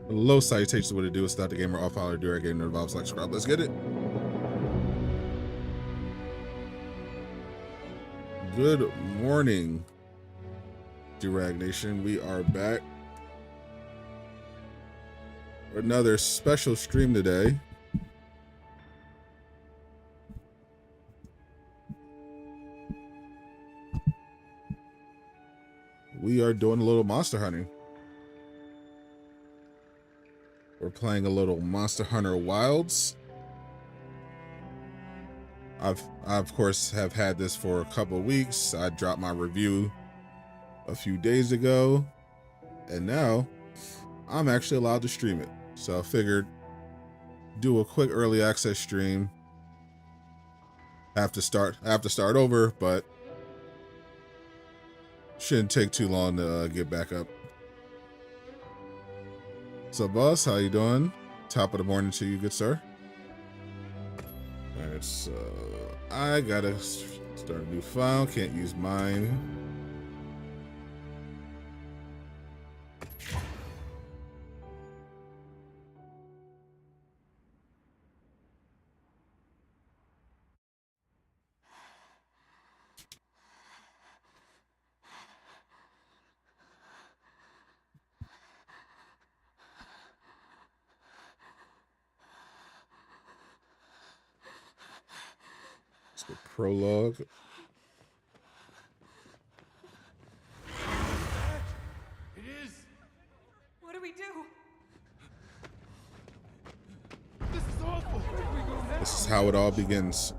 Low salutations, what to do. It's not the gamer off holler, Durag Nation, involves like subscribe. Let's get it. Good morning, Durag Nation. We are back for another special stream today. We are doing a little monster hunting. We're playing a little Monster Hunter Wilds. I of course have had this for a couple of weeks. I dropped my review a few days ago, and now I'm actually allowed to stream it. So I figured do a quick early access stream. I have to start over, but shouldn't take too long to get back up. So boss, how you doing? Top of the morning to you, good sir. Alright, so I gotta start a new file, can't use mine. The prologue. It is. What do we do? This is awful. This is how it all begins.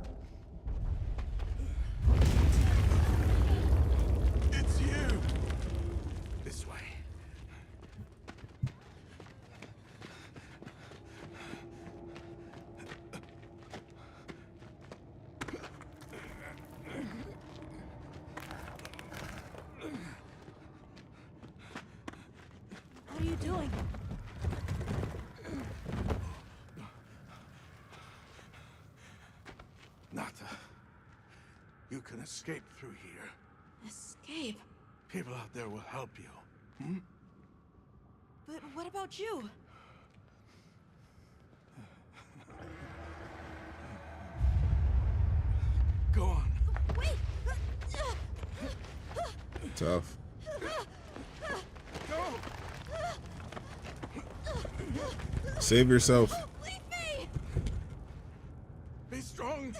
It's you. This way. What are you doing? Nata, you can escape through here. Escape? People out there will help you. Hmm? But what about you? Go on. Wait! Tough. Go! Save yourself. Leave me! Be strong.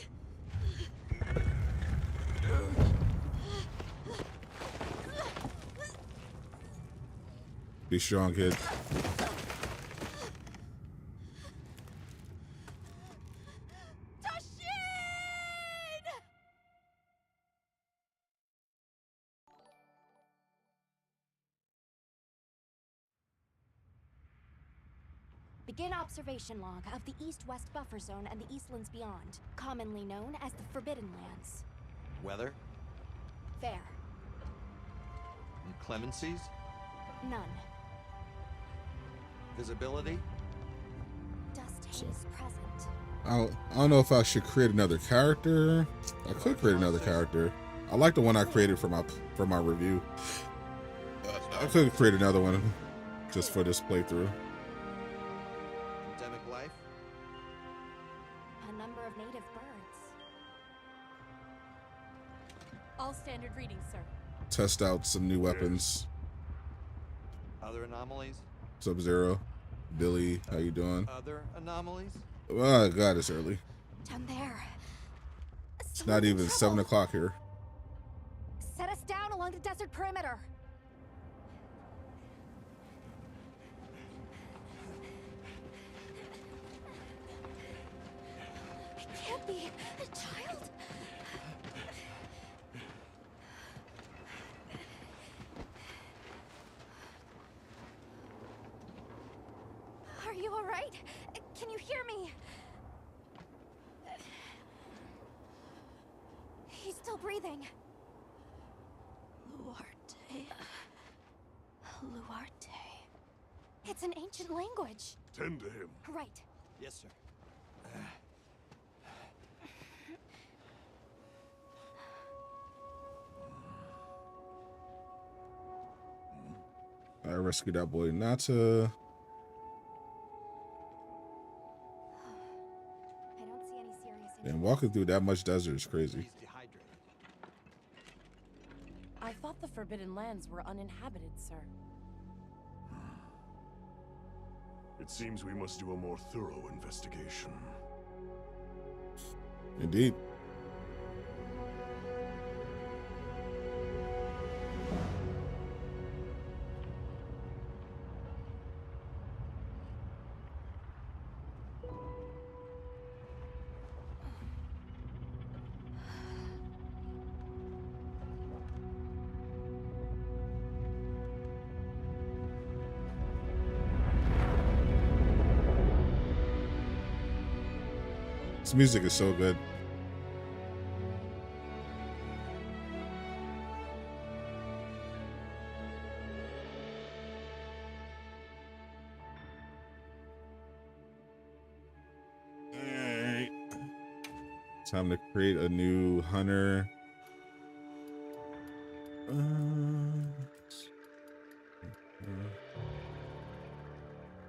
Be strong, kid. Begin observation log of the East-West Buffer Zone and the Eastlands beyond, commonly known as the Forbidden Lands. Weather? Fair. Inclemencies? None. Visibility? Dust haze present. I don't know if I should create another character. I could create another character. I like the one I created for my review. I could create another one just for this playthrough. Endemic life? A number of native birds. All standard readings, sir. Test out some new weapons. Other anomalies? Sub-Zero. Billy, how you doing? Other anomalies? Oh god, it's early. Down there. It's not even 7 o'clock here. Set us down along the desert perimeter. It can't be a child. Are you all right? Can you hear me? He's still breathing. Luarte. Luarte. It's an ancient language. Tend to him. Right. Yes, sir. I rescued that boy Nata. I don't see any serious And walking through that much desert is crazy. He's dehydrated. I thought the Forbidden Lands were uninhabited, sir. It seems we must do a more thorough investigation. Indeed. This music is so good. Alright. Time to create a new hunter.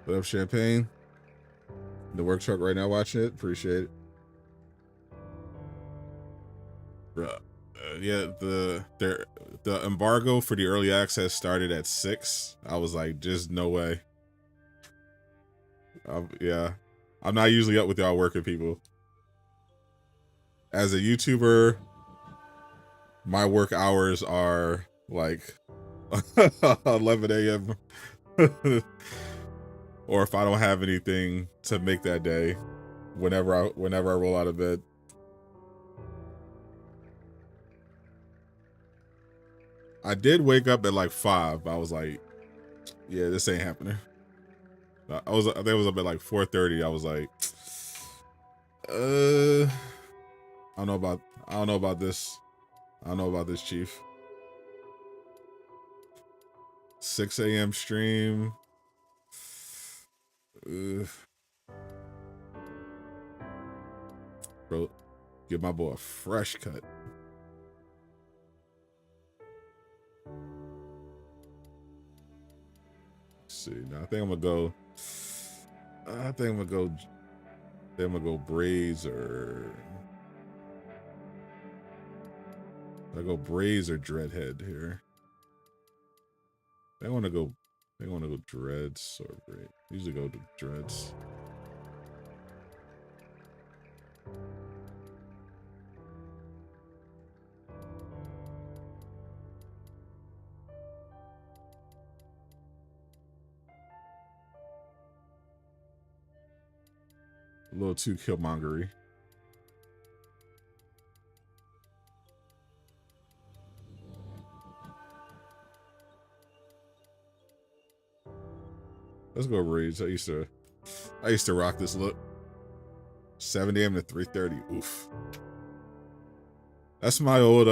What up, Champagne? The work truck right now watching it. Appreciate it. Yeah, the embargo for the early access started at 6. I was like, just no way. Yeah, I'm not usually up with y'all working people. As a YouTuber, my work hours are like 11 a.m. or if I don't have anything to make that day, whenever I roll out of bed. I did wake up at like 5. I was like, yeah, this ain't happening. I think it was up at like 4:30. I was like, I don't know about this. I don't know about this, Chief. 6 a.m. stream. Bro, give my boy a fresh cut. See, now I think I'm gonna go braids or dreadhead here. They want to go dreads or braid. Usually go to dreads. A little too killmongery. Let's go braids. I used to rock this look. 7 a.m. to 3:30. Oof. That's my old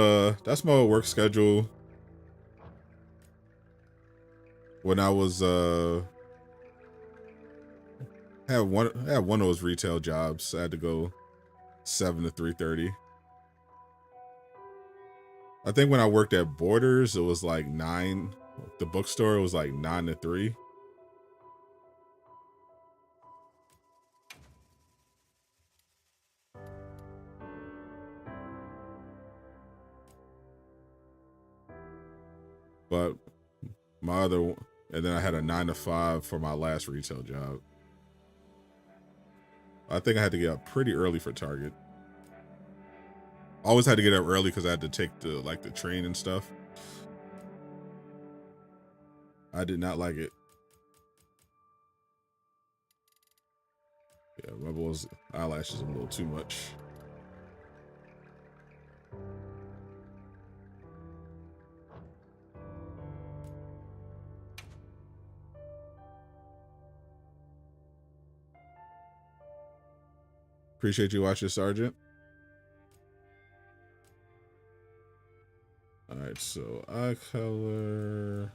work schedule. When I was had one of those retail jobs. I had to go 7 to 3:30. I think when I worked at Borders, it was like 9. The bookstore, it was like 9 to 3. But my other, and then I had a 9 to 5 for my last retail job. I think I had to get up pretty early for Target. Always had to get up early because I had to take the train and stuff. I did not like it. Yeah, my boy's eyelashes a little too much. Appreciate you watching, Sergeant. All right, so eye color.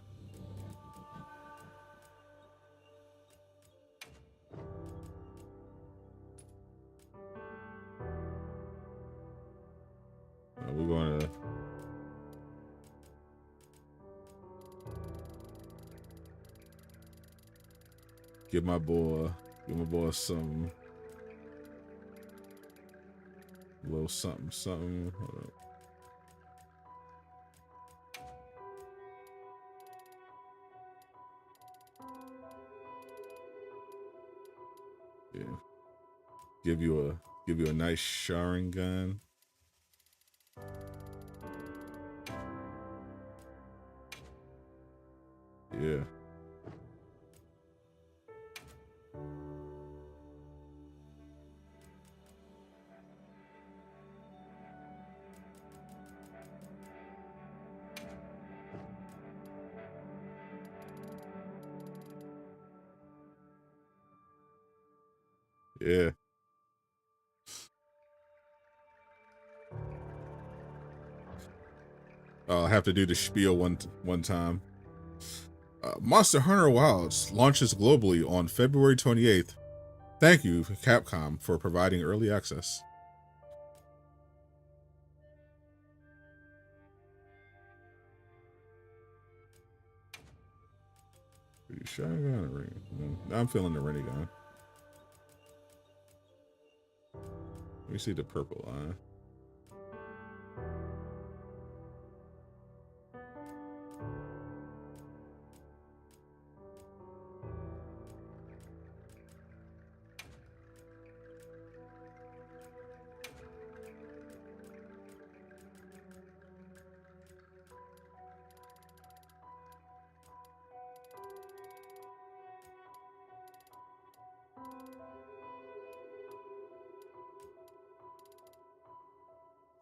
We're going to. Give my boy some little something. Hold up. Yeah. Give you a nice showering gun. Yeah. Yeah. I'll have to do the spiel one time. Monster Hunter Wilds launches globally on February 28th. Thank you, Capcom, for providing early access. Shotgun or ring? I'm feeling the Renegon. Let me see the purple line.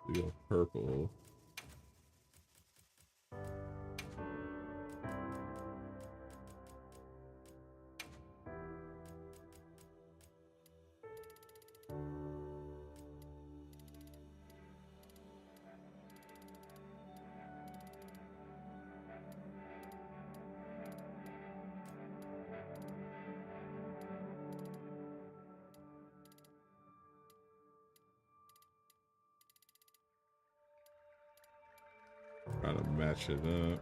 We go purple. Trying to match it up.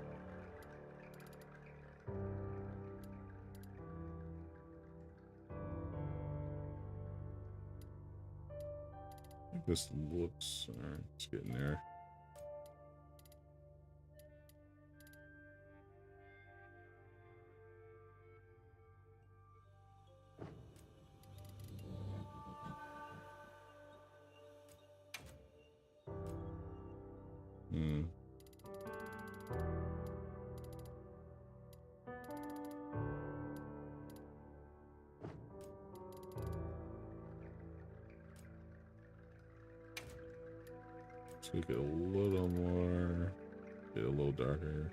I think this looks, alright, it's getting there. Let's make it a little more, get a little darker.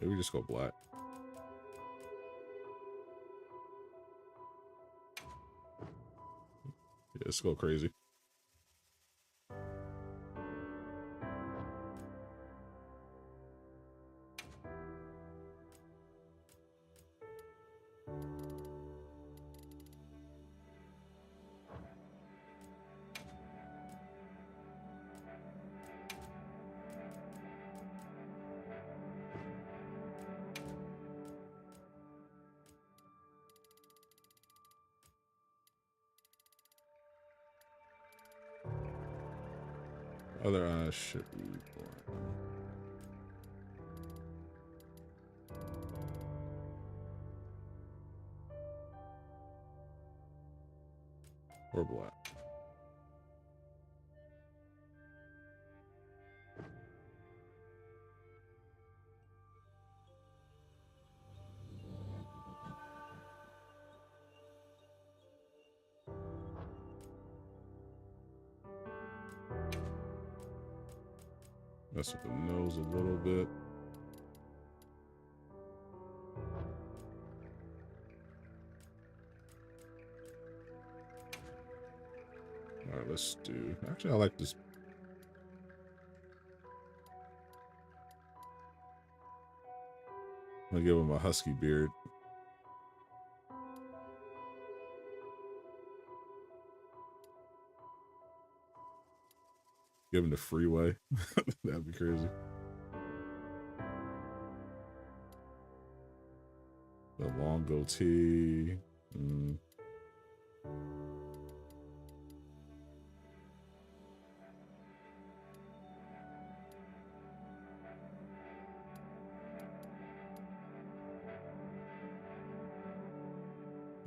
Maybe just go black. Yeah, let's go crazy. Other eyes should be black. Or black. Mess with the nose a little bit. All right, let's do. Actually, I like this. I'm gonna give him a husky beard. Give him the freeway. That'd be crazy. The long goatee.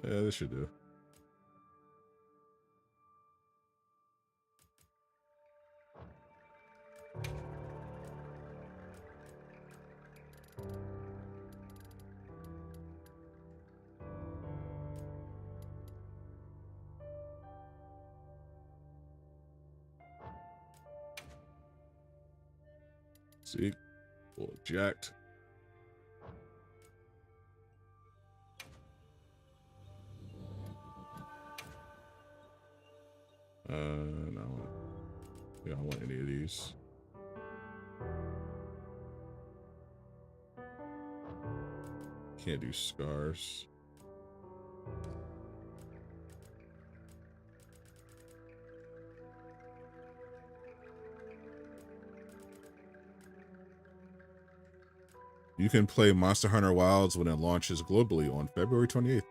Yeah, this should do. See, well, jacked. No, I don't want any of these. Can't do scars. You can play Monster Hunter Wilds when it launches globally on February 28th.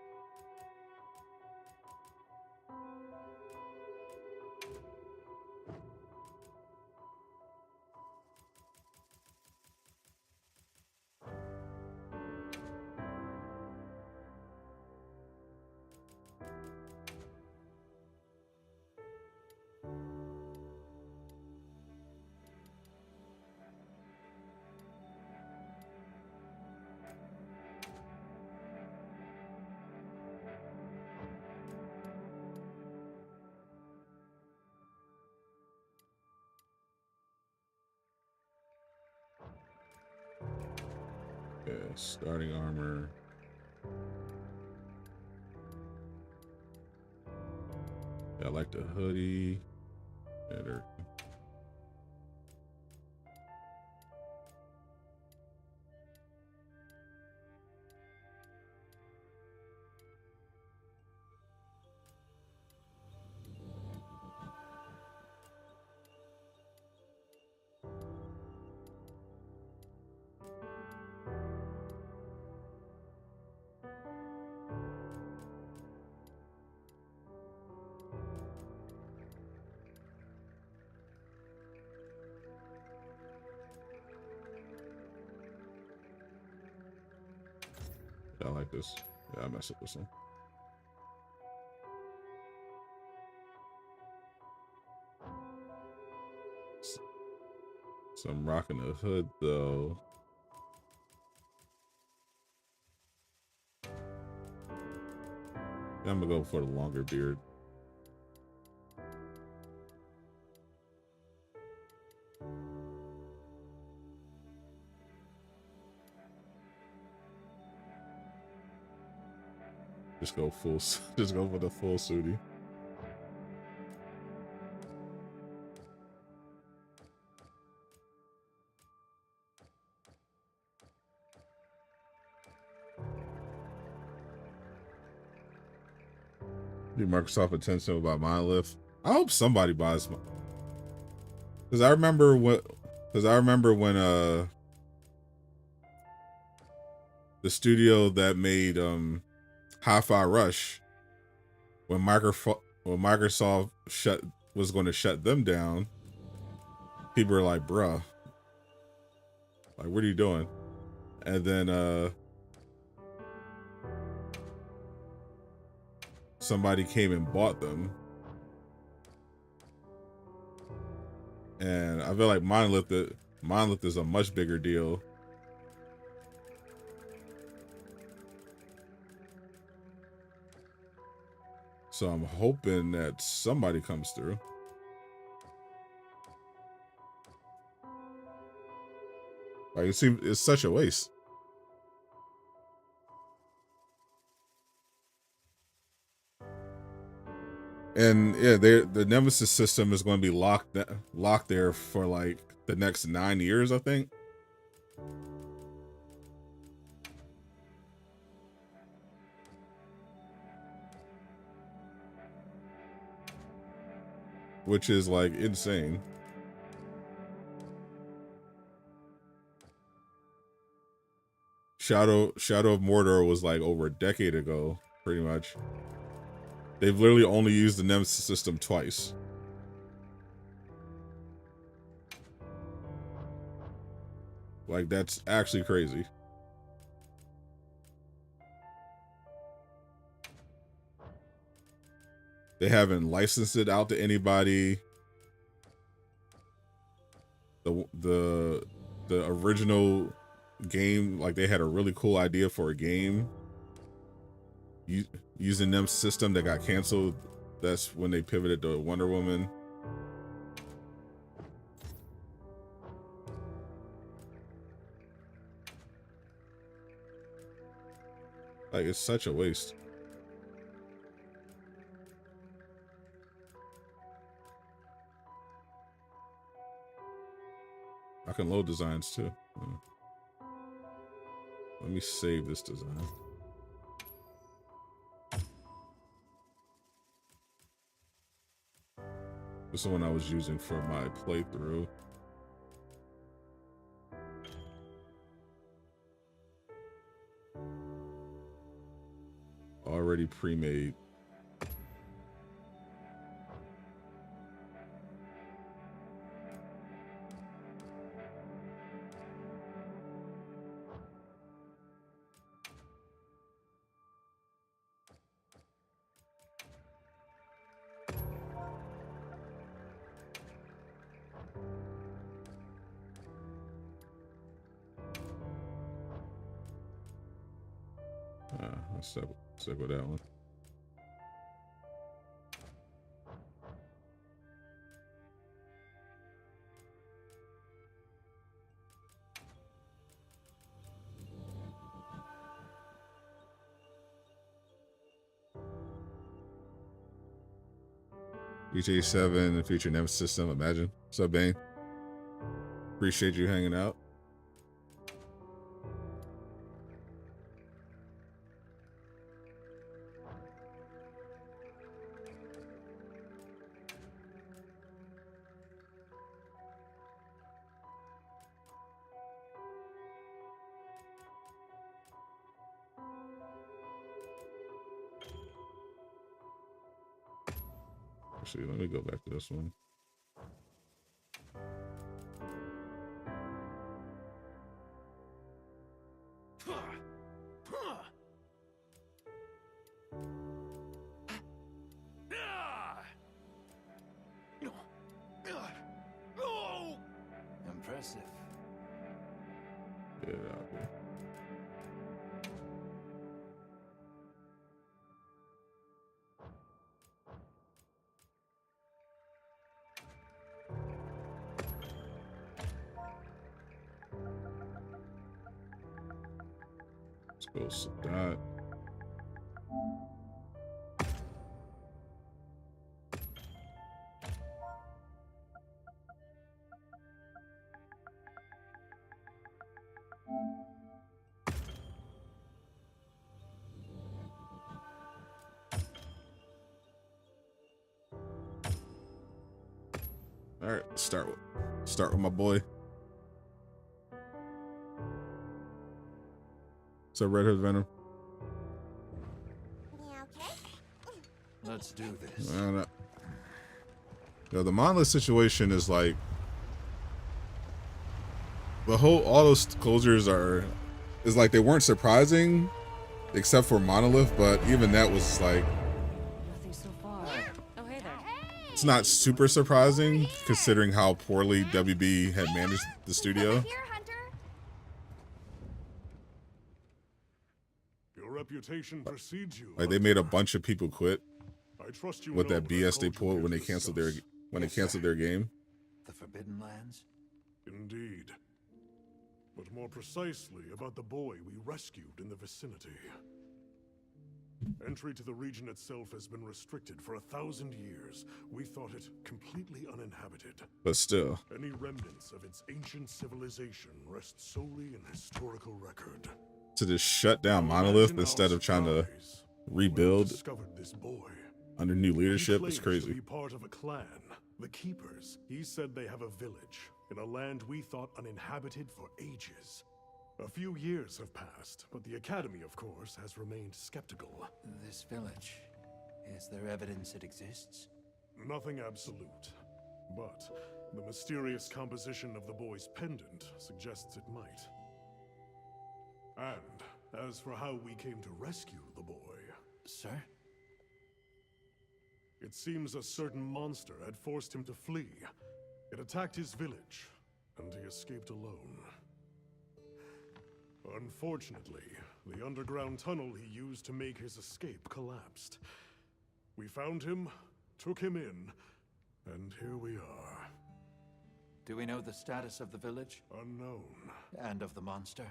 Yeah, starting armor. Yeah, I like the hoodie. Better. I like this. Yeah, I mess up this one. So I'm rocking the hood though. I'm gonna go for the longer beard. Just go full. Just go for the full suitie. Do Microsoft attention about Monolith? I hope somebody buys my. Because I remember what. Because I remember when the studio that made Hi-Fi Rush, when Microsoft was going to shut them down, people were like, "Bruh, like what are you doing?" And then somebody came and bought them. And I feel like Monolith is a much bigger deal. So I'm hoping that somebody comes through. Like it's such a waste. And yeah, the Nemesis system is going to be locked there for like the next 9 years, I think. Which is like insane. Shadow of Mordor was like over a decade ago, pretty much. They've literally only used the Nemesis system twice. Like, that's actually crazy. They haven't licensed it out to anybody. The original game, like, they had a really cool idea for a game using them system that got canceled. That's when they pivoted to Wonder Woman. Like, it's such a waste. I can load designs too. Let me save this design. This is the one I was using for my playthrough. Already pre-made. Let's stick with that one. GTA 7, the future Nemesis system, imagine. What's up, Bane? Appreciate you hanging out. Actually, let me go back to this one. Impressive. Get it out there. Let's go Sadot. All right, start with my boy. So Red Hood Venom. Let's do this. The Monolith situation is like all those closures is like they weren't surprising, except for Monolith, but even that was like Nothing so far. Oh, hey there. it's not super surprising considering how poorly WB had managed the studio. Here, Hunter. Your reputation precedes you. Like they made a bunch of people quit I trust you with know that what I BS they called you pulled here when they to canceled discuss. their game. The Forbidden Lands? Indeed. But more precisely about the boy we rescued in the vicinity. Entry to the region itself has been restricted for 1,000 years. We thought it completely uninhabited. But still, Any remnants of its ancient civilization rest solely in historical record. to just shut down Monolith Imagine instead our of trying to surprise when we rebuild discovered this boy. under new leadership He is claims to crazy. be part of a clan, the Keepers. He said they have a village in a land we thought uninhabited for ages. A few years have passed, but the Academy, of course, has remained skeptical. This village. Is there evidence it exists? Nothing absolute, but the mysterious composition of the boy's pendant suggests it might. And as for how we came to rescue the boy, Sir? it seems a certain monster had forced him to flee. It attacked his village, and he escaped alone. Unfortunately, the underground tunnel he used to make his escape collapsed. We found him, took him in, and here we are. Do we know the status of the village? Unknown. And of the monster?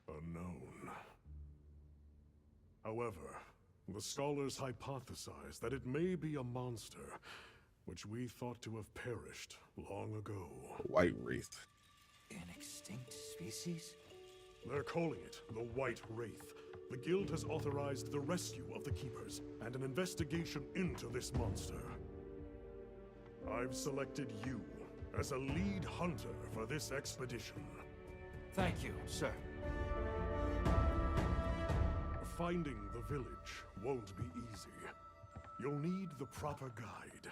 Unknown. However, the scholars hypothesize that it may be a monster, which we thought to have perished long ago. White Wraith. An extinct species? They're calling it the White Wraith. The Guild has authorized the rescue of the Keepers and an investigation into this monster. I've selected you as a lead hunter for this expedition. Thank you, sir. Finding the village won't be easy. You'll need the proper guide.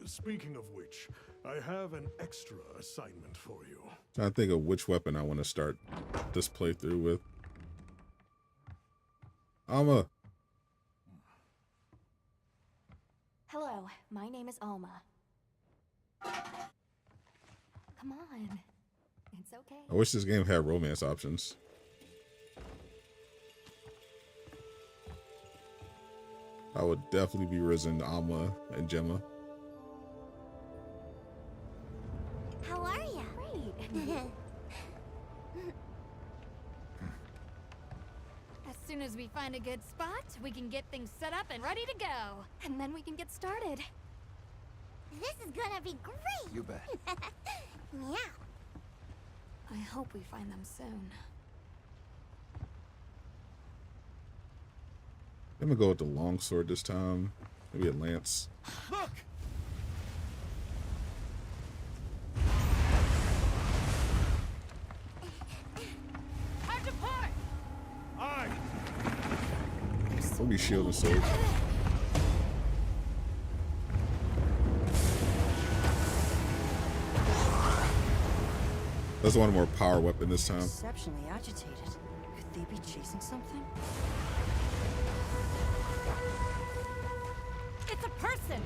Speaking of which, I have an extra assignment for you. Trying to think of which weapon I want to start this playthrough with. Alma. Hello, my name is Alma. Come on. It's okay. I wish this game had romance options. I would definitely be risen Alma and Gemma. How are you? Great. As soon as we find a good spot, we can get things set up and ready to go. And then we can get started. This is gonna be great! You bet. Yeah. I hope we find them soon. I'm gonna go with the longsword this time. Maybe a lance. Look! Time to part! Aye! Maybe shield and sword. That's one more power weapon this time. Exceptionally agitated. Could they be chasing something? It's a person!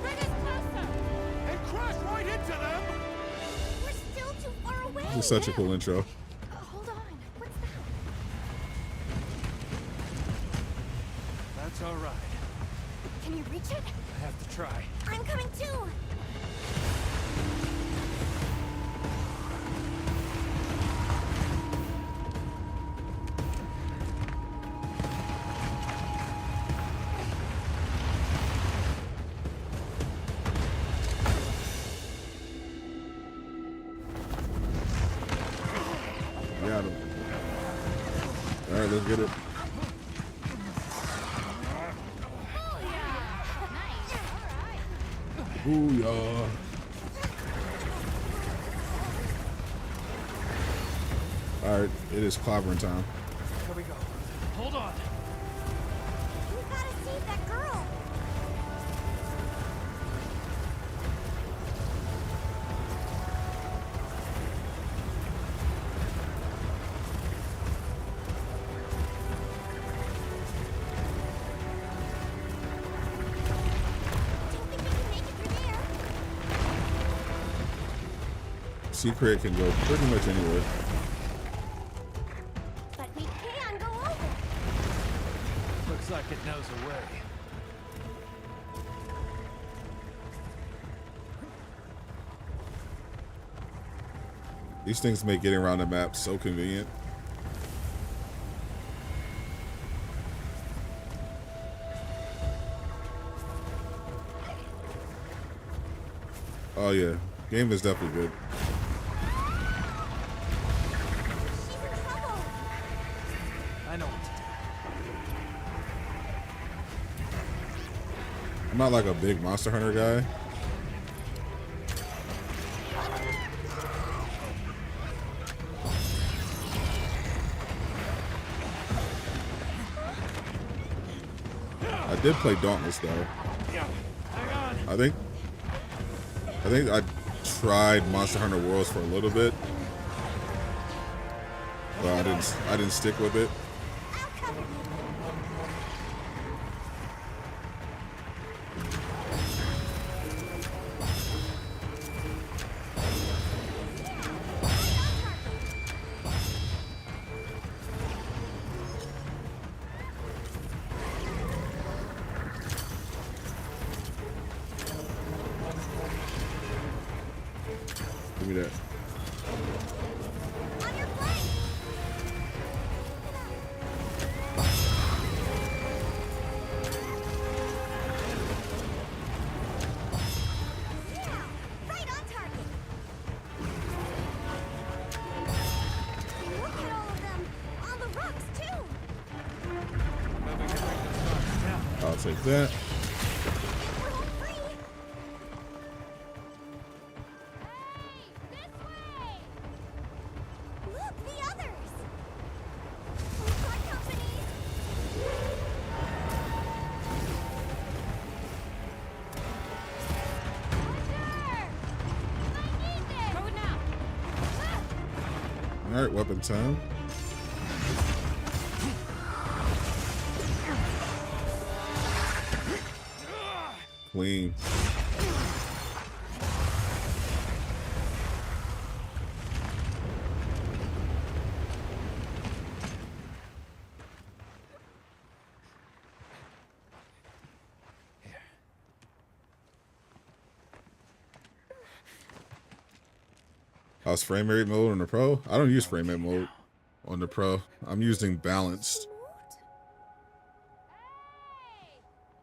Bring us closer! And crash right into them! We're still too far away! This is such a cool intro. Hold on. What's that? That's all right. Can you reach it? I have to try. I'm coming too! Got him. All right, let's get it. Booyah. All right, it is clobbering time. Here we go. Hold on. We gotta save that girl! Don't think we can make it through there! Seikret can go pretty much anywhere. But we can go over! Looks like it knows a way. These things make getting around the map so convenient. Oh yeah, game is definitely good. She's in trouble! I know what to do. not like a big Monster Hunter guy. I did play Dauntless though. I think I tried Monster Hunter Worlds for a little bit, but I didn't stick with it. Give me that. On your flank! Yeah! Right on target! Look at all of them! On the rocks, too! I'll take that. We're home free! Look, the others! We've got company! Throw it now. All right, weapon time. Clean. How's frame rate mode on the Pro? I don't use frame rate mode on the Pro. I'm using balanced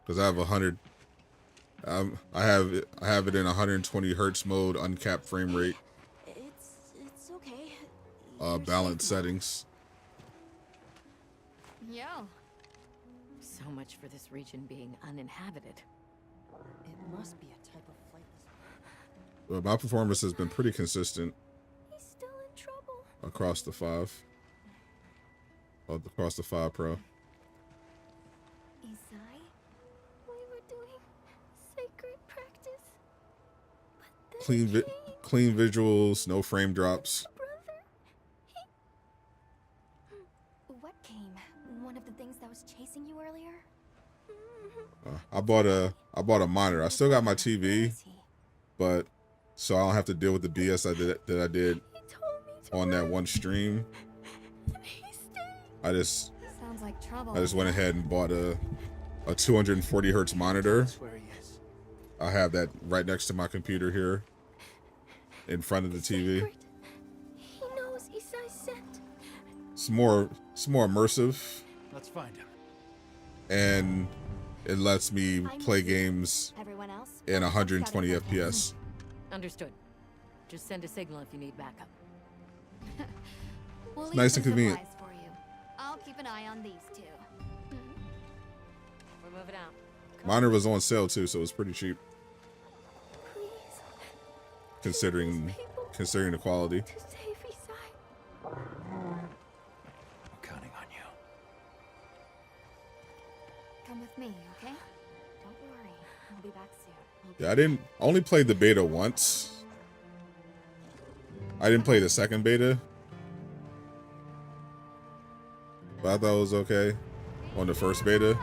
because I have 100. I have it in 120 hertz mode, uncapped frame rate, It's okay. balanced settings. Yo. So much for this region being uninhabited. It must be a type of flightless. But my performance has been pretty consistent He's still in trouble. across the 5. Across the 5 Pro. Isai, we were doing sacred practice. But then Clean visuals, no frame drops. brother, What came? One of the things that was chasing you earlier? I bought a monitor. I still got my TV, but so I don't have to deal with the BS I did he told me to on that one stream. and he stayed. I just Sounds like trouble. went ahead and bought a 240 hertz monitor. That's where he is. I have that right next to my computer here in front of the TV. Sacred. He knows Isai sent. It's more immersive, Let's find him. and it lets me play games Everyone else? in 120 FPS. Understood. Just send a signal if you need backup. We'll It's leave nice some and convenient. supplies for you. I'll keep an eye on these two. We're moving out. Monitor was on sale too, so it was pretty cheap Please. considering the quality. To save Isai. I'm counting on you. Come with me, okay? Don't worry. I'll be back soon. Yeah, I didn't only play the beta once. I didn't play the second beta, but I thought it was okay on the first beta.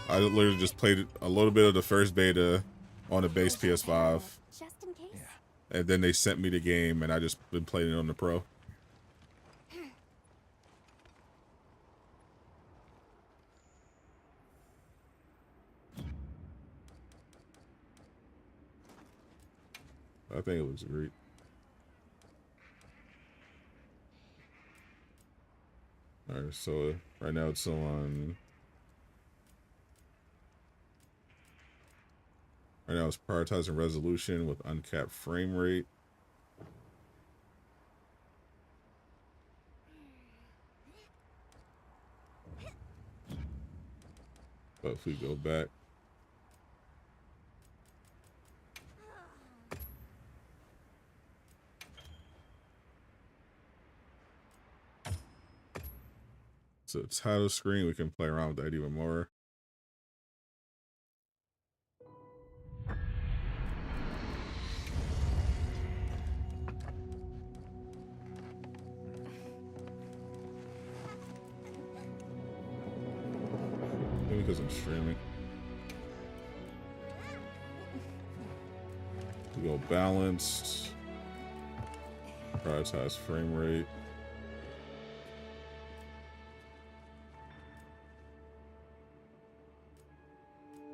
I literally just played a little bit of the first beta on the base PS5, Just in case. and then they sent me the game, and I just been playing it on the Pro. I think it looks great. Alright, so right now it's still on. Right now it's prioritizing resolution with uncapped frame rate. But if we go back, so the title screen, we can play around with that even more. Maybe because I'm streaming. We go balanced, prioritize frame rate.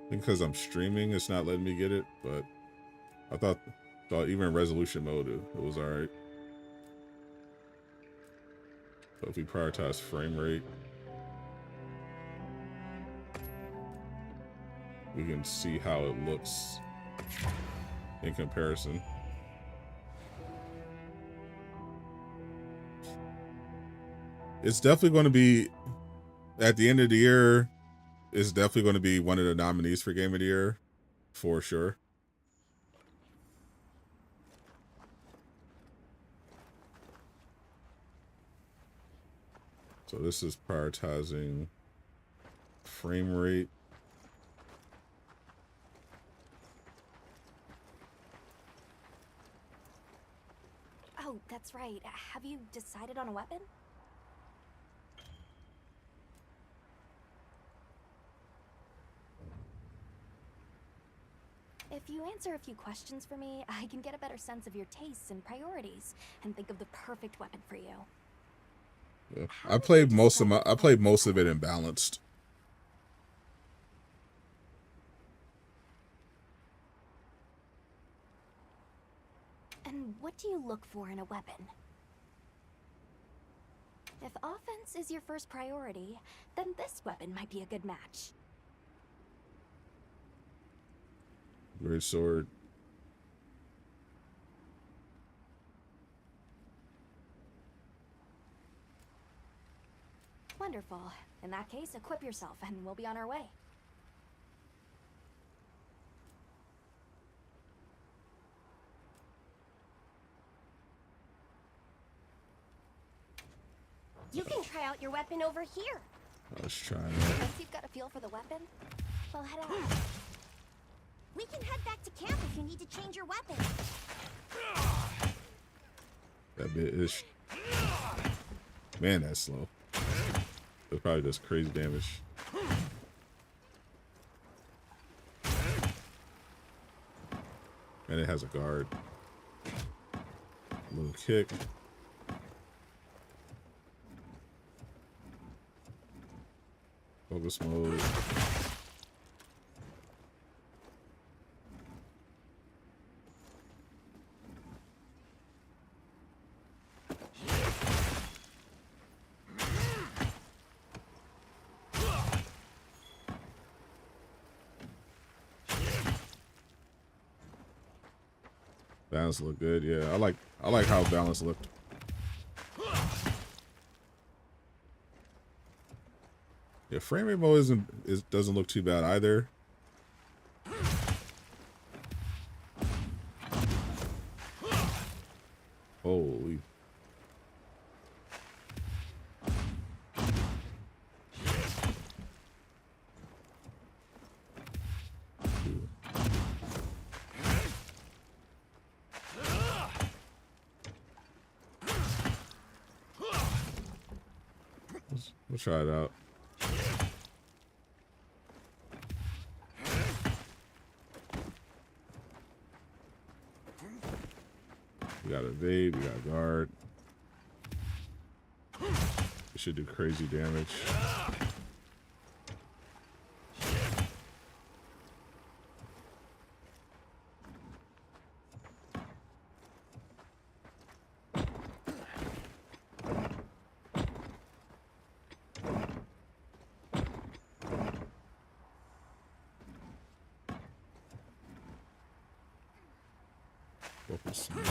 I think because I'm streaming, it's not letting me get it, but I thought even resolution mode, it was alright. So if we prioritize frame rate, we can see how it looks in comparison. It's definitely going to be, at the end of the year, it's definitely going to be one of the nominees for Game of the Year, for sure. So this is prioritizing frame rate. Oh, that's right. Have you decided on a weapon? If you answer a few questions for me, I can get a better sense of your tastes and priorities and think of the perfect weapon for you. Yeah. I played most of it in balanced. And what do you look for in a weapon? If offense is your first priority, then this weapon might be a good match. Great sword. Wonderful. In that case, equip yourself and we'll be on our way. You can try out your weapon over here. I was trying that. Once you've got a feel for the weapon, we'll head out. We can head back to camp if you need to change your weapon. That bit is, man, that's slow. It probably does crazy damage. And it has a guard. Little kick. Focus mode. Balance look good, yeah. I like how balance looked. Yeah, frame rate mode doesn't look too bad either. Holy. We'll try it out. We got evade, we got guard. It should do crazy damage. Focus mode.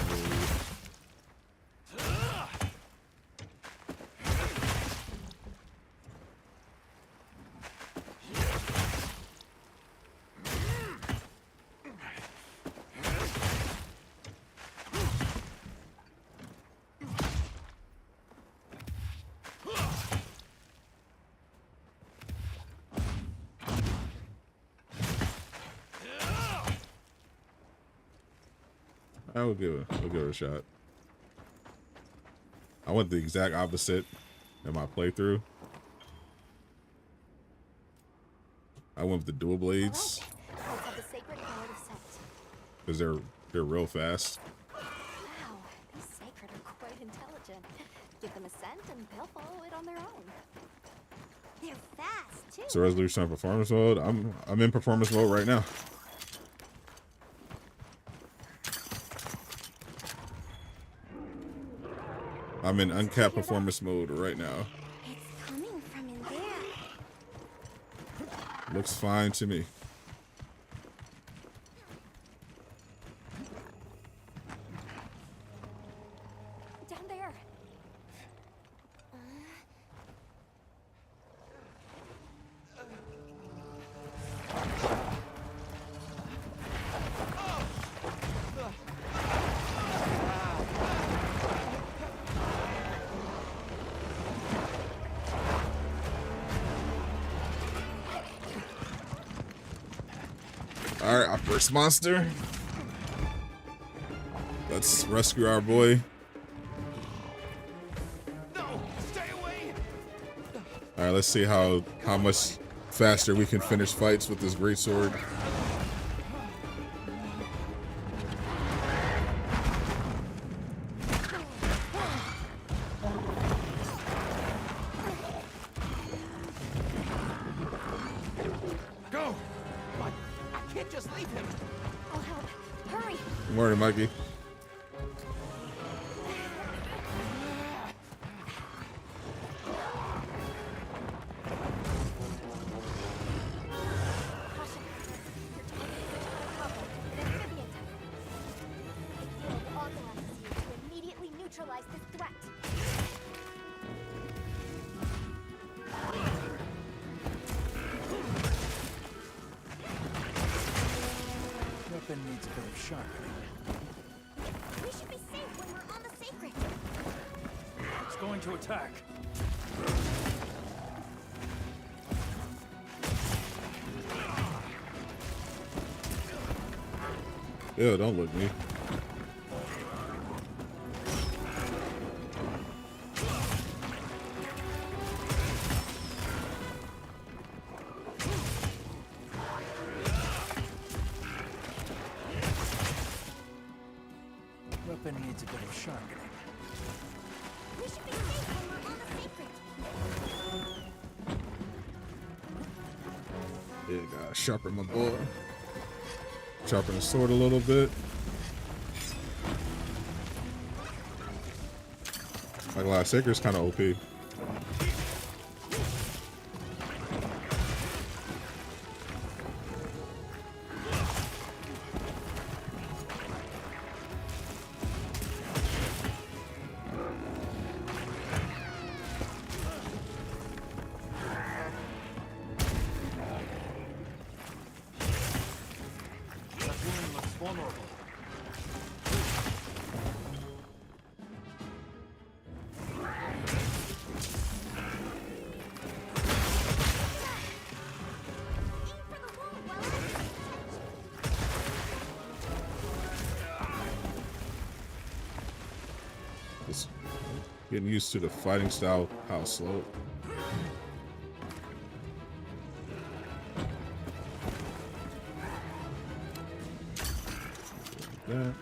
We'll give it a shot. I went the exact opposite in my playthrough. I went with the dual blades Let's have the sacred guard of scent. because they're real fast. Wow, these sacred are quite intelligent. Give them a scent and they'll follow it on their own. They're fast, too. So resolution on performance mode. I'm in performance mode right now. I'm in uncapped performance mode right now. It's coming from in there. Looks fine to me. Down there. All right, our first monster. Let's rescue our boy. No, stay away. All right, let's see how much faster we can finish fights with this great sword. Go. I can't just leave him. I'll help. Hurry. Good morning, Mikey. Caution. Your target is a couple. An amphibian type. The field authorizes you to immediately neutralize this threat. Weapon needs a bit of sharpening. We should be safe when we're on the sacred. It's going to attack. Ew, don't look me. Weapon needs a bit of sharpening. We should be safe when we're on the sacred. Yeah, gotta sharpen my boy. Sharpen the sword a little bit. Like a lot of Seikret's kind of OP. That woman looks vulnerable. Aim for the wall while I Just getting used to the fighting style, how slow. That.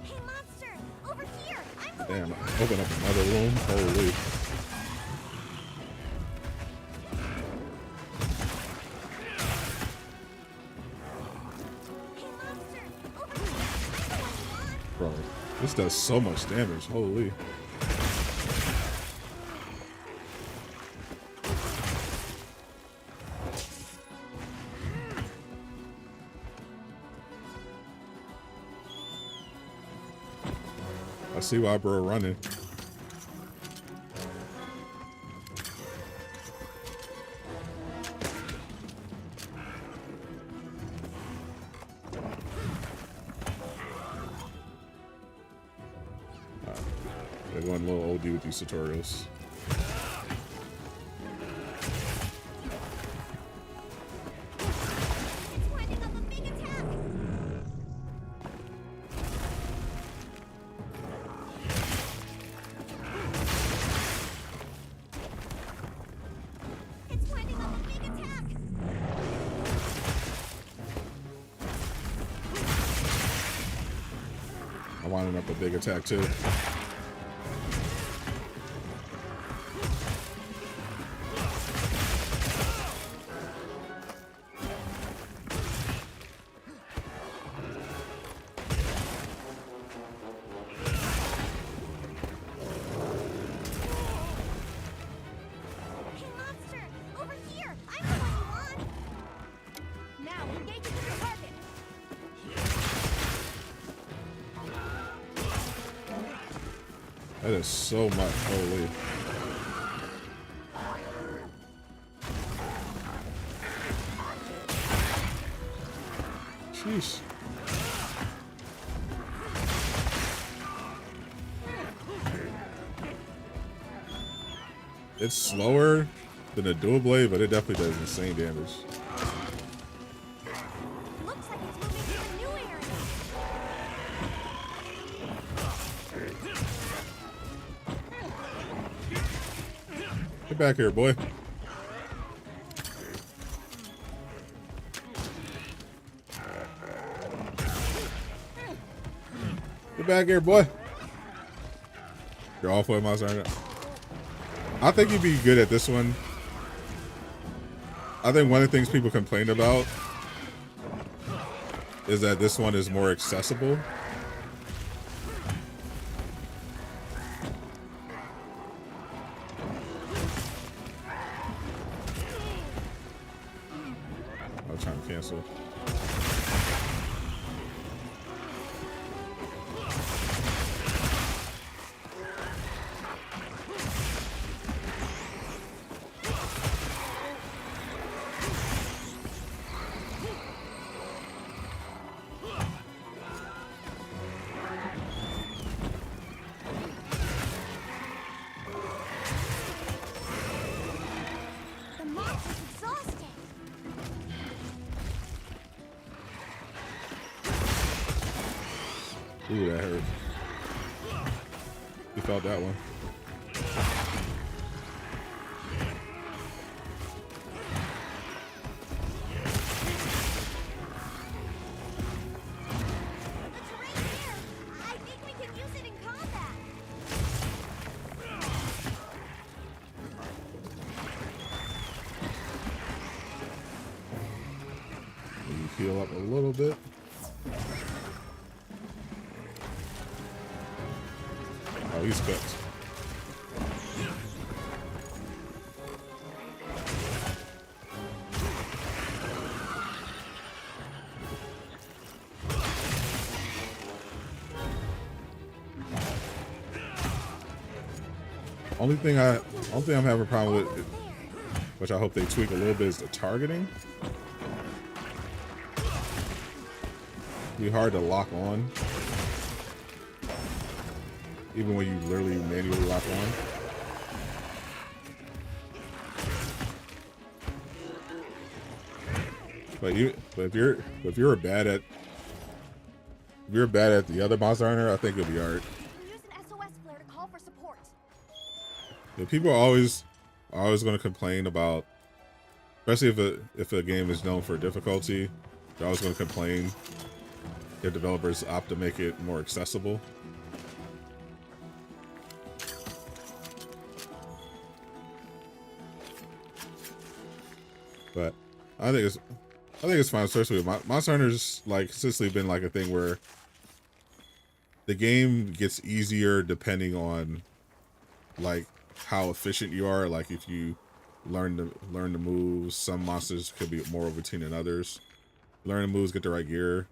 Hey, monster! Over here! I'm the Damn, one open up another room. Holy. Hey, monster! Over here! I'm the one you want! Bro, this does so much damage. Holy. I see why bro running. They're going a little OD with these tutorials. It's winding up a big attack. It's winding up a big attack. I'm winding up a big attack too. Hey, monster! Over here! I'm the one you want! Now, engage with your target! That is so much. Holy. Sheesh. It's slower than a dual blade, but it definitely does insane damage. Looks like it's moving to a new area! Get back here, boy. Get back here, boy. You're all for Monster Hunter. I think you'd be good at this one. I think one of the things people complain about is that this one is more accessible. I was trying to cancel. The monster's exhausted! Ooh, that hurt. You felt that one. The terrain here! I think we can use it in combat! You heal up a little bit. Oh, he's cooked. Only thing I'm having a problem with, which I hope they tweak a little bit, is the targeting. Be hard to lock on, even when you literally manually lock on. But if you're bad at the other Monster Hunter, I think you'll be alright. We can use an SOS flare to call for support. Yeah, people are always going to complain about, especially if a game is known for difficulty, they're always going to complain if developers opt to make it more accessible. But I think it's fine, especially with Monster Hunter's like consistently been like a thing where the game gets easier depending on like how efficient you are. Like if you learn the moves, some monsters could be more routine than others. Learn the moves, get the right gear,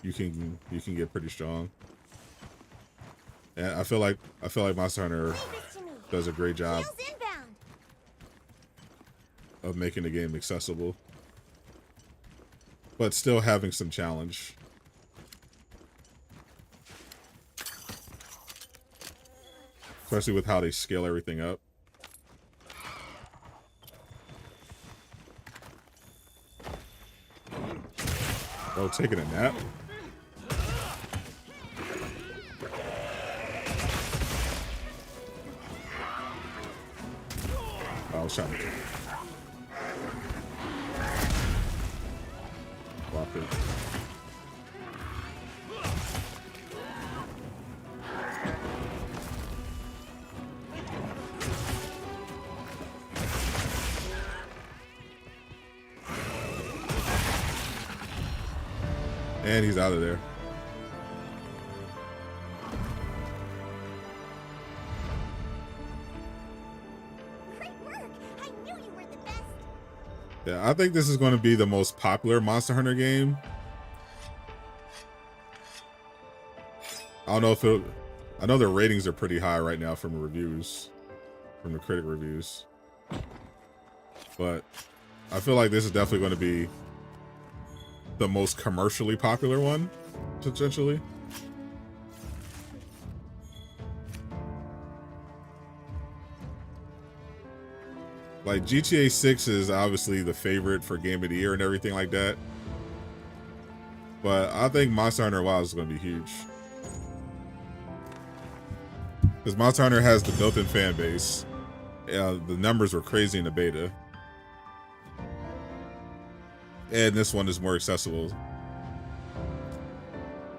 you can get pretty strong. And I feel like Monster Hunter Leave this to me. does a great job Heels inbound. of making the game accessible, but still having some challenge. especially with how they scale everything up. Oh, taking a nap? I was trying to block it. And he's out of there. Great work! I knew you were the best! Yeah, I think this is going to be the most popular Monster Hunter game. I don't know if it... I know the ratings are pretty high right now from the reviews. From the critic reviews. But I feel like this is definitely going to be the most commercially popular one, potentially. Like GTA 6 is obviously the favorite for Game of the Year and everything like that. But I think Monster Hunter Wilds is going to be huge. Because Monster Hunter has the built-in fan base. The numbers were crazy in the beta. And this one is more accessible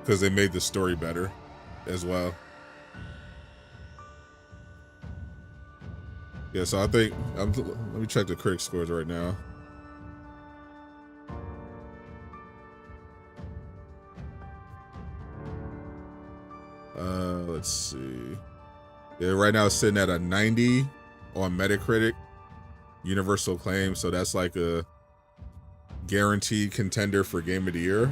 because they made the story better as well. Yeah, so I think let me check the critic scores right now. Let's see. Yeah, right now it's sitting at a 90 on Metacritic, universal acclaim. So that's like a guaranteed contender for Game of the Year.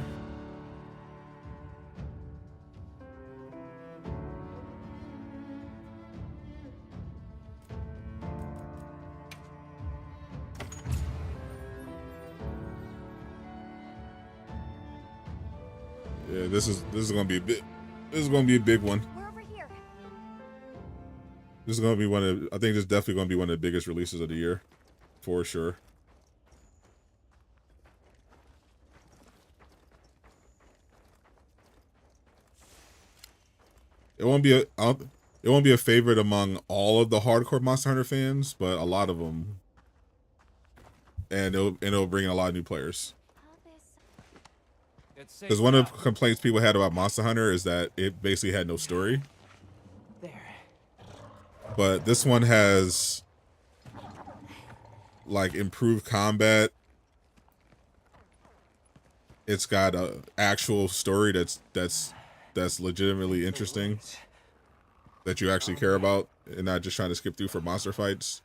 Yeah, this is gonna be a bit. This is gonna be a big one. We're over here. This is gonna be one of. I think this is definitely gonna be one of the biggest releases of the year, for sure. It won't be a favorite among all of the hardcore Monster Hunter fans, but a lot of them, and it'll bring in a lot of new players. Because one of the complaints people had about Monster Hunter is that it basically had no story. There. But this one has like improved combat. It's got a actual story that's legitimately interesting, that you actually care about and not just trying to skip through for monster fights.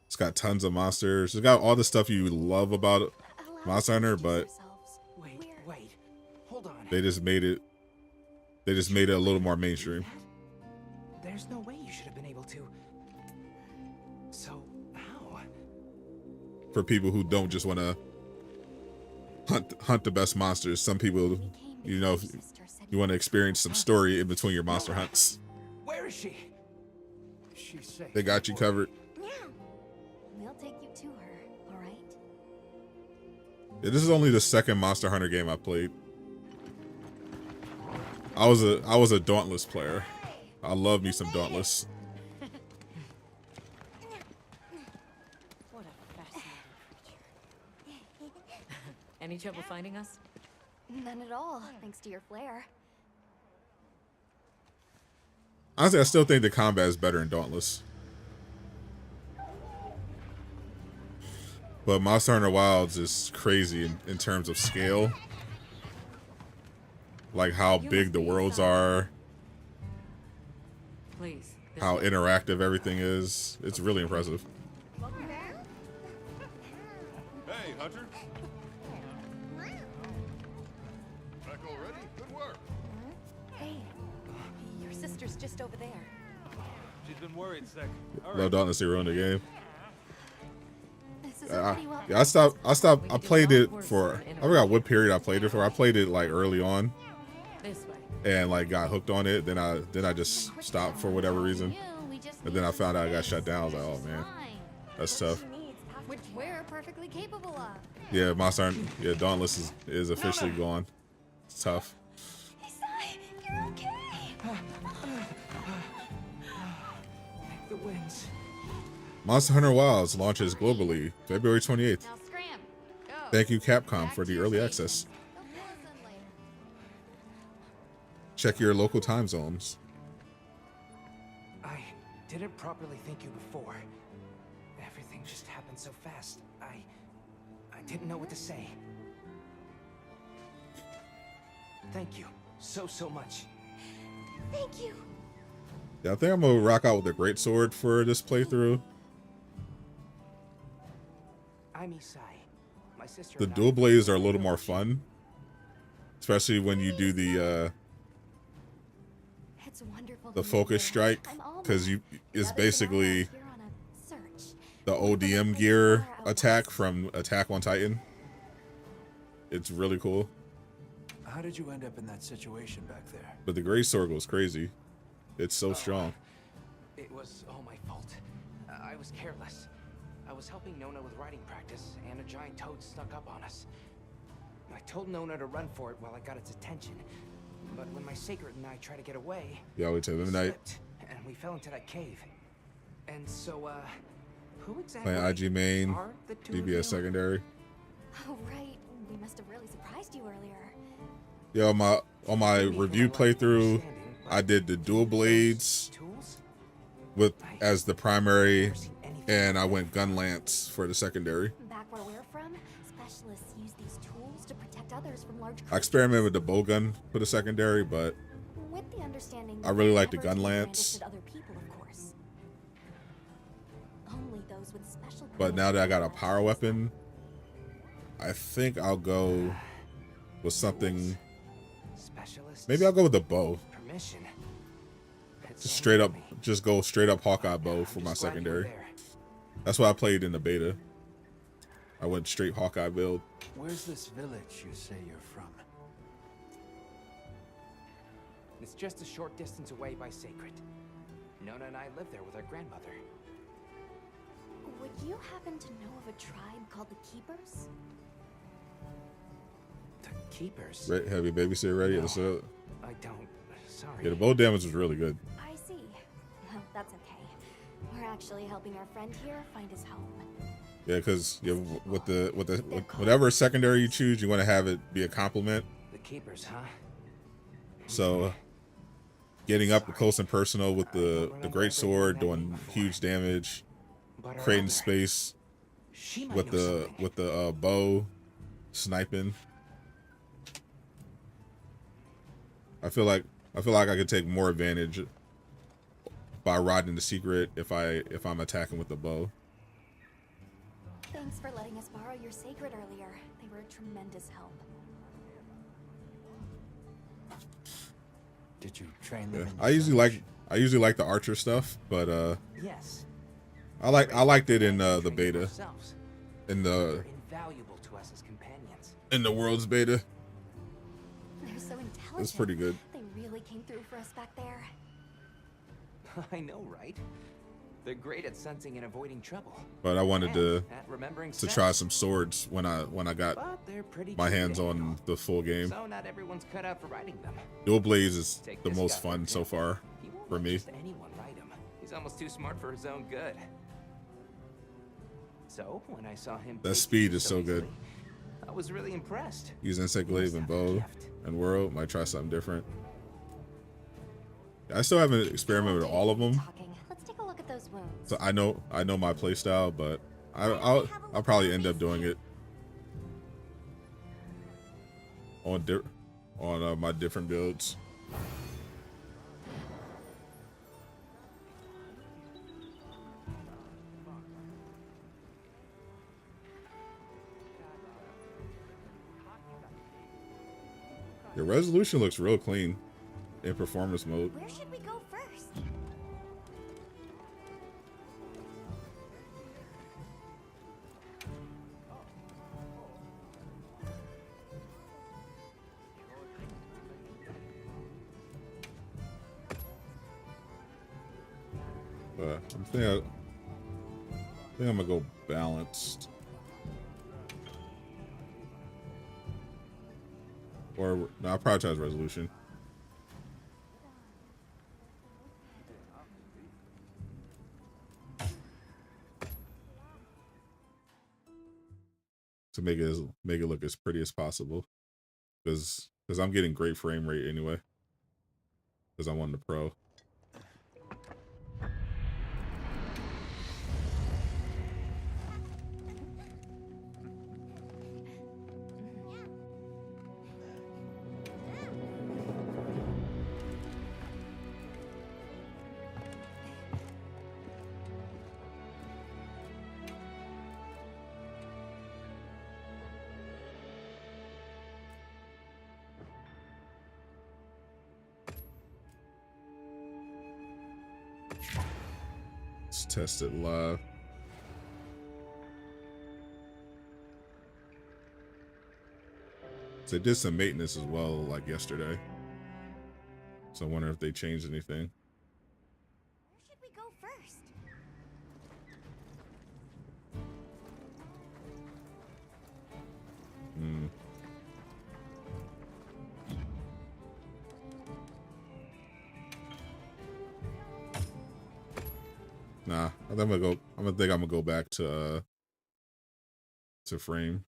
It's got tons of monsters. It's got all the stuff you love about Monster Hunter, but Wait. Hold on. they just made it a little more mainstream. There's no way you should have been able to. So, how? For people who don't just want to hunt the best monsters, some people, you know, you want to experience some story in between your monster hunts. Where is she? She's safe. They got you covered. Yeah. We'll take you to her, all right? Yeah, this is only the second Monster Hunter game I played. I was a Dauntless player. I love me some Dauntless. What a fascinating creature. Any trouble finding us? None at all, thanks to your flair. Honestly, I still think the combat is better in Dauntless. But Monster Hunter Wilds is crazy in terms of scale. Like how big the worlds are. Please. How interactive everything is. It's really impressive. Hey, Hunter. Back already? Good work. Hey, your sister's just over there. She's been worried, Sec. Love Dauntless ruined the game. This is pretty well. Yeah, I stopped. I played it for. I forgot what period I played it for. I played it like early on, This way. and like got hooked on it. Then I just stopped for whatever reason. You. And then I found out I got shut down. I was like, oh man, that's tough. Which we're perfectly capable of. Yeah, Monster Hunter, yeah, Dauntless is officially gone. It's tough. Isai, you're okay. The winds. Monster Hunter Wilds launches globally February 28th. Now scram. Go. Thank you, Capcom, Back for to the your early station. access. They'll pull us in later. Check your local time zones. I didn't properly thank you before. Everything just happened so fast. I didn't know what to say. Thank you so much. Thank you. Yeah, I think I'm gonna rock out with the great sword for this playthrough. I'm Isai. My sister. The and I- dual blades are a little more fun, especially when you do the It's wonderful. the to meet focus you. strike, I'm Alma. because you it's Others and I are basically here on a search. the We look ODM like gear far out attack west. from Attack on Titan. It's really cool, How did you end up in that situation back there? but the great sword goes crazy. It's so strong. It was all my fault. I was careless. I was helping Nona with writing practice, and a giant toad snuck up on us. I told Nona to run for it while I got its attention. But when my Seikret and I tried to get away, Yeah, we take we midnight. slipped, and we fell into that cave. And so, who exactly Playing IG main, are the two of you? DBS secondary. Oh, right. We must have really surprised you earlier. Yeah, on my Maybe review my lack of playthrough, understanding, but I did the dual blades tools? with as the primary, Never seen anything and I like went gun lance for the secondary. Back where we're from, specialists use these tools to protect others from large I experimented with the bow gun for the secondary, but with the understanding I that really they like the never gun to be lance. brandished at other people, of course. Only those with special But now that I got a permission power weapon, I think I'll go with something. specialists. Maybe I'll go with the bow. Permission. It's Just all straight up, me. just go straight up Hawkeye I'm bow for my just glad you were secondary. there. That's what I played in the beta. I went straight Hawkeye build. Where's this village you say you're from? It's just a short distance away by Seikret. Nona and I live there with our grandmother. Would you happen to know of a tribe called the Keepers? The Keepers. Have your babysitter ready? No. Let's, I don't. Sorry. yeah, the bow damage was really good. I see. Well, that's okay. We're actually helping our friend here find his home. Yeah, because whatever secondary you choose, you want to have it be a compliment. The Keepers, huh? So getting up close and personal with the great sword, doing huge damage, But our creating elder, space she might with know the something. bow, sniping. I feel like I could take more advantage by riding the secret if I'm attacking with the bow. Thanks for letting us borrow your Seikret earlier. They were a tremendous help. Did you train them? Yeah. in I usually like the archer stuff, but Yes. I liked it in the Train them beta, ourselves. in They're the invaluable to us as companions. world's beta. They're so intelligent. It's pretty good. They really came through for us back there. I know, right? They're great at sensing and avoiding trouble. But I wanted to And at remembering try scents. some swords when I got But they're pretty my tricky hands to on handle. the full game. So not everyone's cut out for riding them. Dual blades is Take the this most guy, fun for so example. far He won't for let me. just anyone ride him. He's almost too smart for his own good. So when I saw him, That take speed things is so good. easily, I was really impressed. Use insect He must glaive and have a bow gift. and world. Might try something different. I still haven't experimented with all of them, Talking. Let's take a look at those wounds. so I know my playstyle, but I'll probably end up doing it on my different builds. Your resolution looks real clean in performance mode. Where should we go first? I'm thinking I'm gonna go balanced. Or no, I'll prioritize resolution. To make it look as pretty as possible. Because I'm getting great frame rate anyway. Because I'm on the pro. Let's test it live. So they did some maintenance as well, like yesterday. So I wonder if they changed anything. Where should we go first? Nah, I think I'm gonna go back to frame.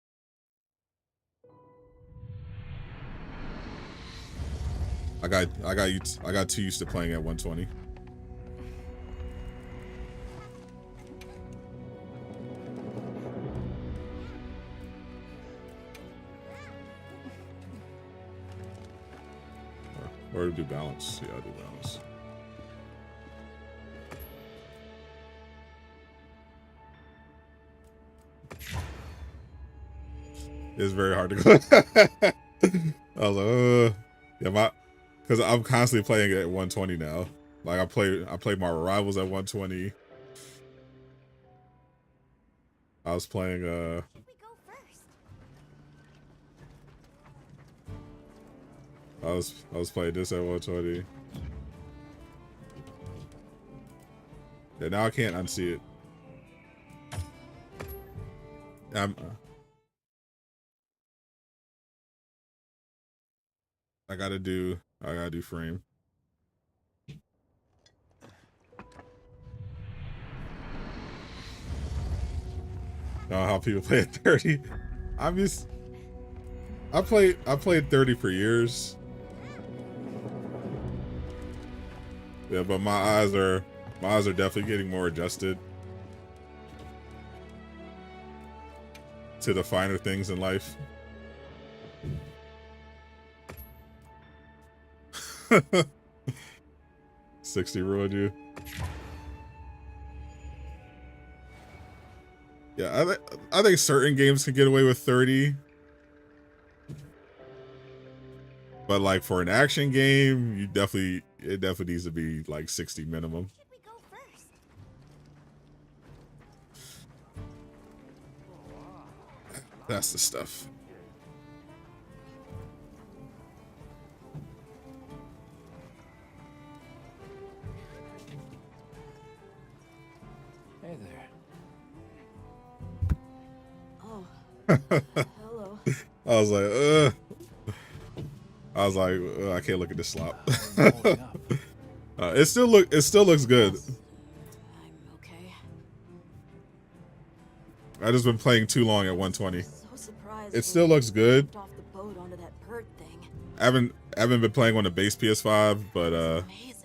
I got too used to playing at 120. Or do balance. Yeah, I'll do balance. It's very hard to go. I was like, yeah, because I'm constantly playing it at 120 now. Like I played my rivals at 120. I was playing Where should we go first? I was playing this at 120. Yeah, now I can't unsee it. I gotta do frame. Know how people play at 30. I played 30 for years. Yeah, but my eyes are definitely getting more adjusted to the finer things in life. 60 ruined you. Yeah, I think certain games can get away with 30. But like for an action game, it definitely needs to be like 60 minimum. Should we go first? That's the stuff. Hey there. Oh, hello. I was like, I can't look at this slop. It still looks good. I'm okay. I just been playing too long at 120. So surprised. It still looks good. Off the boat onto that bird thing. I haven't been playing on the base PS5, but Amazing.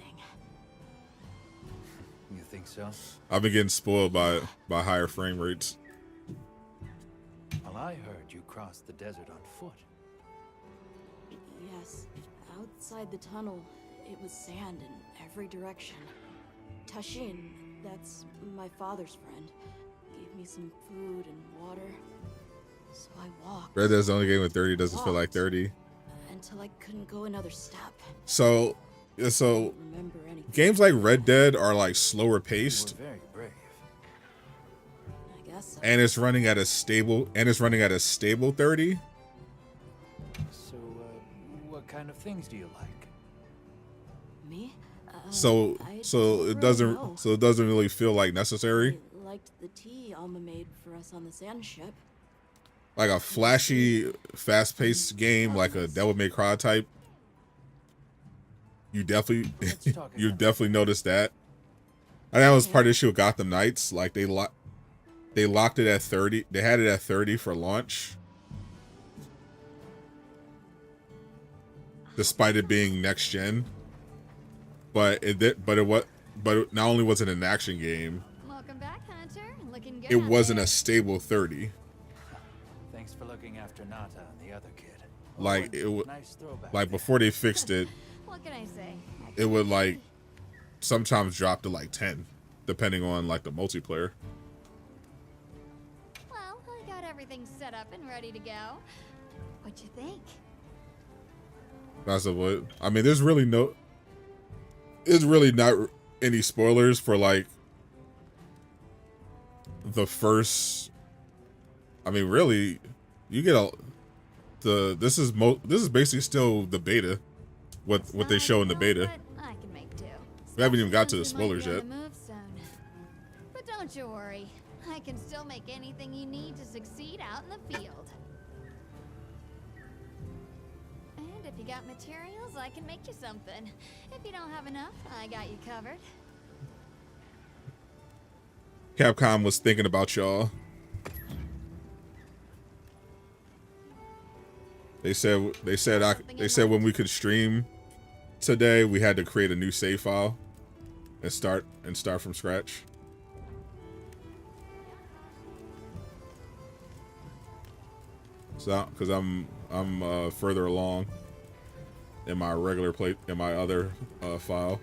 You think so? I've been getting spoiled by higher frame rates. Well, I heard you crossed the desert on foot. Yes. Outside the tunnel, it was sand in every direction. Tashin, that's my father's friend, gave me some food and water. So I walked. Red Dead's the only game with 30 doesn't feel like 30. Until I couldn't go another step. So Remember anything. games like Red Dead are like slower You paced, were very brave. I guess so. and it's running at a stable 30. So, what kind of things do you like? Me? So I so don't it really doesn't know. so it doesn't really feel like necessary. I liked the tea Alma made for us on the sand ship. Like a flashy, fast-paced game, like a Devil May Cry type. You definitely Let's talk you again. definitely noticed that. And that was part of the issue with Gotham Knights. Like they locked it at 30. They had it at 30 for launch. Despite it being next gen. But it not only was it an action game, Welcome back, Hunter. Looking good. it out wasn't there. a stable 30. Thanks for looking after Nata and the other kid. Like Oh, it would nice throwback like there. before they fixed it, What can I say? it would like sometimes drop to like 10, depending on like the multiplayer. Well, I got everything set up and ready to go. What'd you think? That's what I mean. There's really not any spoilers for like the first. I mean, really, you get this is basically still the beta, what they show in the beta. I can make do. We haven't even got to the Since we might spoilers be on yet. the move soon. But don't you worry, I can still make anything you need to succeed out in the field. And if you got materials, I can make you something. If you don't have enough, I got you covered. Capcom was thinking about y'all. They said when we could stream today, we had to create a new save file and start from scratch. So, because I'm further along in my other file.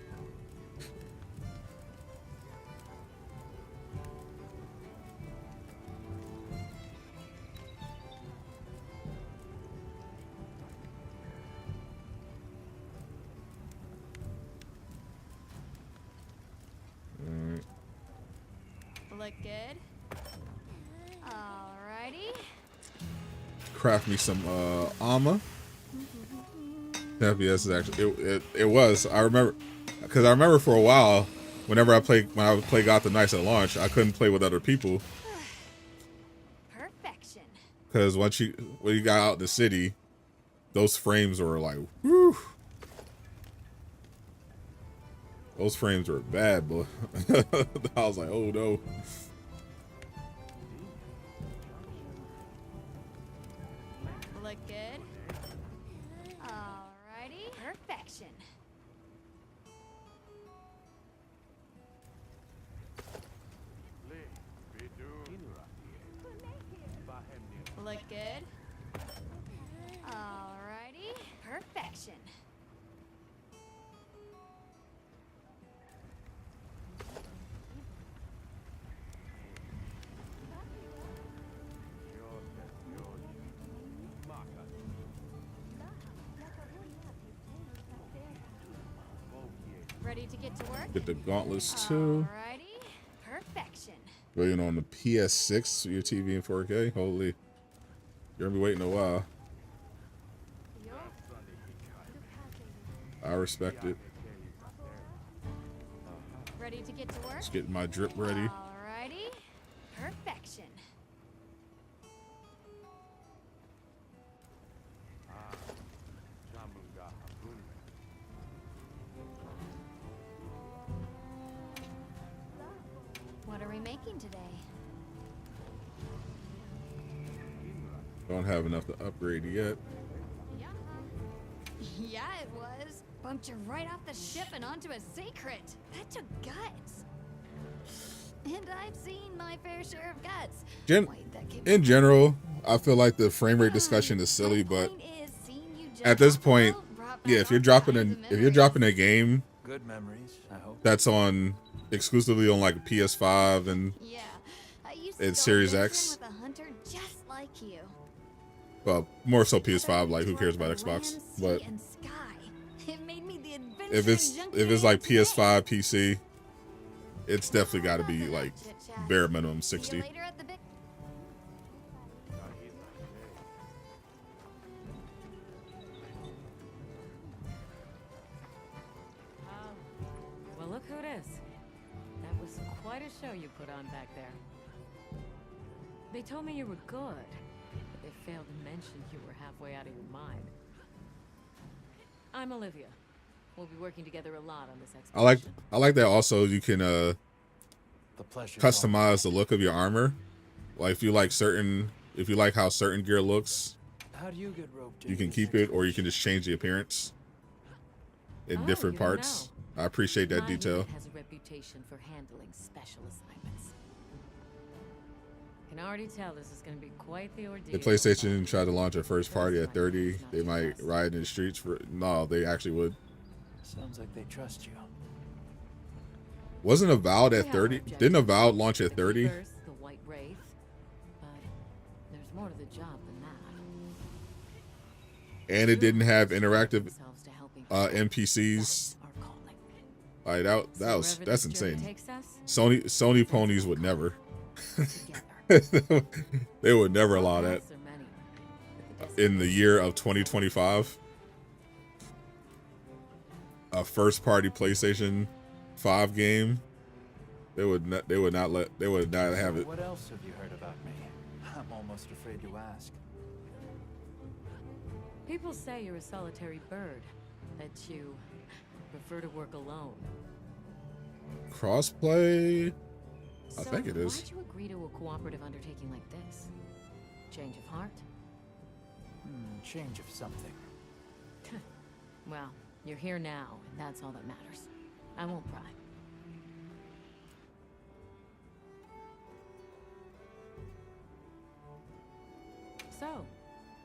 Look good. Alrighty. Craft me some armor. FPS is actually it was. I remember for a while, when I would play Gotham Knights at launch, I couldn't play with other people Perfection. because when you got out in the city, those frames were like, whew. Those frames were bad, but I was like, oh no. Look good. Alrighty. Perfection. Look good. Alrighty. Perfection. Ready to get to work? Get the gauntlets too. Alrighty. Perfection. Running on the PS6, your TV in 4K. Holy, you're gonna be waiting a while. I respect it. Ready to get to work? Just getting my drip ready. Alrighty. Perfection. What are we making today? Don't have enough to upgrade yet. Yeah. Yeah, it was. Bumped you right off the ship and onto a secret. That took guts. And I've seen my fair share of guts. Wait, that came In general, I feel like the frame rate discussion is silly, but point is, seeing you jump at this off the point, boat brought yeah, back if you're all dropping kinds of if you're memories. dropping a game Good memories, I hope. that's on exclusively on like PS5 and Yeah, I used It's to Series go X. fishing with a hunter just like you. well, more so But I PS5, like who enjoyed cares the about Xbox? land, But sea, and sky. It made me the if adventurous junkie it's I am like today. PS5 PC, it's definitely got to be Enough of like that chit-chat. bare minimum See you 60. later at the big- Quite a show you put on back there. They told me you were good, but they failed to mention you were halfway out of your mind. I'm Olivia. We'll be working together a lot on this expedition. I like that also you can The pleasure. customize the look of your armor. Like if you like how certain gear looks, How do you get roped you can into keep this it or you can just change the appearance in different you don't parts. know. I appreciate that My detail. unit has a reputation for handling special assignments. Can already tell this is going to be quite the ordeal. The PlayStation tried to launch a first party at 30. They might ride in the streets for no, they actually would. Sounds like they trust you. Wasn't Avowed at We have 30? objectives. Didn't Avowed launch at The 30? Keepers, the White Wraith, but there's more to the job than that. And it didn't have Humans interactive themselves to helping NPCs. That's our calling. Like that's Wherever that's this journey insane. takes us, Sony ponies would never. together. They would never allow that Paths are many, but the in the year of 2025. A first party PlayStation 5 game. They would not have it. What else have you heard about me? I'm almost afraid to ask. People say you're a solitary bird, that you prefer to work alone. Crossplay? I So think it is. Why'd you agree to a cooperative undertaking like this? Change of heart? Change of something. Well, you're here now, and that's all that matters. I won't pry. So,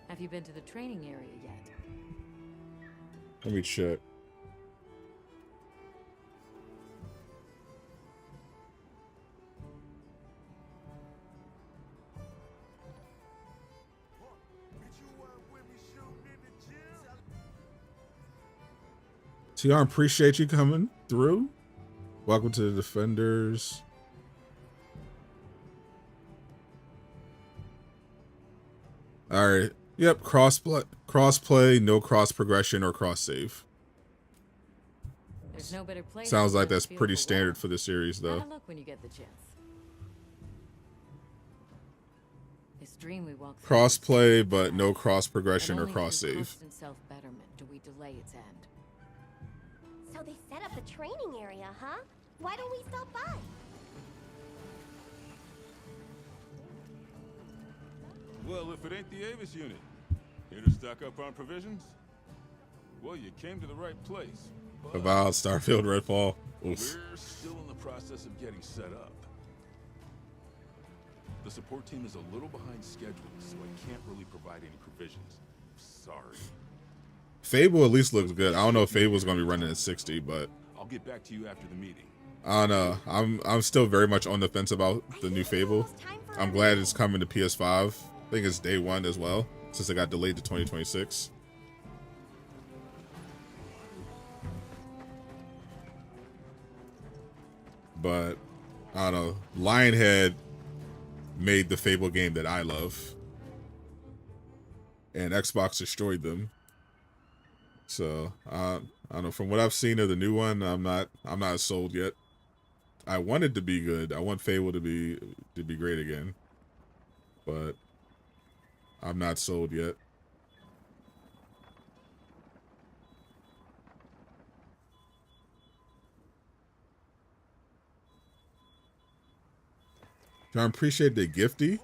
have you been to the training area yet? Let me check. TR, appreciate you coming through. Welcome to the Defenders. All right. Yep. Crossplay, no cross progression or cross save. There's no better place. Sounds to like feel that's the pretty weather. standard for the series, though. Have a look when you get the chance. This dream we walk through is Crossplay, but no cross and progression or only cross through save. constant self-betterment do we delay its end. So they set up a training area, huh? Why don't we stop by? Well, if it ain't the Avis unit, here to stock up on provisions? Well, you came to the right place. But Avowed, Starfield, Redfall. Oof. we're still in the process of getting set up. The support team is a little behind schedule, so I can't really provide any provisions. Sorry. Fable at least looks good. I don't know if Fable's going to be running at 60, but I'll get back to you after the meeting. I don't know. I'm still very much on the fence about the new Fable. I'm glad it's coming to PS5. I think it's day one as well, since it got delayed to 2026. But I don't know. Lionhead made the Fable game that I love, and Xbox destroyed them. So I don't know. From what I've seen of the new one, I'm not sold yet. I want it to be good. I want Fable to be great again, but I'm not sold yet. I appreciate the gifty.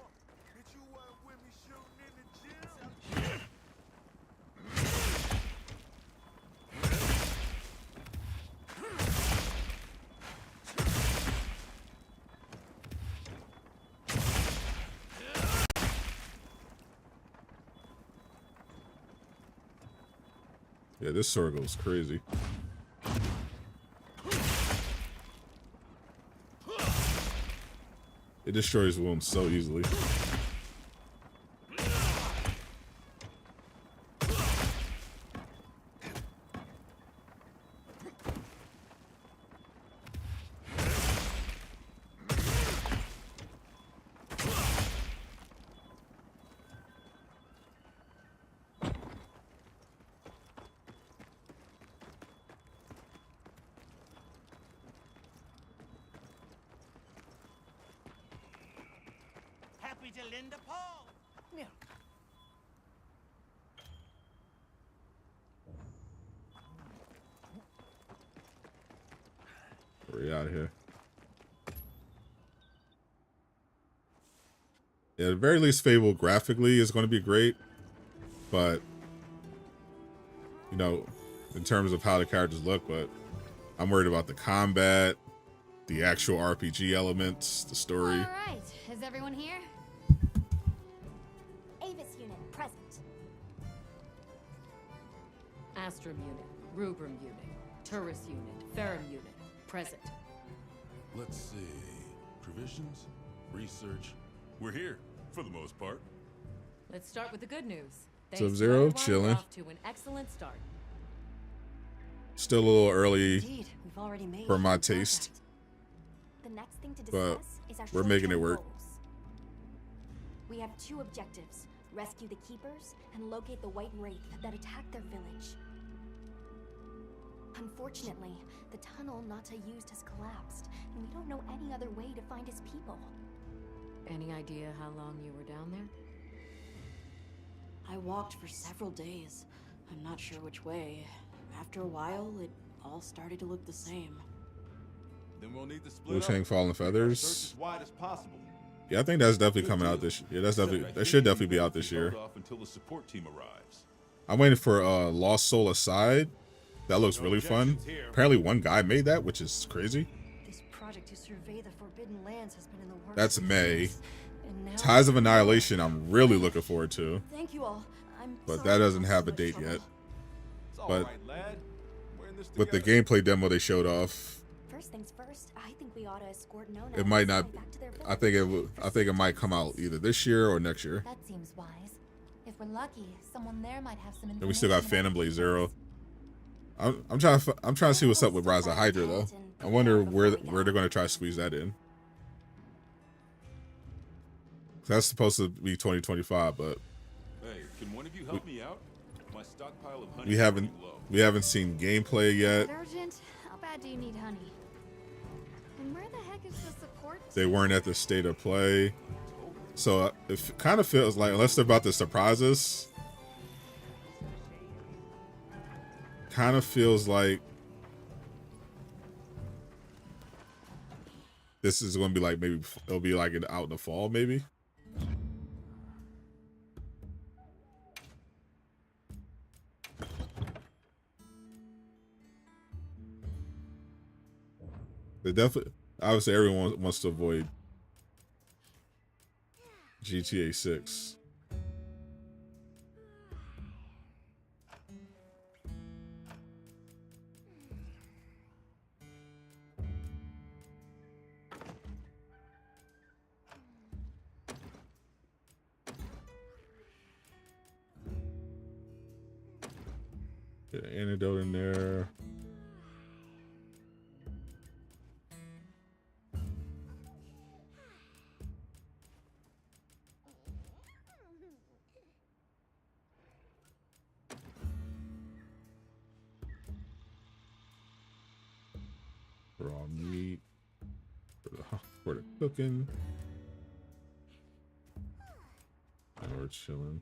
Yeah, this sword goes crazy. It destroys wounds so easily. We're out of here. Yeah, at the very least, Fable graphically is going to be great, but you know, in terms of how the characters look, but I'm worried about the combat, the actual RPG elements, the story. All right, is everyone here? Avis unit present. Astrum unit, Rubrum unit, Turris unit, Ferrum unit, present. Let's see. Provisions, research. We're here, for the most part. Let's start with the good news. Sub-Zero, chilling. Off to an excellent start. Still a little early Indeed, we've already made for my good taste, progress. The next thing to but discuss is our we're making it short-term work. goals. We have two objectives: rescue the Keepers and locate the White Wraith that attacked their village. Unfortunately, the tunnel Nata used has collapsed, and we don't know any other way to find his people. Any idea how long you were down there? I walked for several days. I'm not sure which way. After a while, it all started to look the same. Then we'll need to split Wu-Tang up. Fallen Search Feathers. as wide as possible. Yeah, I think that's definitely coming out this year. Yeah, that's definitely, that should definitely be out this year. Hold off until the support team arrives. I'm waiting for Lost Soul Aside. That looks really fun. Apparently one guy made that, which is crazy. This project to survey the Forbidden Lands has been in the works. That's for May. years, and now- Ties of Annihilation I'm really looking forward to. Thank you all. I'm But sorry that to doesn't cause have so a much date trouble. yet. It's all But right, lad. We're in this with the together. gameplay demo they showed off, First things first, I think we ought to escort Nona it might and not. Sai back to their I think it. village. I think it might come out either this year or next year. That seems wise. If we're lucky, someone there might have some information. And we still got about Phantom the Blade Keepers. Zero. I'm trying to see what's up with Rise of Hydra though. I wonder where they're going to try to squeeze that in. That's supposed to be 2025, but Hey, can one of you help me out? My stockpile of honey we is haven't running low. we haven't seen gameplay yet. Urgent? How bad do you need honey? And where the heck is the support? They weren't at the state of play, so it kind of feels like unless they're about to surprise us, kind of feels like this is going to be like maybe it'll be like out in the fall maybe. They definitely, obviously, everyone wants to avoid GTA 6. Get an antidote in there. Raw meat for the cooking. And we're chilling.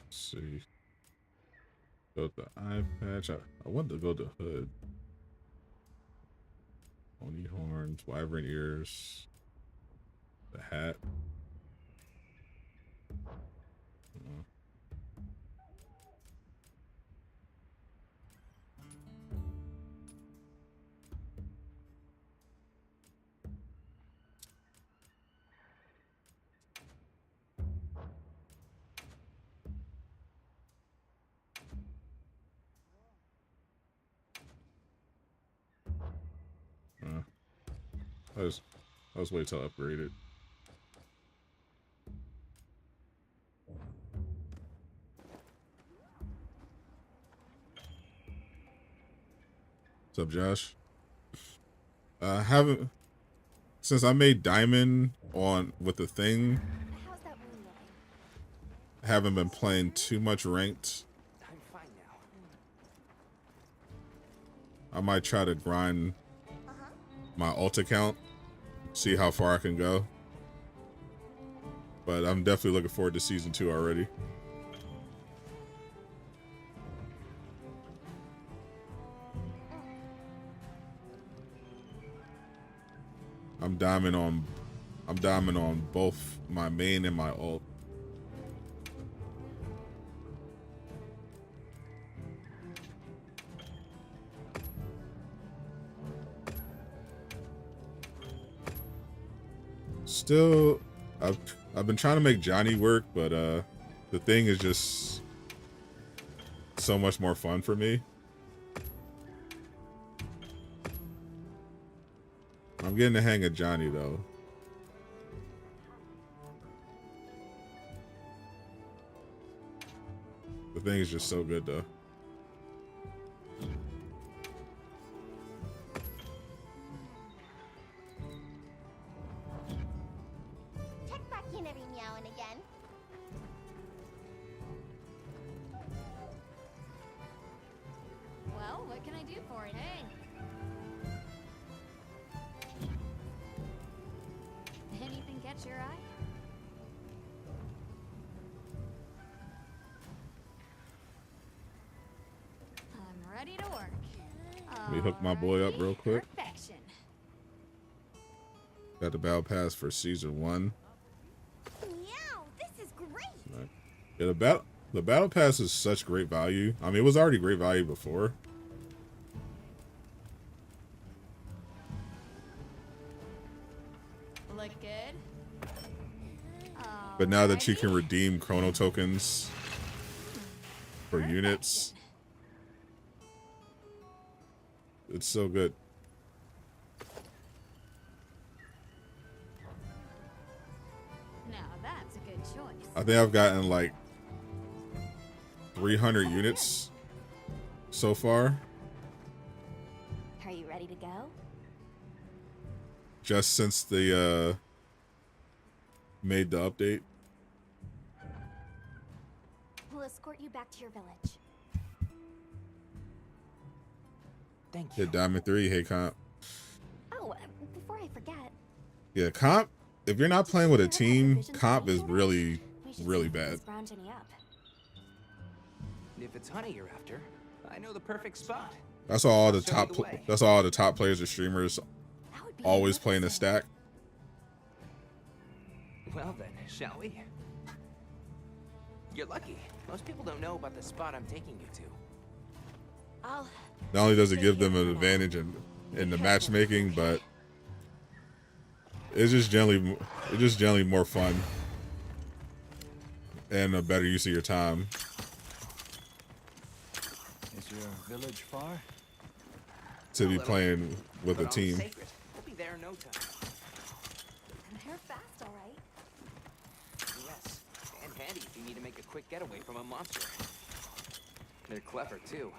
Let's see. Go to the eye patch. I want to go to hood. Pony horns, wyvern ears, the hat. I was waiting till I upgraded. What's up, Josh? Haven't since I made Diamond on with the thing. How's that wound looking? Haven't been playing too much ranked. I'm fine now. I might try to grind my ult account, see how far I can go. But I'm definitely looking forward to season 2 already. I'm diamond on both my main and my ult. Still, I've been trying to make Johnny work, but the thing is just so much more fun for me. I'm getting the hang of Johnny though. The thing is just so good though. Check back in every now and again. Well, what can I do for you? Hey. Anything catch your eye? I'm ready to work. Let me hook my boy up real quick. Perfection. Got the battle pass for season 1. Meow, this is great. Right. Yeah, the battle pass is such great value. I mean, it was already great value before. Look good. But now that you can redeem chrono tokens for units, it's so good. Now that's a good choice. I think I've gotten like 300 units so far. Are you ready to go? Just since they made the update. We'll escort you back to your village. Thank you. Hit Diamond 3, hey Comp. Oh, before I forget. Yeah, Comp, if you're not playing with a team, Comp is really bad. If it's honey you're after, I know the perfect spot. That's all the Show top me the way. that's all the top players or streamers always playing a stack. Well then, shall we? You're lucky. Most people don't know about the spot I'm taking you to. I'll Not only does it give them an advantage in the matchmaking, but it's just generally more fun and a better use of your time. Is your village far? To be playing with a But on team. Seikret, we'll be there in no time. They're fast, all right. Yes, and handy if you need to make a quick getaway from a monster. They're clever too.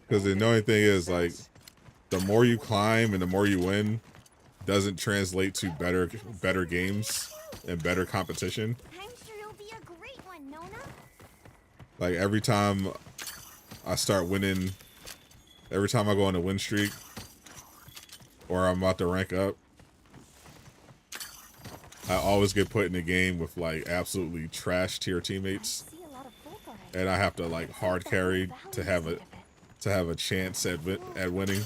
Because the annoying thing is, like, the more you climb and the more you win doesn't translate to better games and better competition. I'm sure you'll be a great one, Nona. Like, every time I start winning, every time I go on a win streak or I'm about to rank up, I always get put in a game with, like, absolutely trash tier teammates. See a lot of folk already. And I have to, like, hard carry to have a chance at winning. Are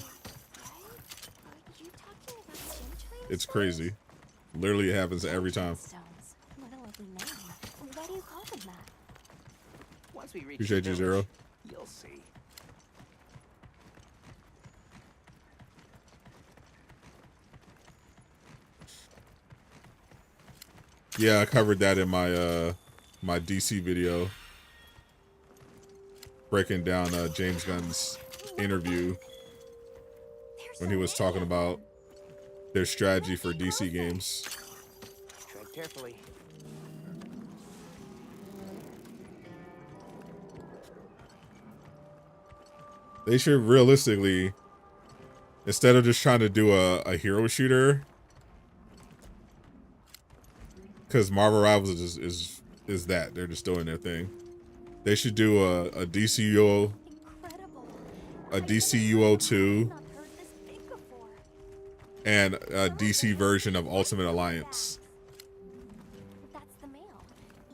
you talking about gym It's crazy. Literally, it happens every time. stones? What a lovely name. Why do you call them that? Once we reach Appreciate the you, village, Zero. you'll see. Yeah, I covered that in my my DC video, breaking down James Gunn's interview when he was talking about their strategy for DC games. Tread carefully. They should realistically, instead of just trying to do a hero shooter, because Marvel Rivals is that they're just doing their thing. They should do a DCUO, a DCUO2, and a DC version of Ultimate Alliance. That's the male.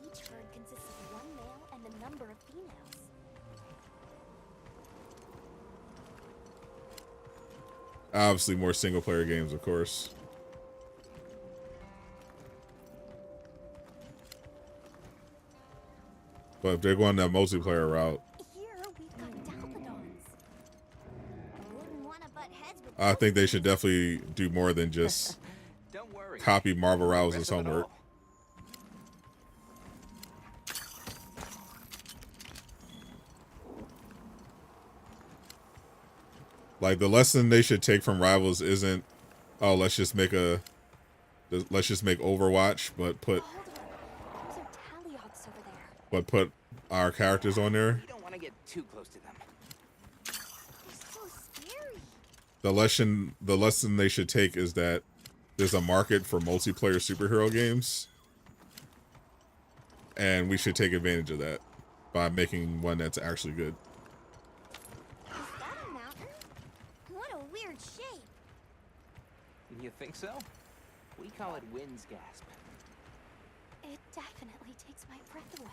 Each herd consists of one male and the number of females. Obviously, more single player games, of course. But if they're going that multiplayer route, Here we've got Dalphodons. Wouldn't want to butt heads with I think they should definitely do more than just Don't worry. copy Marvel Rivals' Rest of it homework. all. Like, the lesson they should take from Rivals isn't, oh, let's just make Overwatch, but put Hold on. Those are Taliots over there. our characters on there. You don't want to get too close to them. They're so scary. The lesson they should take is that there's a market for multiplayer superhero games, and we should take advantage of that by making one that's actually good. Is that a mountain? What a weird shape. You think so? We call it wind's gasp. It definitely takes my breath away.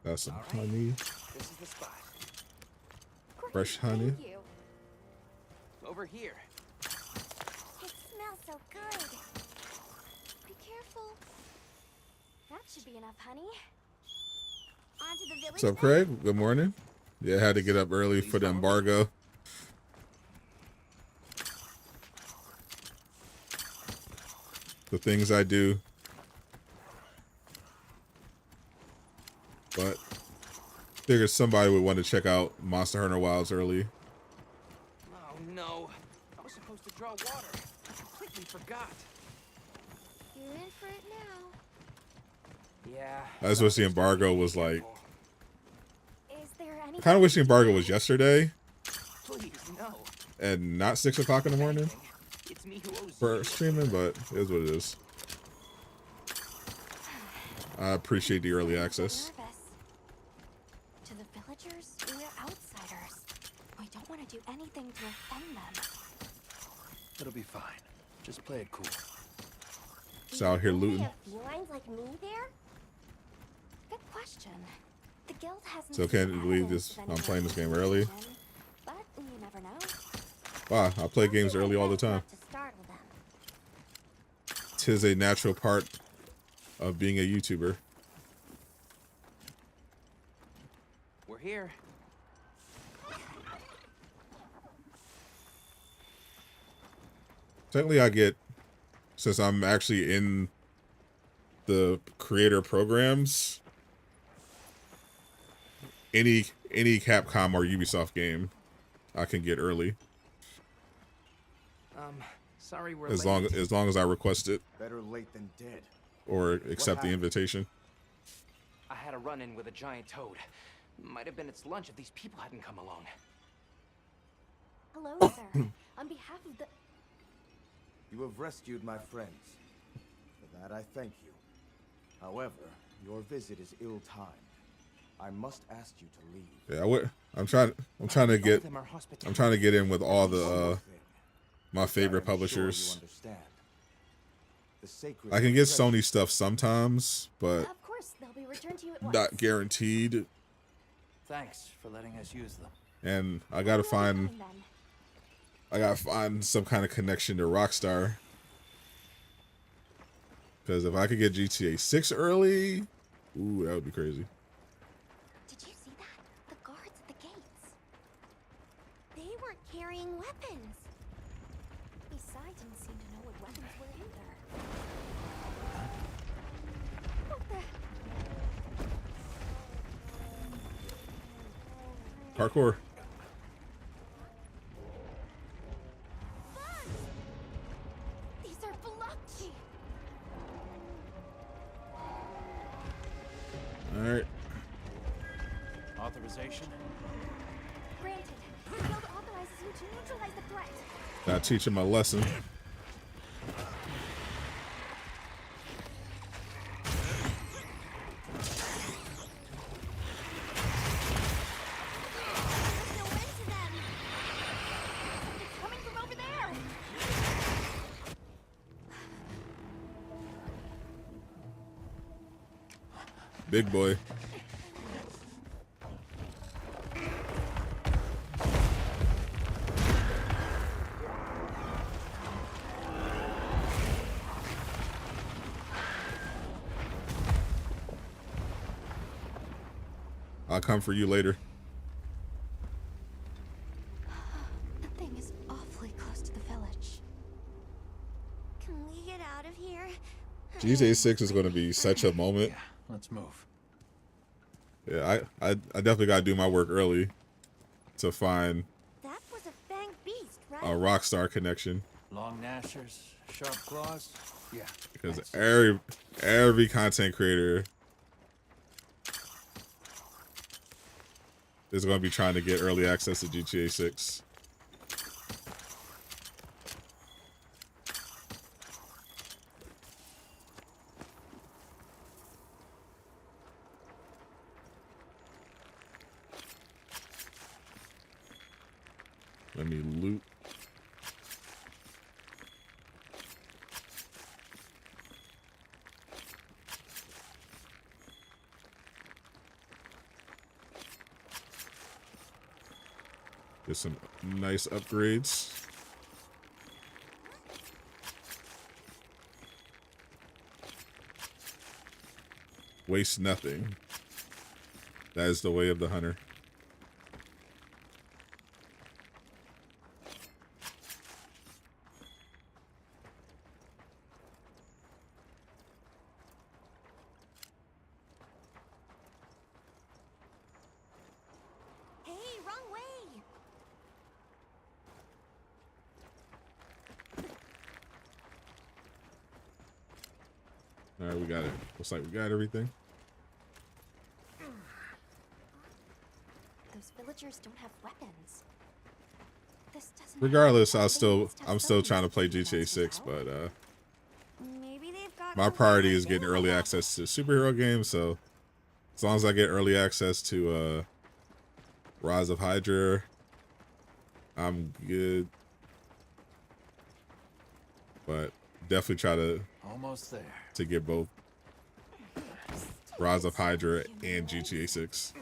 Got some All right. honey, This is the spot. Great, fresh honey. Thank you. Over here. It smells so good. Be careful. That should be enough, honey. On to the village. What's up, Craig? Good morning. Yeah, I had to get up early for the embargo. The things I do. But figured somebody would want to check out Monster Hunter Wilds early. Oh no. I was supposed to draw water. I completely forgot. You're in for it now. Yeah. I just wish the embargo was like. Is there any? Kind of wish the embargo was yesterday Please, no. and not 6 o'clock in the morning It's me who owes for you. streaming, but it is what it is. I appreciate the early access. Nervous. To the villagers, we're outsiders. We don't want to do anything to offend them. It'll be fine. Just play it cool. Just out here They looting. have felines like me there? Good question. The guild hasn't. So seen can't you believe evidence this? of I'm any playing this game early. organization, but you never know. Wow, I play games I'll do early my all the best time. not to startle them. 'Tis a natural part of being a YouTuber. We're here. Technically, I get, since I'm actually in the creator programs, any Capcom or Ubisoft game, I can get early Sorry we're as late. long as I request it Better late than dead. or accept the invitation. I had a run-in with a giant toad. Might have been its lunch if these people hadn't come along. Hello, sir. On behalf of the. You have rescued my friends. For that I thank you. However, your visit is ill-timed. I must ask you to leave. Yeah, I'm trying to get Them are hospitable. I'm trying to get in with all the One more thing. my favorite I am sure publishers. you understand. The sacred I can get treasure- Sony stuff sometimes, but Of course, they'll be returned to you at once. not guaranteed. Thanks for letting us use them. And I gotta find Fine, then. some kind of connection to Rockstar. Because if I could get GTA 6 early, ooh, that would be crazy. Did you see that? The guards at the gates. They weren't Parkour. These are blocks. All right. Authorization? Granted. The guild authorizes you to neutralize the threat. Gotta teach him a lesson. There's no end to them. It's coming from over there. Big boy. I'll come for you later. The thing is awfully close to the village. Can we get out of here? GTA 6 is going to be such a moment. Yeah, let's move. Yeah, I definitely got to do my work early to find That was a fanged beast, right? a Rockstar connection. Long gnashers, sharp claws. Yeah. Because that's- every content creator is going to be trying to get early access to GTA 6. Let me loot. Get some nice upgrades. Waste nothing. That is the way of the hunter. Hey, wrong way! All right, we got it. Looks like we got everything. Those villagers don't have weapons. This doesn't Regardless, matter. I'm still trying to play GTA 6, but Maybe they've got my priority is getting early access to superhero games. So as long as I get early access to Rise of Hydra, I'm good. But definitely try to Almost there. get both Rise of Hydra and GTA 6.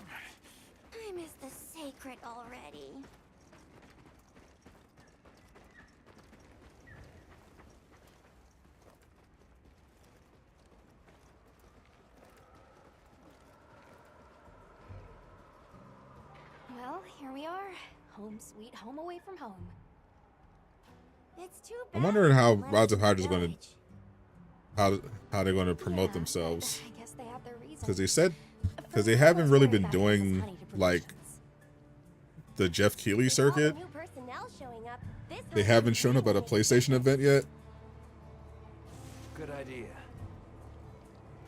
I miss the Seikret already. Well, here we are. Home sweet home away from home. It's too bad. I'm wondering how they let Rise us of in Hydra is the going village. to how they're going to promote Yeah, themselves, I guess they have their reasons. because they haven't really been doing like the Jeff Keighley With all the circuit. new personnel showing up, this They hunt haven't is shown up at a really PlayStation event yet, Good idea.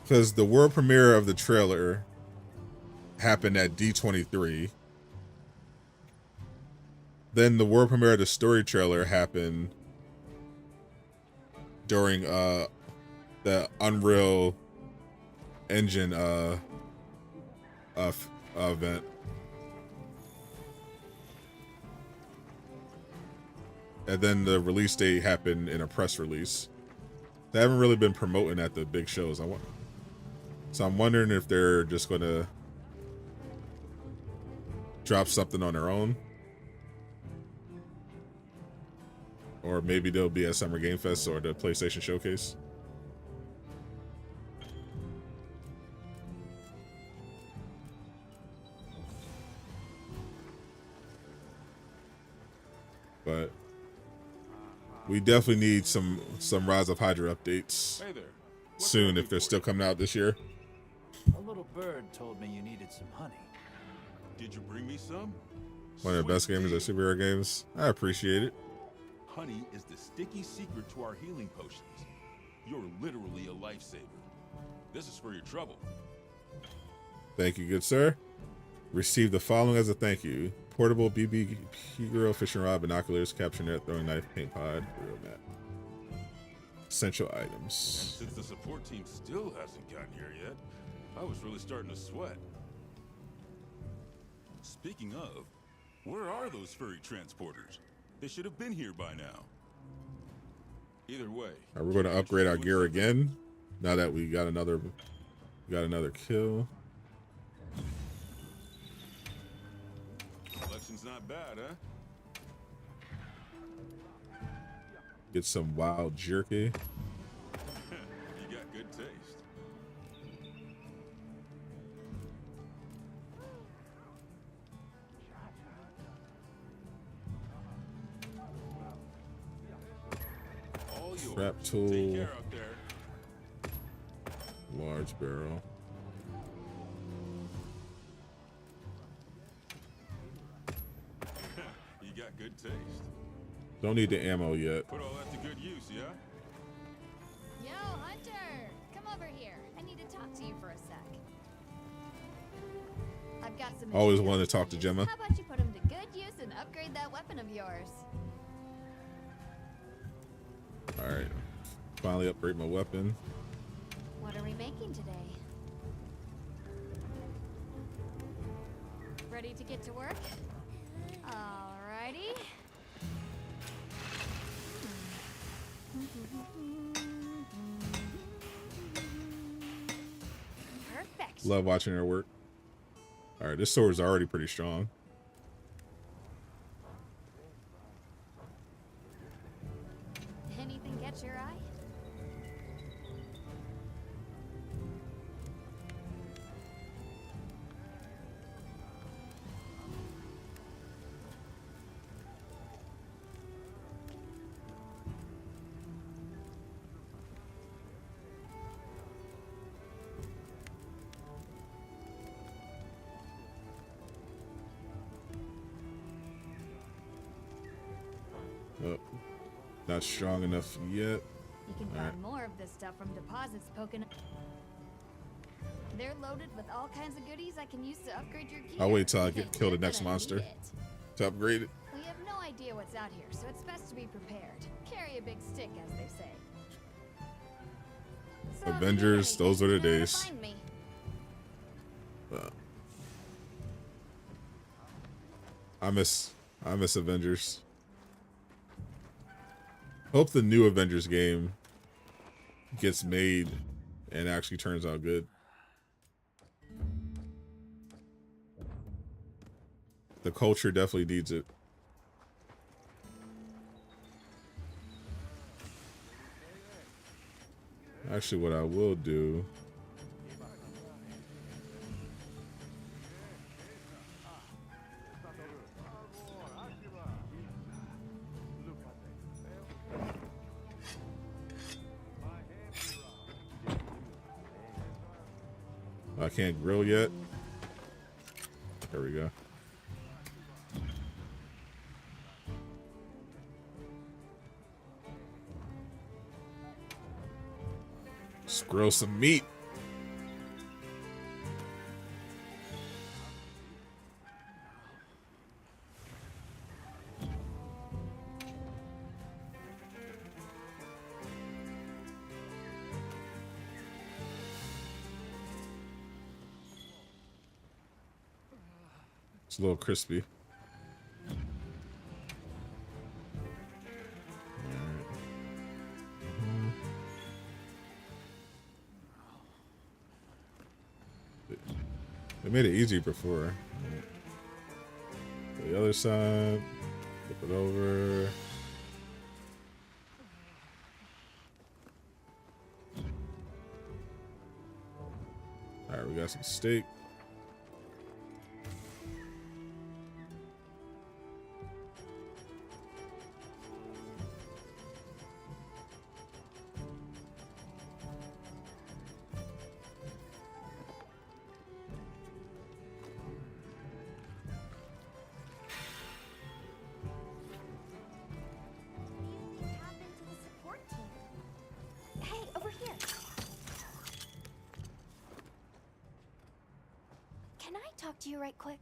because the world premiere of the trailer happened at D23. Then the world premiere of the story trailer happened during the Unreal Engine event. And then the release date happened in a press release. They haven't really been promoting at the big shows. So I'm wondering if they're just gonna drop something on their own, or maybe they'll be at Summer Game Fest or the PlayStation Showcase. But we definitely need some Rise of Hydra updates Hey there. What's soon that if they're for? still coming out this year. A little bird told me you needed some honey. Did you bring me some? One of the best gamers of superhero games. I appreciate it. Honey is the sticky secret to our healing potions. You're literally a lifesaver. This is for your trouble. Thank you, good sir. Receive the following as a thank you. Portable BB grill, fishing rod, binoculars, capture net, throwing knife, paint pod, grill mat. Essential And items. since the support team still hasn't gotten here yet, I was really starting to sweat. Speaking of, where are those furry transporters? They should have been here by now. Either way. Are we going to upgrade our gear again? Now that we got another kill. Collection's not bad, huh? Get some wild jerky. You got good taste. All yours. Trap Take tool. care out there. Large barrel. You got good taste. Don't need the ammo yet. Put all that to good use, yeah? Yo, Hunter! Come over here. I need to talk to you for a sec. I've got some. Always wanted to talk to Gemma. How about you put them to good use and upgrade that weapon of yours? Alright. Finally upgrade my weapon. What are we making today? Ready to get to work? Alrighty. Perfect. Love watching her work. Alright, this sword is already pretty strong. Anything catch your eye? Oh, not strong enough yet. You can All right. find more of this stuff from deposits poking. They're loaded with all kinds of goodies I can use to upgrade your gear. I'll wait till I get kill the You're next gonna monster need it. to upgrade it. We have no idea what's out here, so it's best to be prepared. Carry a big stick, as they say. So if you need Avengers, anything, those are the you know where to days. find me. I miss Avengers. Hope the new Avengers game gets made and actually turns out good. The culture definitely needs it. Actually, what I will do. I can't grill yet. There we go. Let's grill some meat. It's a little crispy. They made it easy before. The other side, flip it over. All right, we got some steak. talk to you right quick?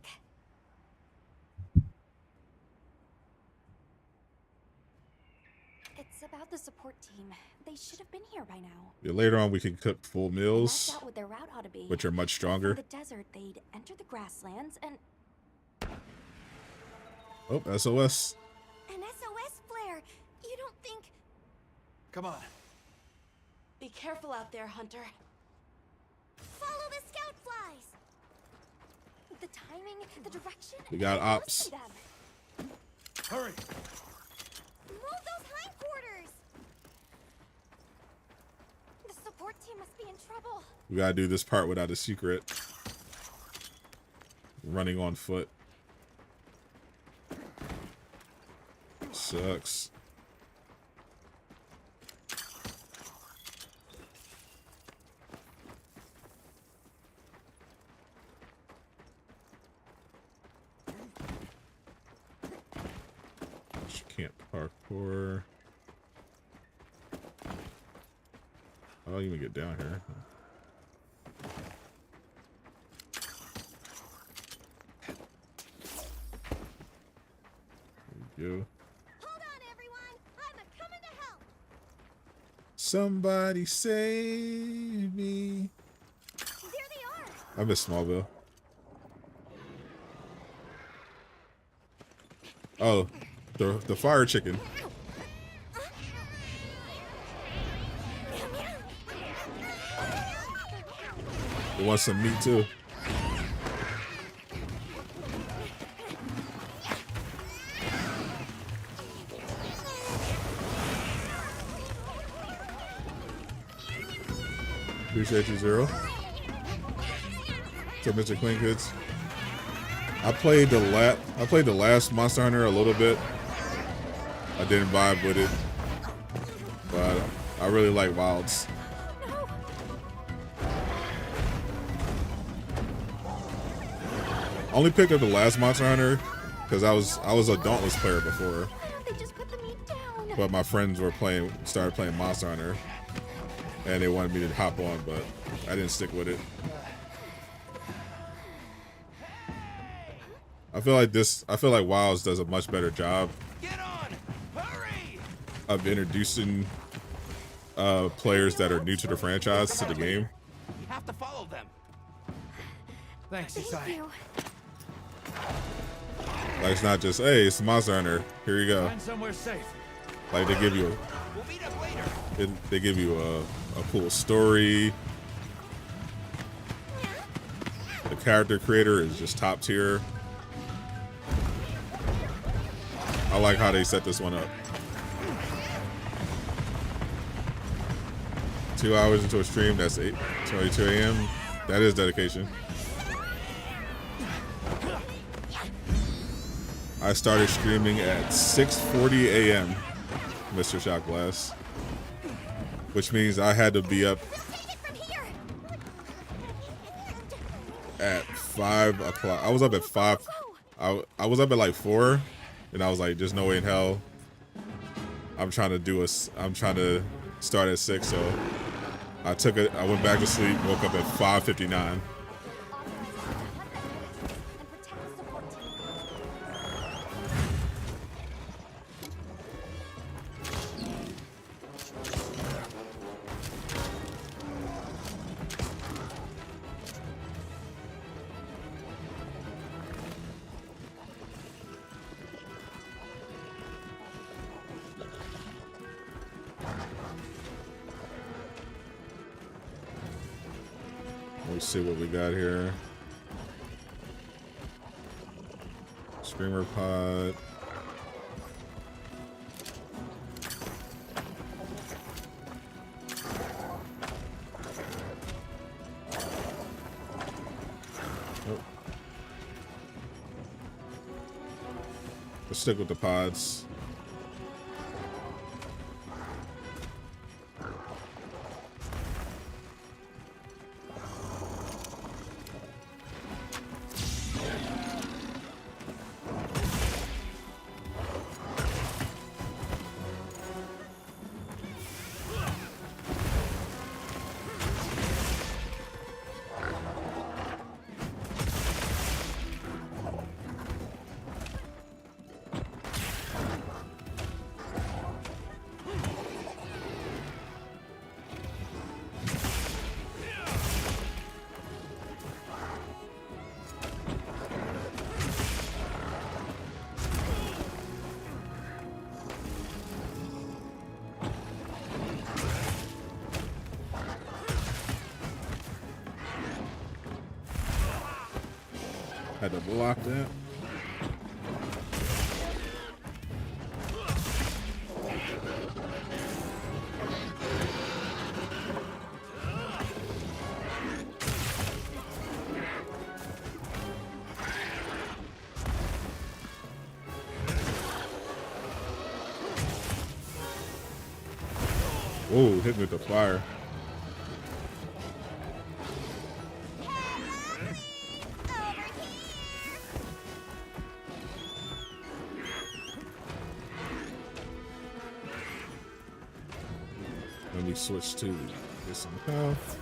It's about the support team. They should have been here by now. Yeah, later on we can cook full meals, Mapped out what their route ought to be. which are much stronger. From the desert, they'd enter the grasslands and Oh, SOS. An SOS flare. You don't think... Come on. Be careful out there, Hunter. Follow the scout flies. the timing, the direction. We got ops. Them. Hurry. Move those hindquarters. The support team must be in trouble. We gotta do this part without a secret. Running on foot. Sucks. She can't parkour. I don't even get down here. There we go. Hold on, everyone. I'm coming to help. Somebody save me. There they are. I miss Smallville. Oh, the fire chicken. They want some meat too. Appreciate you, Zero. So, Mr. Clean Goods. I played the last Monster Hunter a little bit. I didn't vibe with it, but I really like Wilds. Only picked up the last Monster Hunter because I was a Dauntless player before, They just put the meat down. but my friends were started playing Monster Hunter, and they wanted me to hop on, but I didn't stick with it. I feel like Wilds does a much better job of introducing players that are new to the franchise to the game. You have to follow them. Thanks, Thank Isai. you. Like, it's not just, hey, it's Monster Hunter, here you go. Find somewhere safe. Like, they give you We'll meet up later. they give you a cool story. The character creator is just top tier. I like how they set this one up. 2 hours into a stream, that's 8:22 a.m. That is dedication. I started streaming at 6:40 a.m., Mr. Shock Blast, which means I had to be up at 5 o'clock. I was up at 5. I was up at like 4, and I was like, "There's no way in hell I'm trying to start at 6." So I went back to sleep, woke up at 5:59. Let's see what we got here. Screamer pod. Nope. Let's stick with the pods. Had to block that. Oh, hit me with the fire. Let me switch to get some health.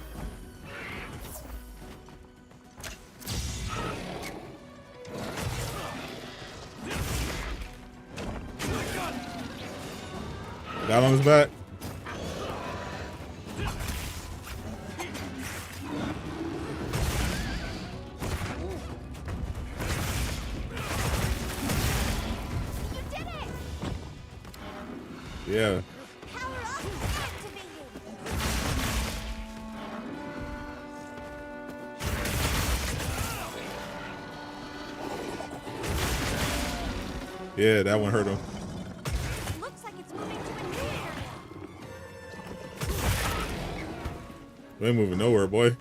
Got on his back. Yeah. Yeah, that one hurt him. Looks like it's moving to a new area. We ain't moving nowhere, boy.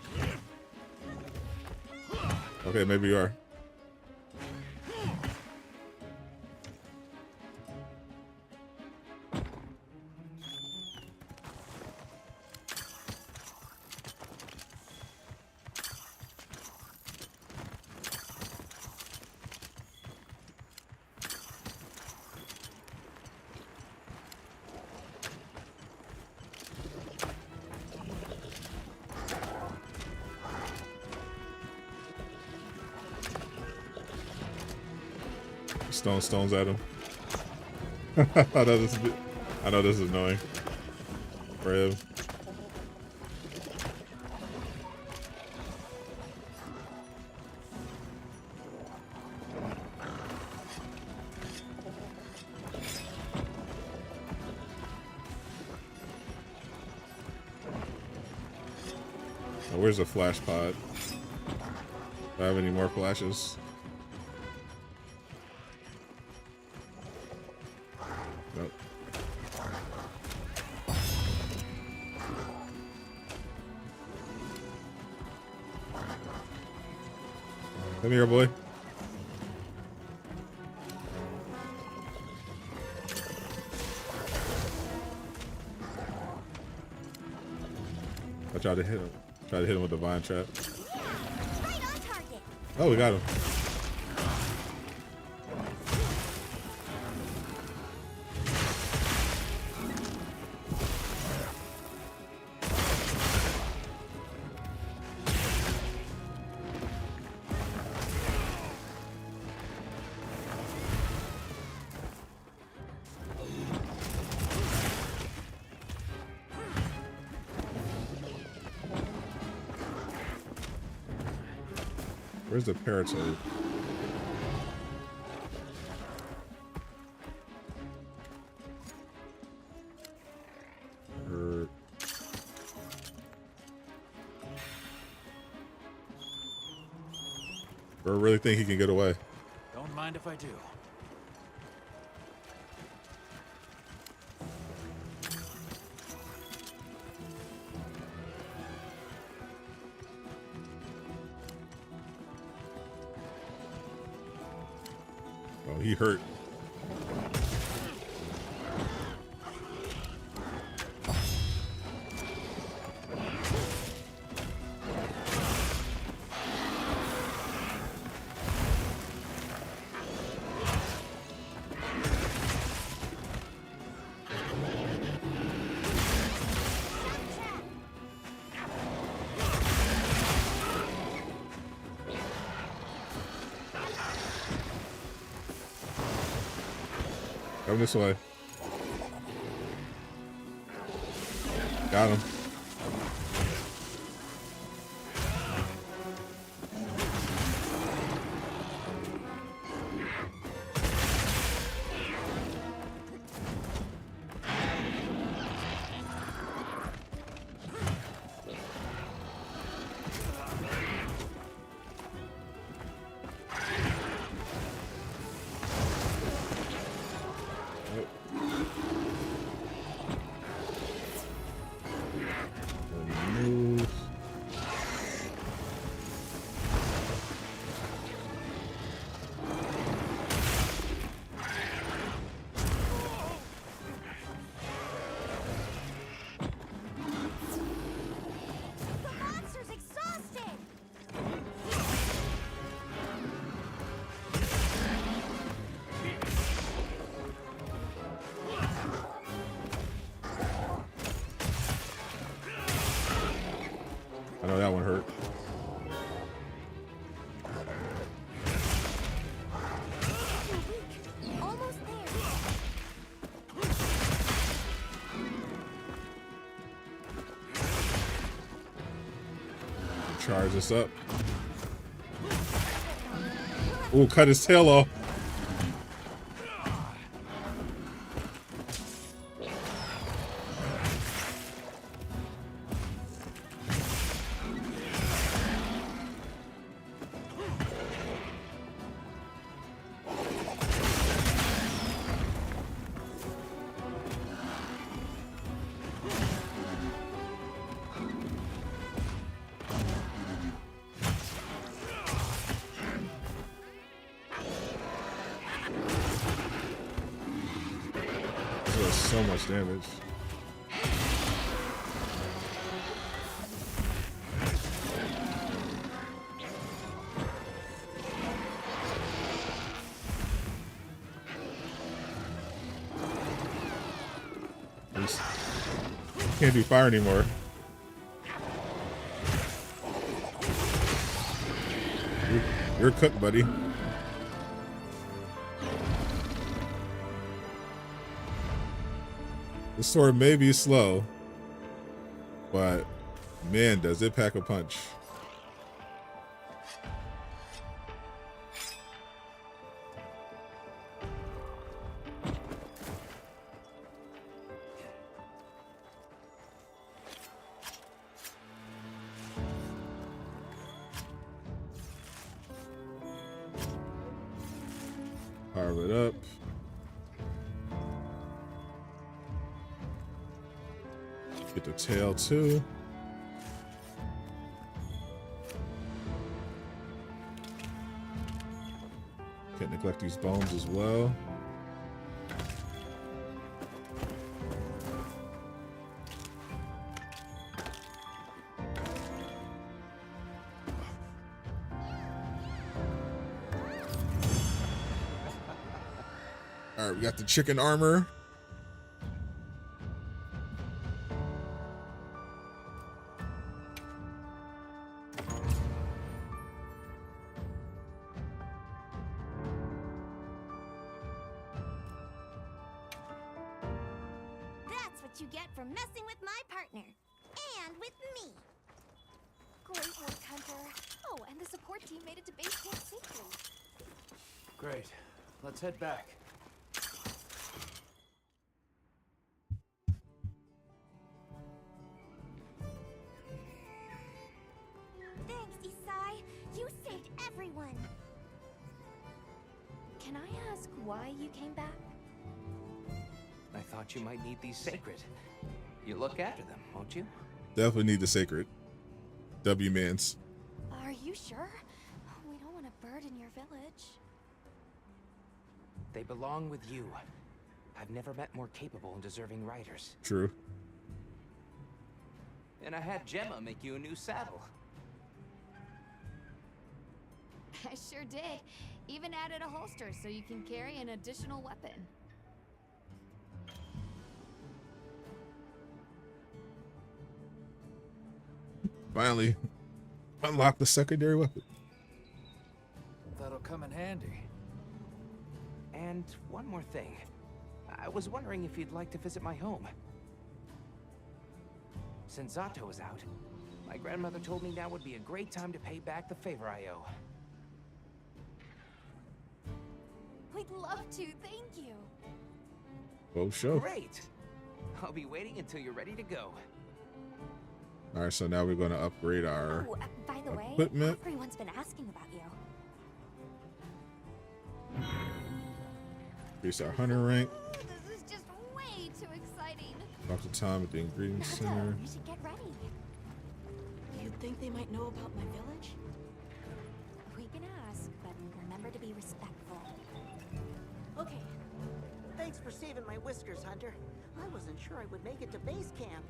Okay, maybe you are. Stones at him. I know this is annoying for him. Oh, where's the flash pod? Do I have any more flashes? Nope. Come here, boy. I tried to hit him. Tried to hit him with the vine trap. Right on target. Oh, we got him. Where's the paratoad? Or really think he can get away? Don't mind if I do. Oh, he hurt. Come this way. Got him. I know that one hurt. Almost there. Charge this up. Ooh, cut his tail off. So much damage. Can't do fire anymore. You're cooked, buddy. The sword may be slow, but man, does it pack a punch. Carve it up. Get the tail too. Can't neglect these bones as well. All right, we got the chicken armor. You get for messing with my partner. And with me. Great work, Hunter. Oh, and the support team made it to base camp safely. Great. Let's head back. Thanks, Isai. You saved everyone. Can I ask why you came back? I thought you might need these Seikret. You look after them, won't you? Definitely need the Seikret. W-mans. Are you sure? We don't want to burden your village. They belong with you. I've never met more capable and deserving riders. True. And I had Gemma make you a new saddle. I sure did. Even added a holster so you can carry an additional weapon. Finally, unlock the secondary weapon. That'll come in handy. And one more thing. I was wondering if you'd like to visit my home. Since Zato is out, my grandmother told me now would be a great time to pay back the favor I owe. We'd love to, thank you. Oh, show. Great! I'll be waiting until you're ready to go. All right, so now we're going to upgrade our By the way, equipment. everyone's been asking about you. Increase our hunter rank. This is just way too exciting. Talk to Tom at the Ingredient Center. You should get ready. You think they might know about my village? We can ask, but remember to be respectful. Okay. Thanks for saving my whiskers, Hunter. I wasn't sure I would make it to base camp.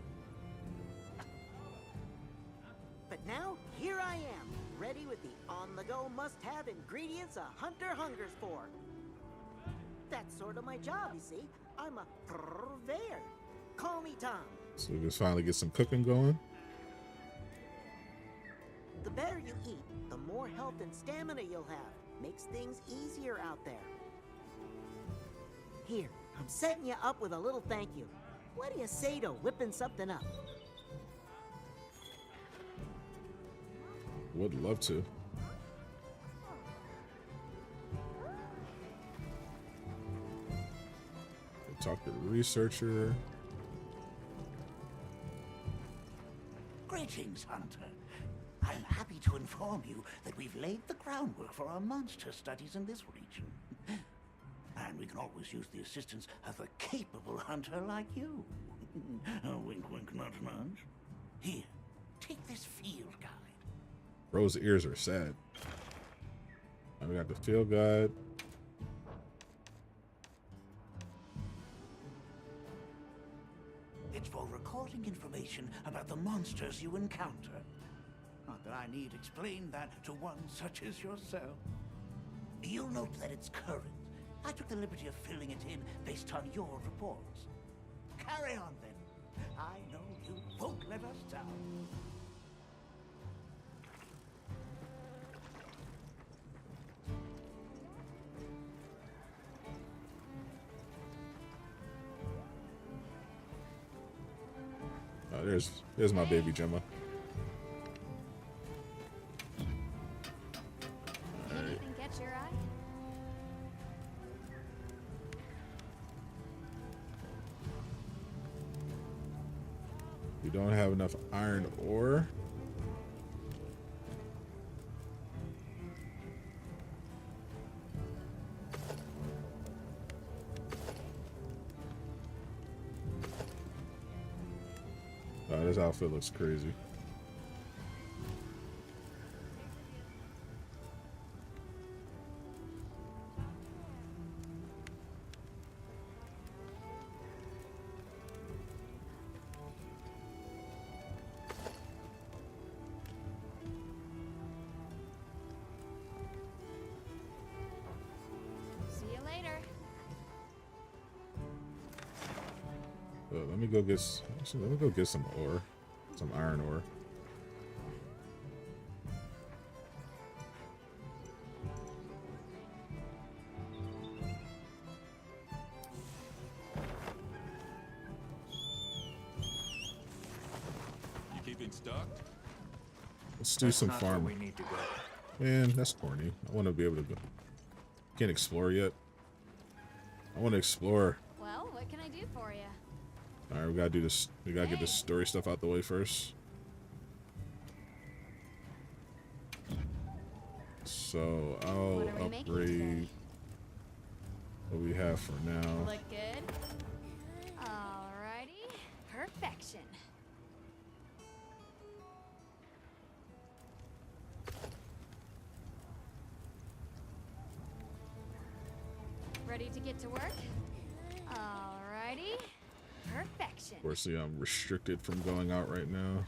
But now, here I am, ready with the on-the-go must-have ingredients a hunter hungers for. That's sort of my job, you see. I'm a purveyor. Call me Tom. So we just finally get some cooking going. The better you eat, the more health and stamina you'll have. Makes things easier out there. Here, I'm setting you up with a little thank you. What do you say to whipping something up? Would love to. Talk to the researcher. Greetings, Hunter. I'm happy to inform you that we've laid the groundwork for our monster studies in this region. And we can always use the assistance of a capable hunter like you. Wink, wink, nudge, nudge. Here, take this field guide. Bro's ears are sad. Now we got the field guide. It's for recording information about the monsters you encounter. Not that I need explain that to one such as yourself. You'll note that it's current. I took the liberty of filling it in based on your reports. Carry on, then. I know you won't let us down. There's my baby Gemma. Anything catch your eye? We don't have enough iron ore. Oh, this outfit looks crazy. See you later. Let me go get. Actually, let me go get some ore, some iron ore. You keeping stocked? Let's do some farm. We need to go. Man, that's corny. I want to be able to go. Can't explore yet. I want to explore. Well, what can I do for you? All right, we gotta do this. We gotta get this story stuff out the way first. So I'll upgrade what we have for now. Look good? Alrighty. Perfection. Ready to get to work? Alrighty. Perfection. Of course, I'm restricted from going out right now.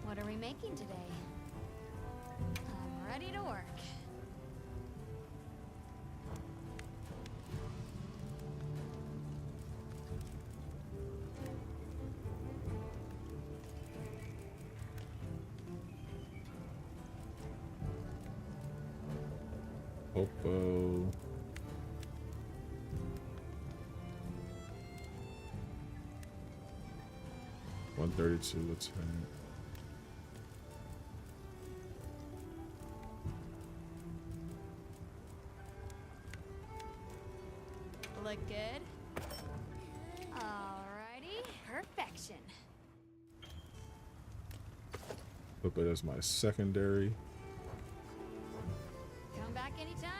What are we making today? I'm ready to work. Popo. $132 a ton. Look good? Alrighty. Perfection. Put it as my secondary. Come back anytime.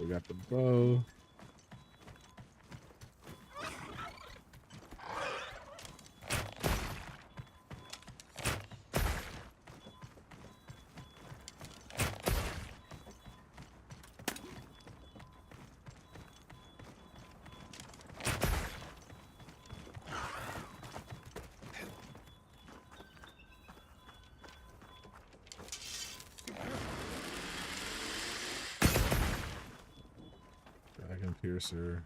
We got the bow. Dragon Piercer.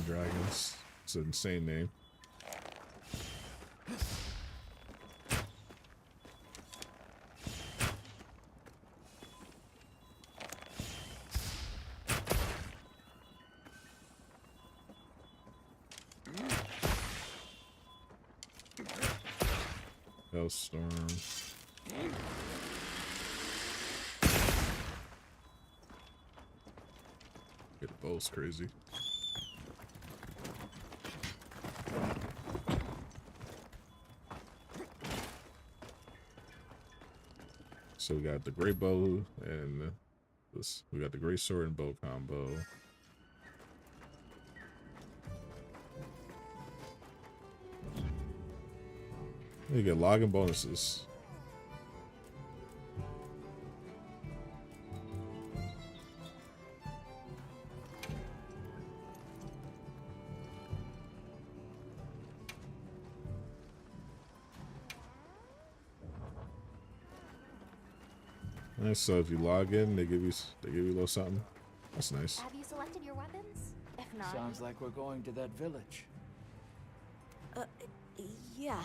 Dragons. It's an insane name. Hellstorm. Get the bow's crazy. So we got the great bow and this. We got the great sword and bow combo. You get login bonuses. Nice. So if you log in, they give you a little something. That's nice. Have you selected your weapons? If not, Sounds like we're going to that village. Yeah.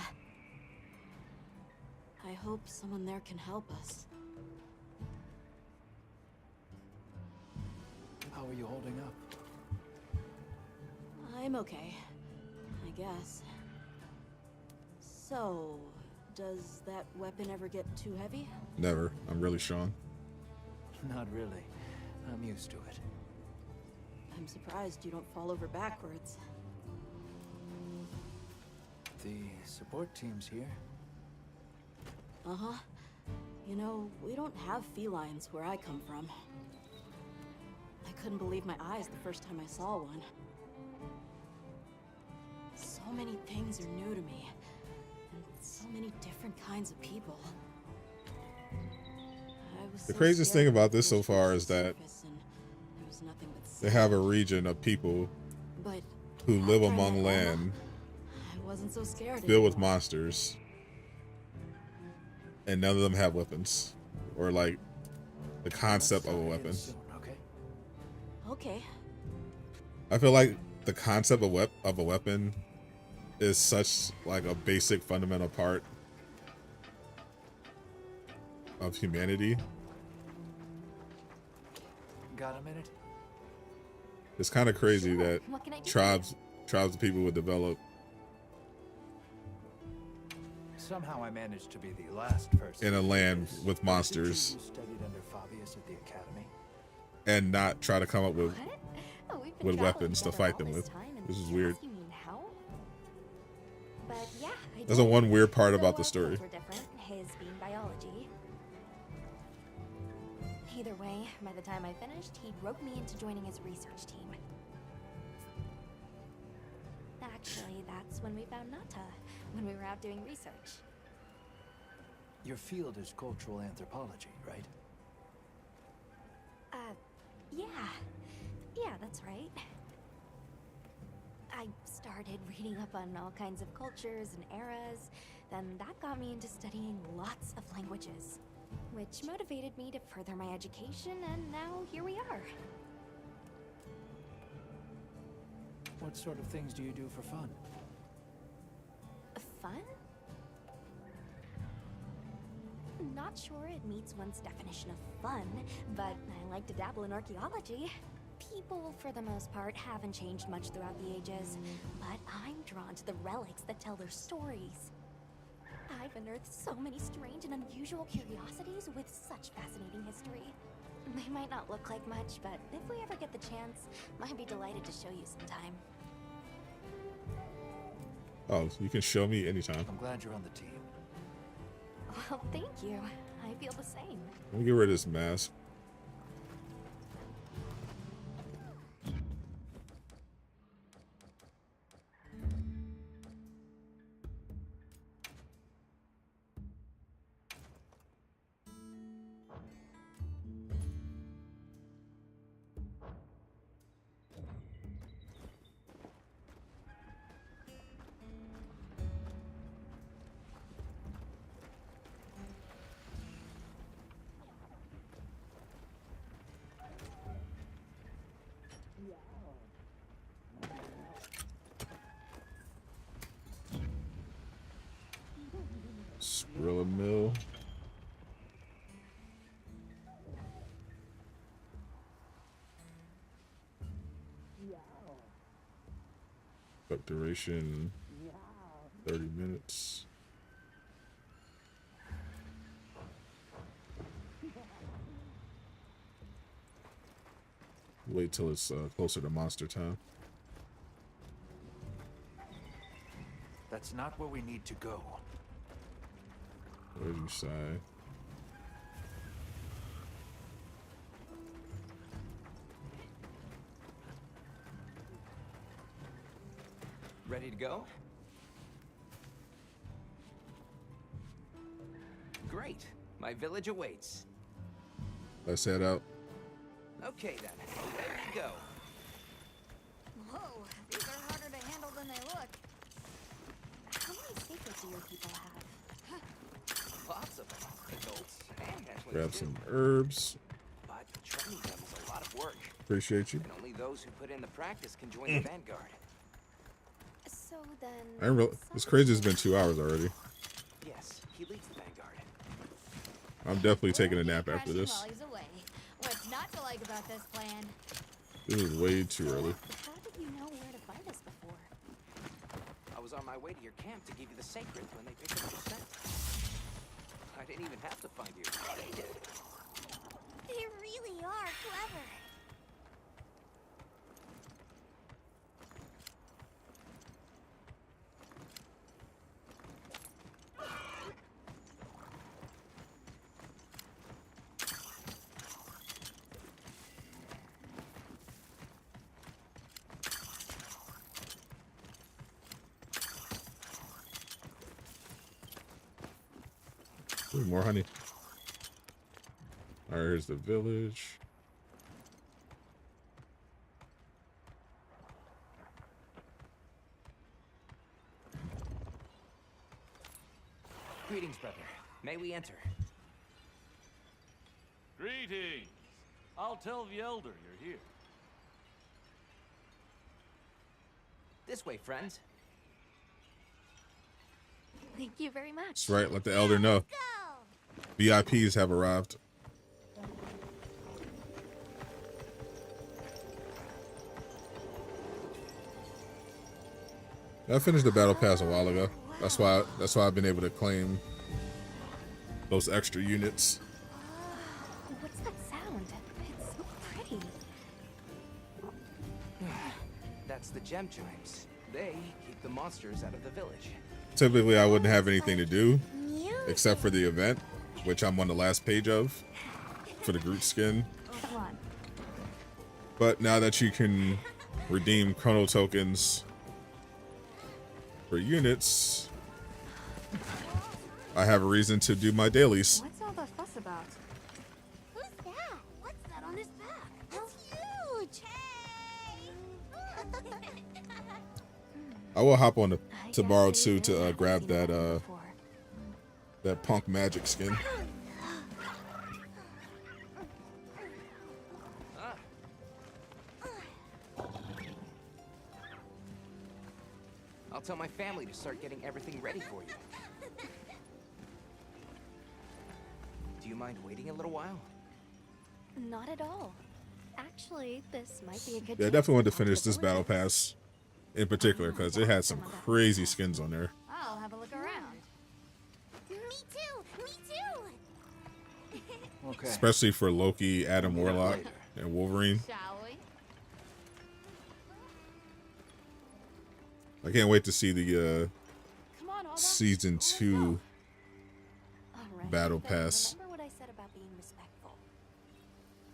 I hope someone there can help us. How are you holding up? I'm okay, I guess. So, does that weapon ever get too heavy? Never. I'm really strong. Not really. I'm used to it. I'm surprised you don't fall over backwards. The support team's here. Uh-huh. You know, we don't have felines where I come from. I couldn't believe my eyes the first time I saw one. So many things are new to me. And so many different kinds of people. The craziest thing about this so far is that they have a region of people who live among land filled with monsters, and none of them have weapons or like the concept of a weapon. Okay. I feel like the concept of a weapon is such like a basic fundamental part of humanity. Got a minute? It's kind of crazy that tribes of people would develop. Somehow I managed to be the last person in a land with monsters and not try to come up with weapons to fight them with. This is weird. That's the one weird part about the story. His being biology. Either way, by the time I finished, he'd rope me into joining his research team. Actually, that's when we found Nata, when we were out doing research. Your field is cultural anthropology, right? Yeah, that's right. I started reading up on all kinds of cultures and eras, then that got me into studying lots of languages, which motivated me to further my education, and now here we are. What sort of things do you do for fun? Fun? not sure it meets one's definition of fun, but I like to dabble in archaeology. People, for the most part, haven't changed much throughout the ages, but I'm drawn to the relics that tell their stories. I've unearthed so many strange and unusual curiosities with such fascinating history. They might not look like much, but if we ever get the chance, I'd be delighted to show you sometime. Oh, you can show me anytime. I'm glad you're on the team. Well, thank you. I feel the same. Let me get rid of this mask. Skrilla Mill. Cook duration 30 minutes. Wait till it's closer to monster time. That's not where we need to go. What did you say? Ready to go? Great. My village awaits. Let's head out. Okay then. There you go. Whoa, these are harder to handle than they look. How many secrets do your people have? Lots of them. Adults and hatchlings Grab too. some herbs. But training them is a lot of work. Appreciate you. And only those who put in the practice can join the vanguard. So then... I didn't realize, it's crazy it's been 2 hours already. Yes, he leads the vanguard. I'm definitely taking a nap after this. While he's away. What's not to like about this plan? This is way too early. How did you know where to find us before? I was on my way to your camp to give you the sacred when they picked up your scent. I didn't even have to find you. They did. They really are clever. Ooh, more honey. All right, here's the village. Greetings, brother. May we enter? Greetings. I'll tell the elder you're here. This way, friends. Thank you very much. That's right, let the elder know. VIPs have arrived. I finished the battle pass a while ago. That's why I've been able to claim those extra units. What's that sound? It's so pretty. That's the gem chimes. They keep the monsters out of the village. Typically, I wouldn't have anything to do except for the event, which I'm on the last page of for the Groot skin. Come on. But now that you can redeem chrono tokens for units, I have a reason to do my dailies. What's all the fuss about? Who's that? What's that on his back? It's huge. Hey! I will hop on to borrow too to grab that that punk magic skin. I'll tell my family to start getting everything ready for you. Do you mind waiting a little while? Not at all. Actually, this might be a good Yeah, I chance definitely want to talk finish the this battle villagers. pass in particular because it had some crazy skins on there, I'll have a look around. Me too! Me too! Okay. especially for Loki, Adam Warlock, and Wolverine. Shall we? I can't wait to see the Come on, Alba. season 2 Alright, battle then pass remember what I said about being respectful.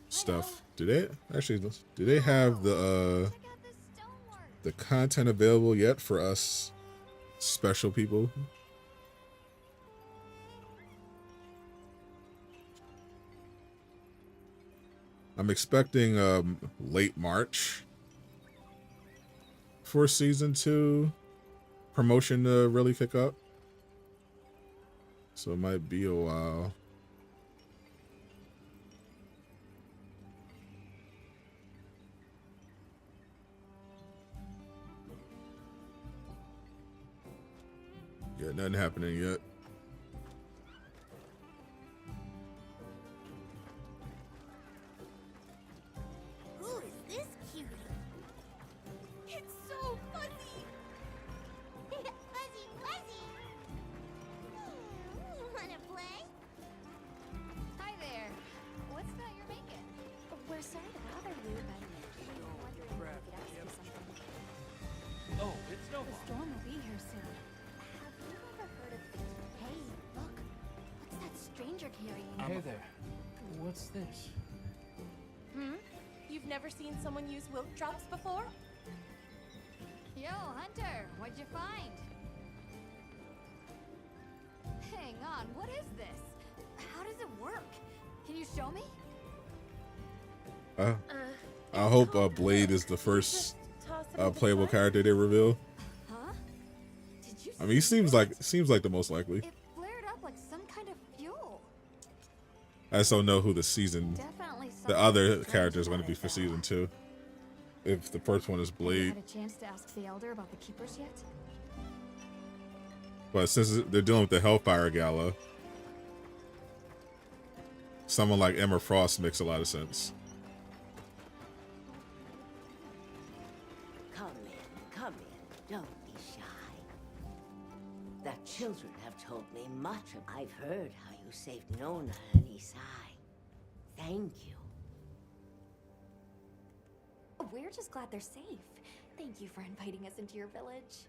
stuff. Do they have the content available yet for us special people? I'm expecting late March for season 2 promotion to really kick up. So it might be a while. Yeah, nothing happening yet. Who is this cutie? It's so fuzzy! Fuzzy Wuzzy! Wanna play? Hi there. What's that you're making? We're sorry to bother you, but we were wondering if we could ask you something. Oh, it's no The storm will be here soon. Have you ever heard of the... Hey, look. What's that stranger carrying? Hey there. What's this? You've never seen someone use wilk drops before? Yo, Hunter, what'd you find? Hang on, what is this? How does it work? Can you show me? I hope Blade is the first playable character they reveal. Huh? Did you I mean, he seems like the most likely. It flared up like some kind of fuel. I just don't know who the Definitely the other character is going to be for season 2. If the first one is Have you Blade, had a chance to ask the Elder about the Keepers yet? but since they're dealing with the Hellfire Gala, someone like Emma Frost makes a lot of sense. Come in, don't be shy. The children have told me much. I've heard how you saved Nona and Isai. Thank you. We're just glad they're safe. Thank you for inviting us into your village.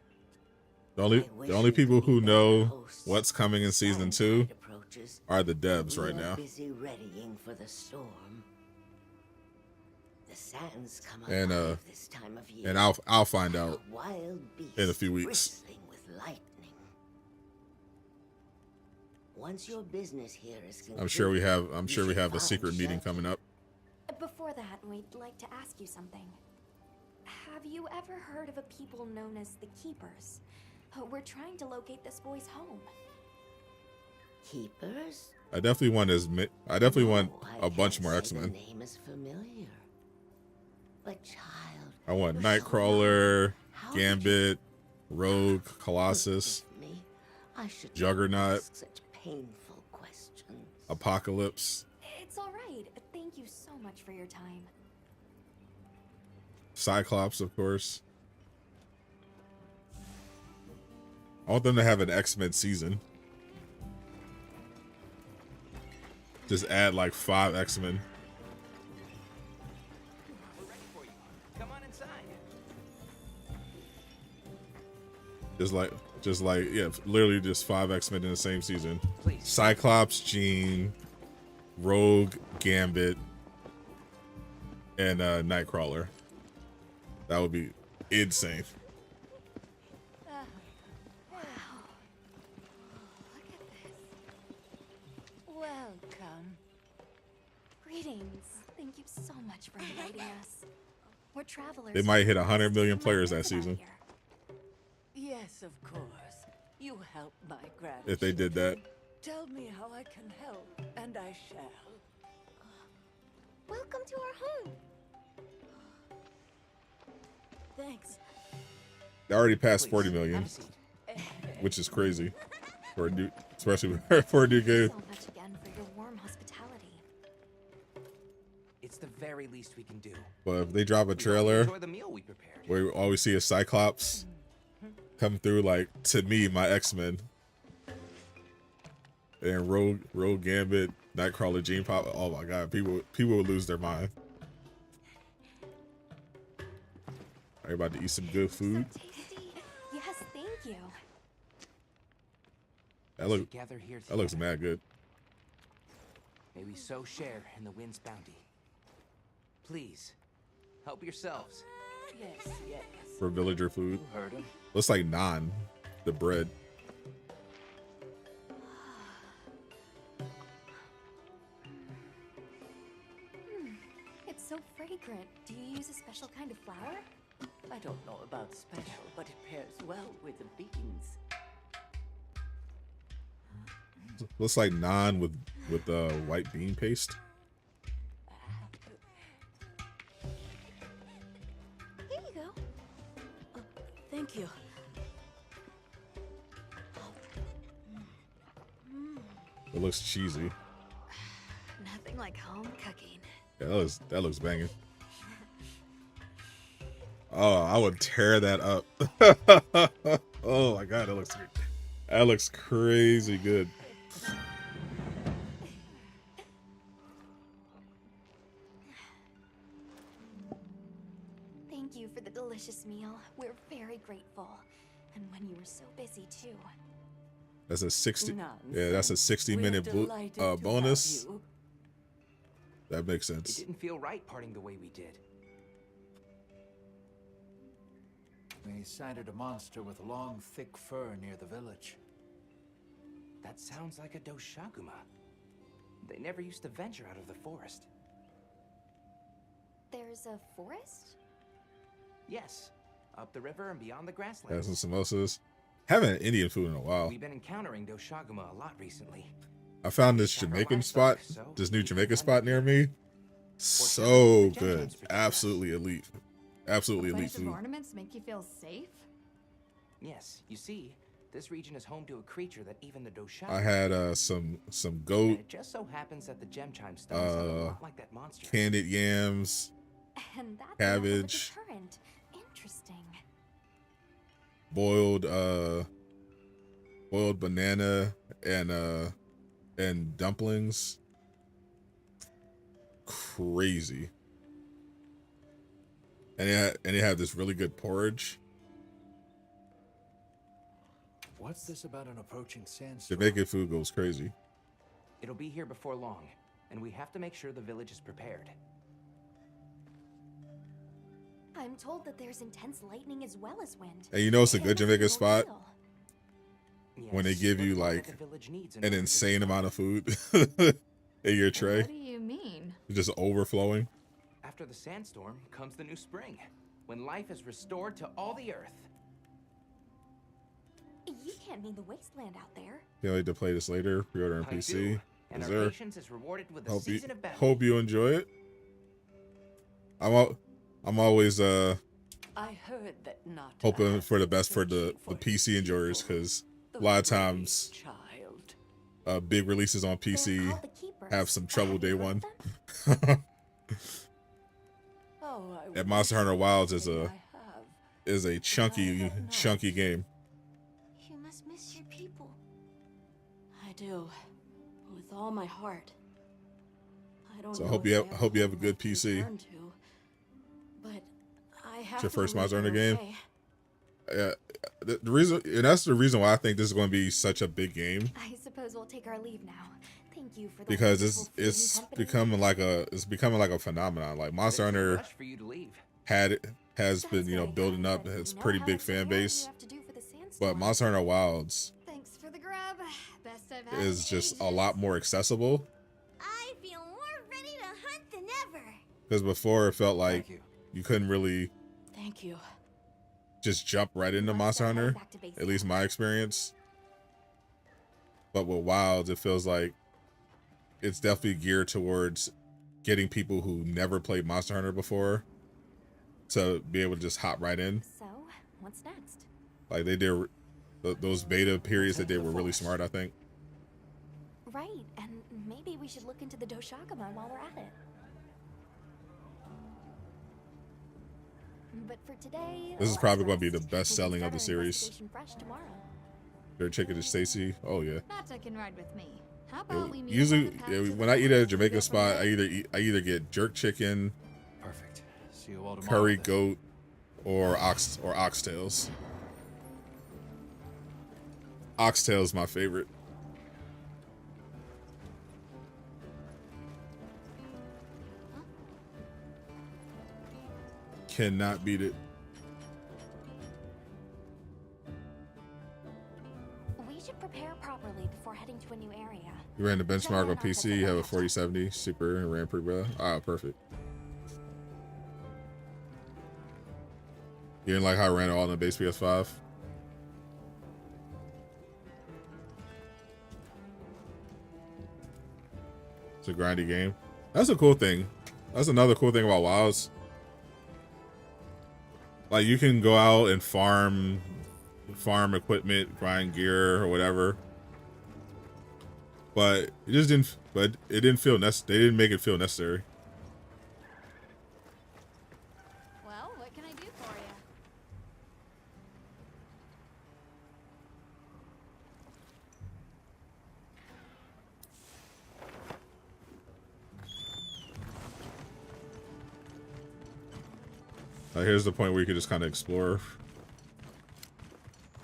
The only people who know what's coming in season 2 are the devs right now. Busy readying for the storm. The sands come And alive this time of year. and I'll find out Wild beasts in a few weeks. bristling with lightning. Once your business here is complete, I'm sure we have a secret meeting coming up. Before that, we'd like to ask you something. Have you ever heard of a people known as the Keepers? We're trying to locate this boy's home. Keepers? I definitely want a bunch more X-Men. The name is familiar. But child, I want you're so Nightcrawler, young. How did you Gambit, Rogue, Colossus, forgive me? I should not Juggernaut, ask such painful questions. Apocalypse, It's all right. Thank you so much for your time. Cyclops, of course. I want them to have an X-Men season. Just add like 5 X-Men. We're ready for you. Come on inside. Just like yeah, literally just 5 X-Men in the same season. Please. Cyclops, Jean, Rogue, Gambit, and Nightcrawler. That would be insane. Welcome. Greetings. Thank you so much for inviting us. We're travelers. They might hit 100 million We players might that learn about season. here. Yes, of course. You help my grandchildren. If they did that. Tell me how I can help, and I shall. Welcome to our home. Thanks. They already passed 40 million, which is crazy for a new, especially for a new game. So much again for your warm hospitality. we can do. But if they drop a trailer Enjoy the meal we prepared. where all we see is Cyclops come through, like, to me, my X-Men, and Rogue Gambit, Nightcrawler, Gene Pop, oh my god, people would lose their mind. Are you about to eat some good food? So tasty. Yes, thank you. That looks mad good. May we so share in the wind's bounty. Please, help yourselves. Yes, yes. For villager food. You heard him. Looks like naan, the bread. It's so fragrant. Do you use a special kind of flour? I don't know about special, but it pairs well with the beans. Looks like naan with white bean paste. Here you go. Thank you. It looks cheesy. Nothing like home cooking. Yeah, that looks banging. Oh, I would tear that up. Oh my god, that looks crazy good. Thank you for the delicious meal. We're very grateful. And when you were so busy too. That's a 60. None, Yeah, that's a 60-minute delighted to bonus. have you. That makes It sense. didn't feel right parting the way we did. We sighted a monster with long, thick fur near the village. That sounds like a Doshaguma. They never used to venture out of the forest. There's a forest? Yes, up the river and beyond the Have grasslands. some samosas. Haven't had Indian food in a while. We've been encountering Doshaguma a lot recently. I found this Jamaican spot, this new Jamaican spot near me. So good. Absolutely elite. Absolutely A elite bunch of food. ornaments make you feel safe? Yes, you see, this region is home to a creature that even the Doshaguma. I had some And goat, it just so happens that the gem chime stones sound a lot like that monster. candied yams, And that's cabbage, a deterrent. Interesting. boiled banana and dumplings. Crazy. And they have this really good porridge. What's this about an approaching sandstorm? Jamaican food goes crazy. It'll be here before long, and we have to make sure the village is prepared. I'm told that there's intense lightning as well as wind. And you know it's a good And Jamaican it's spot real. when they Yes, give but you all that like the village needs in an order to insane survive. amount of food in your tray. What do you mean? Just overflowing. After the sandstorm comes the new spring, when life is restored to all the earth. You can't mean the wasteland out there. Can't wait to play this later. Pre-order on I PC. do, and Is our there? patience is rewarded with a Hope season of battle. hope you enjoy it. I'm always I heard that not hoping for the best for the PC enjoyers, because a lot of times child. big releases on PC called the Keepers. have some trouble Have you day heard one. them? Oh, I And Monster Hunter Wilds is wish a I have. chunky game. You must miss your people. I do. With all my heart. I don't So I know hope if you I have ever hope you have a will good PC. return to, but I have It's your to first believe Monster Hunter they're game. okay. The reason, and that's the reason why I think this is going to be such a big game, I suppose we'll take our leave now. Thank you for the because wonderful food and it's company. becoming like a phenomenon. Like Monster There's no Hunter rush for you to leave. has That's been very building kind, up. but It's you know pretty how big much fan work you base. have to do for the But sandstorm. Monster Hunter Wilds Thanks for the grub. Best I've had is in just a ages. lot more accessible, I feel more ready to hunt than ever. because before it felt like Thank you. you couldn't really Thank you. just jump right into Let's Monster start heading Hunter. back to base At least camp. my experience. But with Wilds, it feels like it's definitely geared towards getting people who never played Monster Hunter before to be able to just hop right in. So, what's next? Like they did those beta periods that they were really smart, I think. Right, and maybe we should look into the Doshagama while we're at it. But for today, This is probably going to be the best selling of the series. Fresh tomorrow. Their chicken is Stacy. Oh yeah. Nata can ride with me. How about we meet Usually, up on the path to the when I eat at a Jamaican forest and go spot, I either get jerk chicken, Perfect. See you all tomorrow. curry then. goat, or oxtails. Oxtail is my favorite. Cannot beat it. We should prepare properly before heading to a new area. You ran the benchmark on PC, you have a 4070 super and ran pretty well. Ah, perfect. You didn't like how I ran it all on the base PS5? It's a grindy game. That's a cool thing. That's another cool thing about WoWs. Like, you can go out and farm equipment, grind gear or whatever. But it just didn't. But it didn't feel necessary. They didn't make it feel necessary. Well, what can I do for you? Here's the point where you can just kind of explore.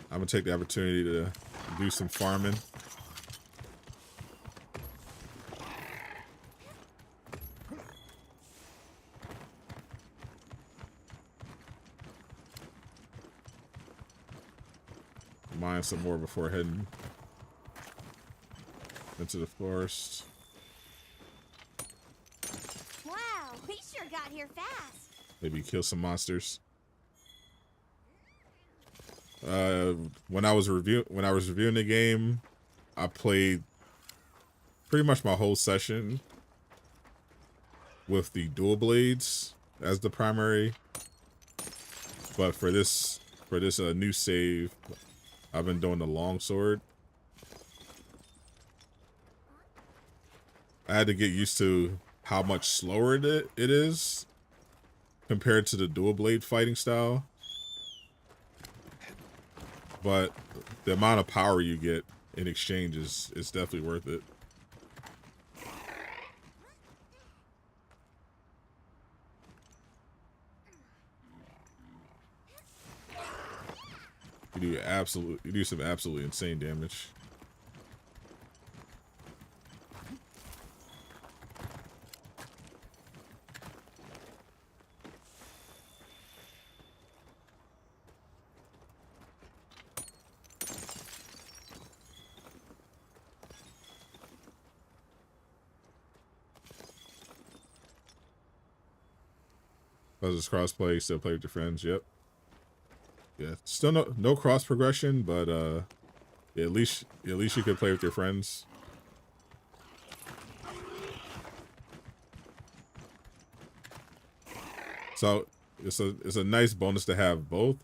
I'm gonna take the opportunity to do some farming. Mine some more before heading into the forest. Wow, we sure got here fast. Maybe kill some monsters. When I was reviewing the game, I played pretty much my whole session with the dual blades as the primary. But for this new save, I've been doing the longsword. I had to get used to how much slower it is compared to the dual blade fighting style. But the amount of power you get in exchange is definitely worth it. You do some absolutely insane damage. Does this crossplay? Still play with your friends? Yep. Yeah. Still no cross progression, but yeah, at least you can play with your friends. So it's a nice bonus to have both.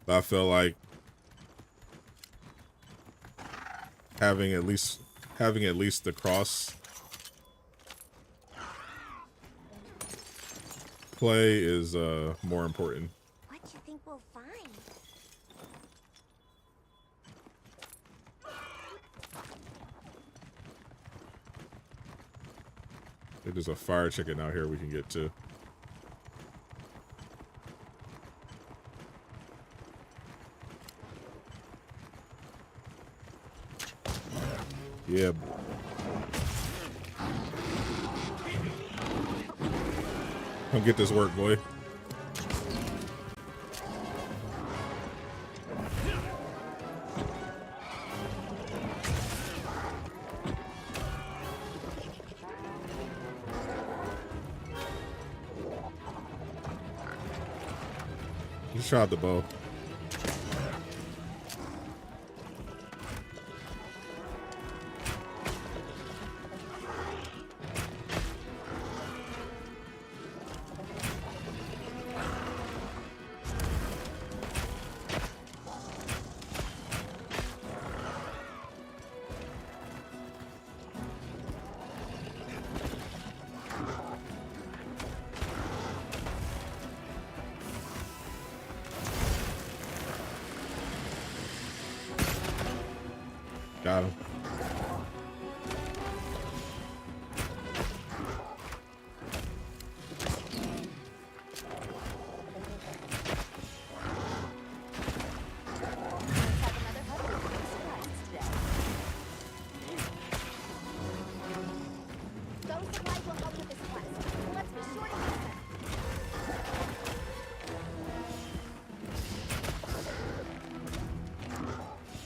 But I feel like having at least the cross play is more important. What do you think we'll find? I think there's a fire chicken out here we can get to. Yeah. Come get this work, boy. Just try out the bow. Got him.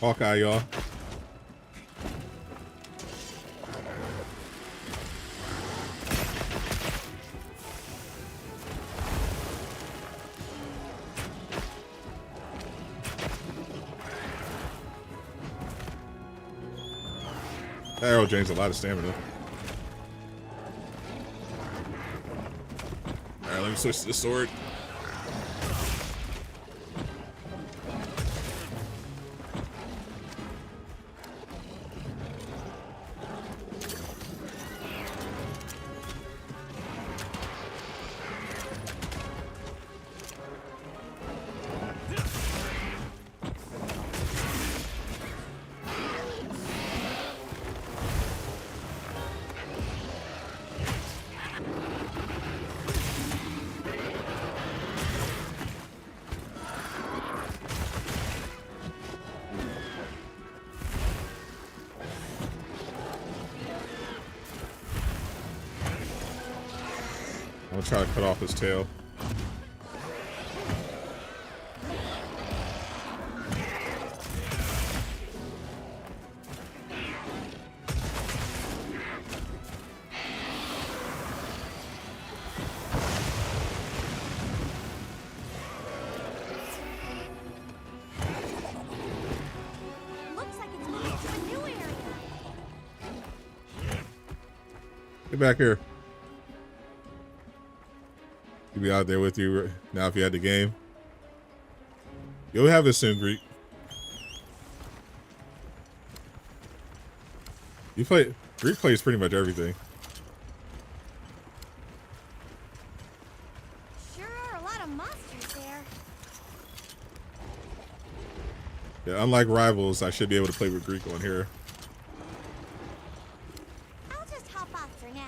Hawkeye, y'all. That arrow drains a lot of stamina. Alright, let me switch to the sword. I'm gonna try to cut off his tail. Looks like it's moving to a new area. Get back here. He'll be out there with you now if you had the game. You'll have this soon, Greek. Greek plays pretty much everything. Sure are a lot of monsters there. Yeah, unlike Rivals, I should be able to play with Greek on here. I'll just hop off for now.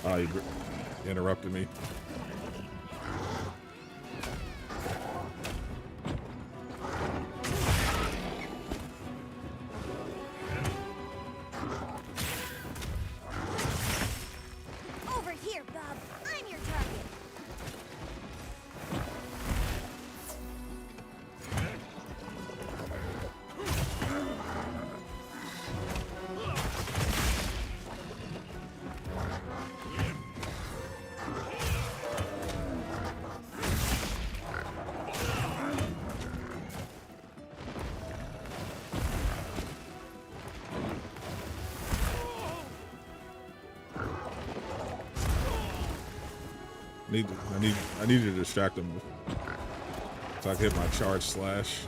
Oh, you interrupted me. Over here, bub. I'm your target. I need to distract him so I can hit my charge slash.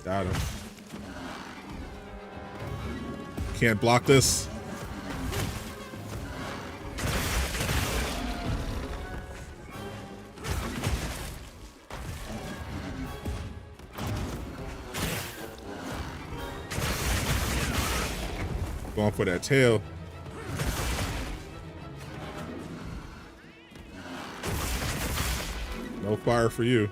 Got him. Can't block this. Going for that tail. No fire for you.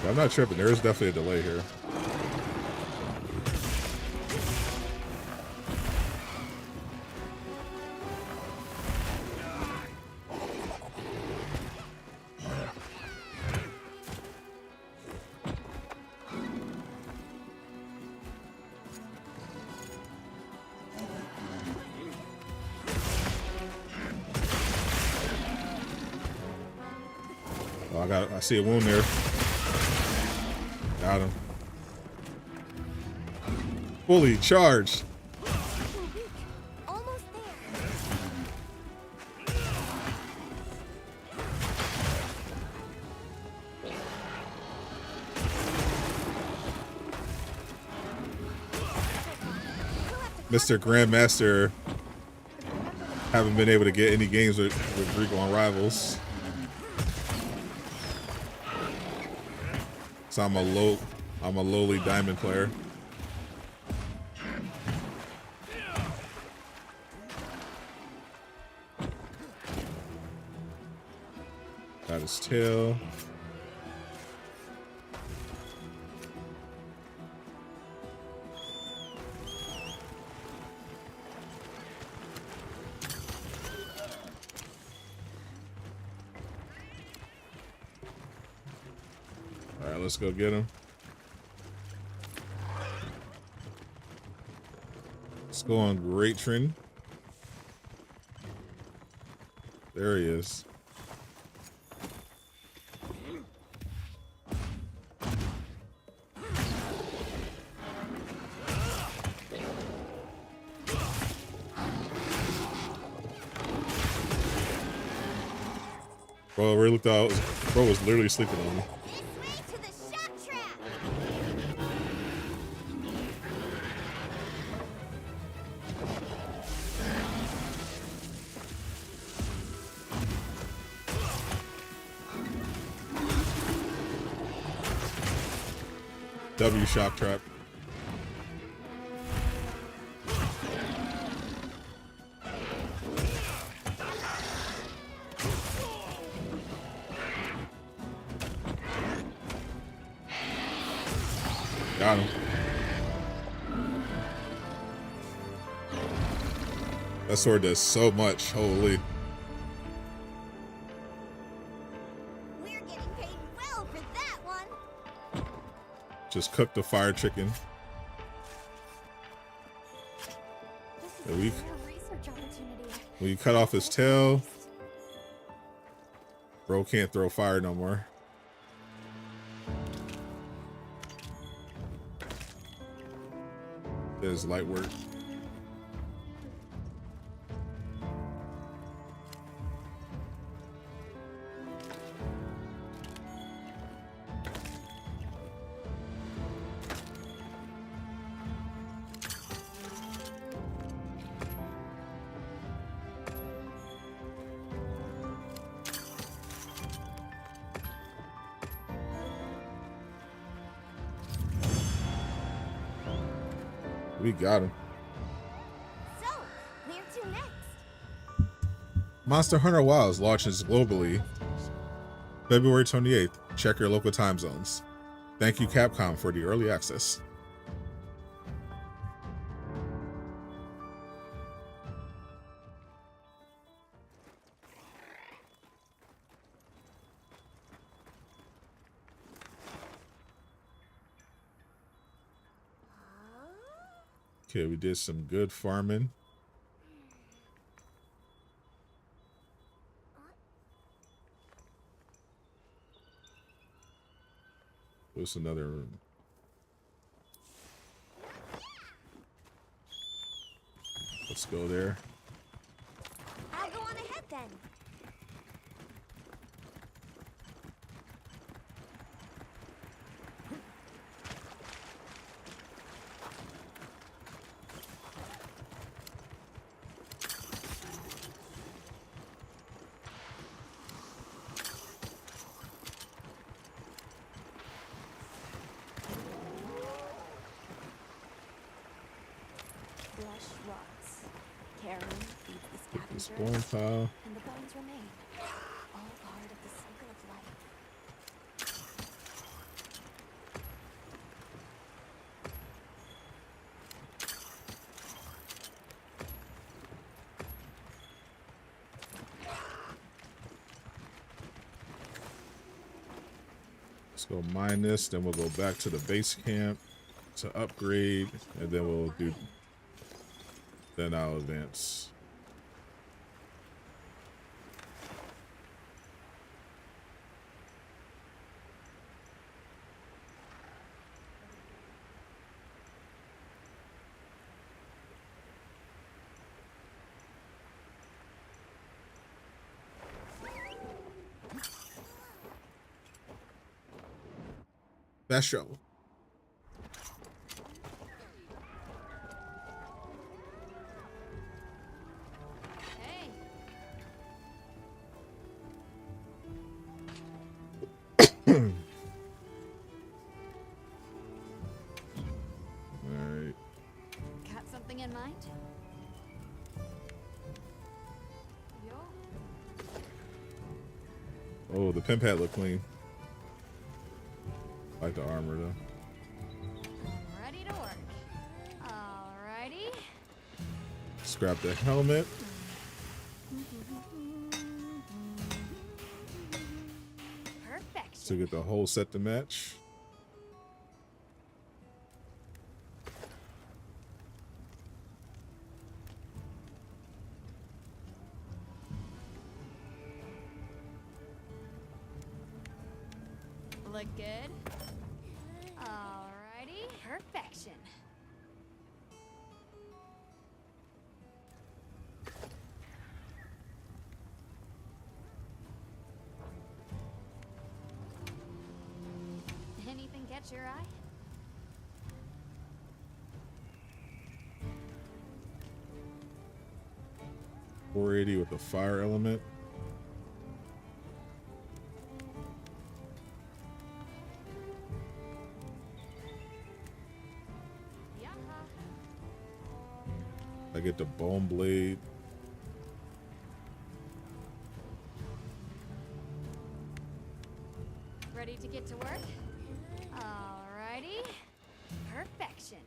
I'm not tripping. There is definitely a delay here. I see a wound there. Got him. Fully charged. Almost Mr. Grandmaster, haven't been able to get any games with Rico on Rivals. So I'm a lowly diamond player. Got his tail. All right, let's go get him. Let's go on Great Trend. There he is. Bro, I really thought bro was literally sleeping on me. W shock trap. Got him. That sword does so much. Holy. We're getting paid well for that one. Just cook the fire chicken. This is a rare research opportunity. When you cut off his tail, bro can't throw fire no more. There's light work. We got him. So, where to next? Monster Hunter Wilds launches globally February 28th. Check your local time zones. Thank you, Capcom, for the early access. Okay, we did some good farming. What's another room? Let's go there. I'll go on ahead then. Flesh rots. Karen feeds the This scavengers, bone pile. and the bones remain. All part of the cycle of life. Let's go mine this, then we'll go back to the base camp to upgrade, and then we'll do. Then I'll advance. Fast travel. Hey. Alright. Got something in mind? Yo. Oh, the pimp hat look clean. I like the armor though. I'm ready to work. Alrighty. Scrap the helmet. Perfection. To get the whole set to match. Look good. Alrighty. Perfection. Anything catch your eye? .480 with the fire element. I get the bone blade. Ready to get to work? Alrighty. Perfection.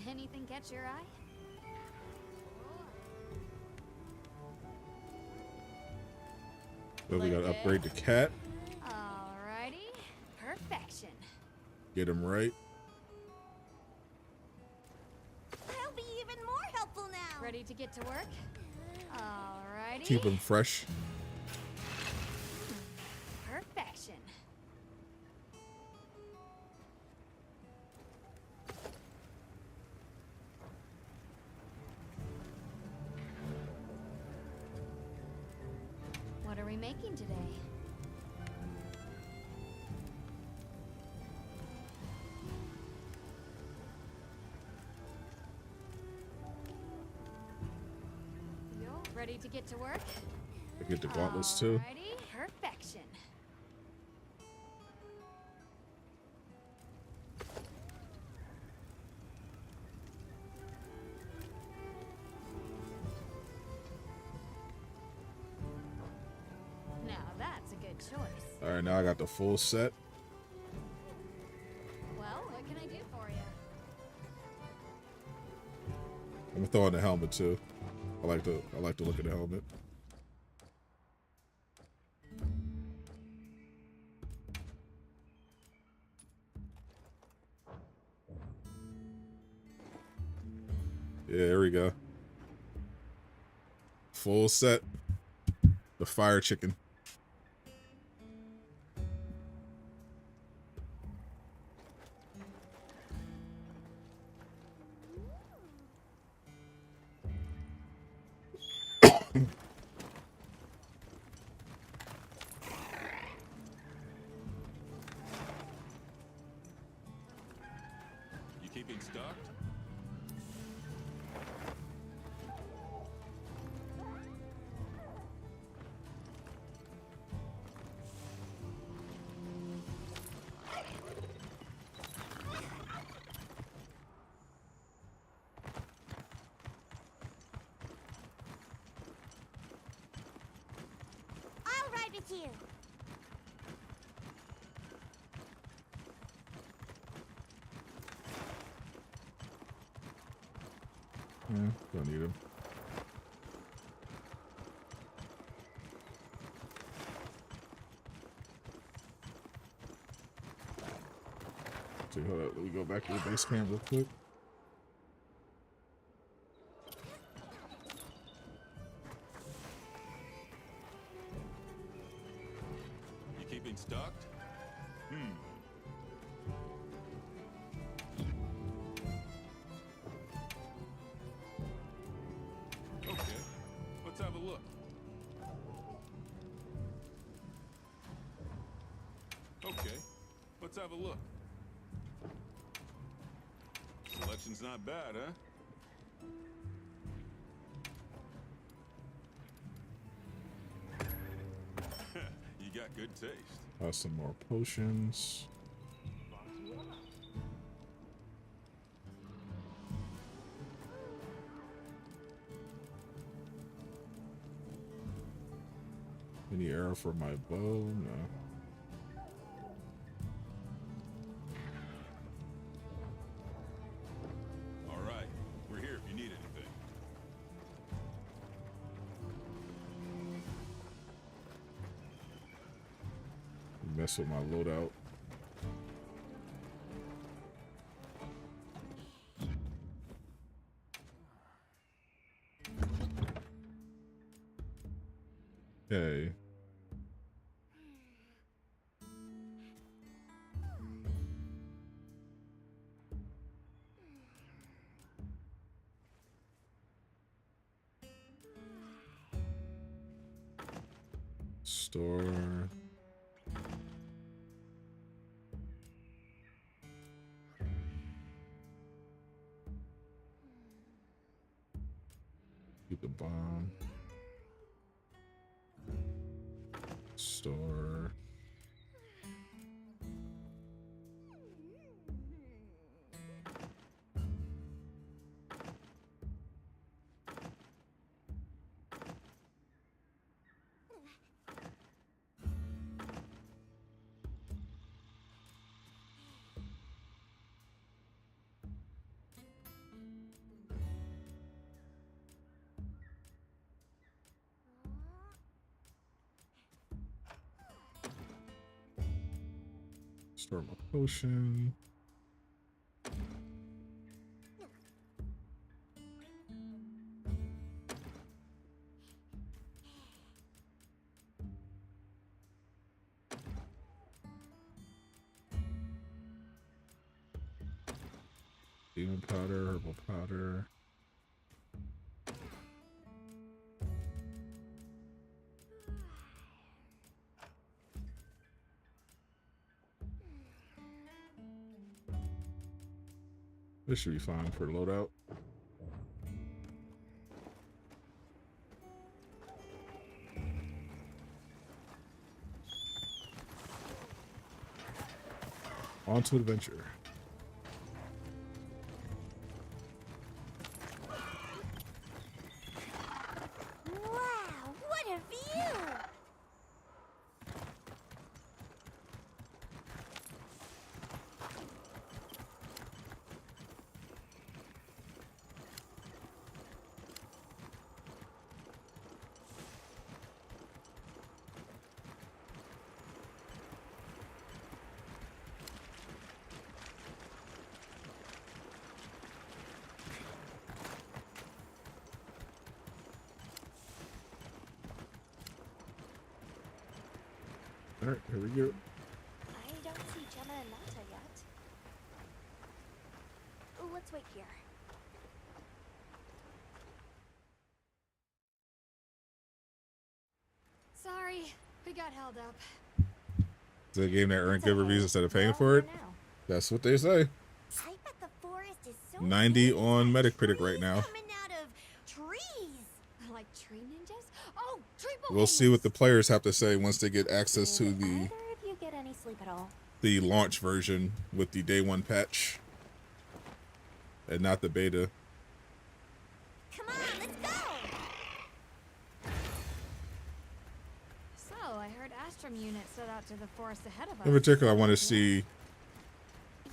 Anything catch your eye? So we gotta upgrade the cat. Alrighty. Perfection. Get him right. I'll be even more helpful now. Ready to get to work? Alrighty. Keep him fresh. Perfection. What are we making today? Yo, ready to get to work? I get the gauntlets too. Alrighty, perfection. Now that's a good choice. All right, now I got the full set. Well, what can I do for you? I'm gonna throw in the helmet too. I like the look of the helmet. Yeah, there we go. Full set. The fire chicken. You keeping stocked? I'll ride with you. Yeah, don't need him. So hold up, let me go back to the base camp real quick. Okay, let's have a look. Selection's not bad, huh? You got good taste. Some more potions. Any arrow for my bow? No. All right, we're here if you need anything. Mess with my loadout. Okay. Store. Keep the bomb. Store. Store my potion. Demon powder, herbal powder. This should be fine for loadout. On to adventure. Wow, what a view! All right, here we go. I don't see Gemma and Nata yet. Let's wait here. Sorry, we got held up. Is that a game that earned good reviews instead of paying for it? That's what they say. I bet the forest is so 90 on Metacritic right now. coming out of trees. Like tree ninjas? Oh, tree We'll see what the players have to say once they get access to the Either of you get any sleep at all? launch version with the day one patch and not the beta. Come on, let's go. So, I heard Astrum unit set out to the forest ahead of us. In particular, I want to see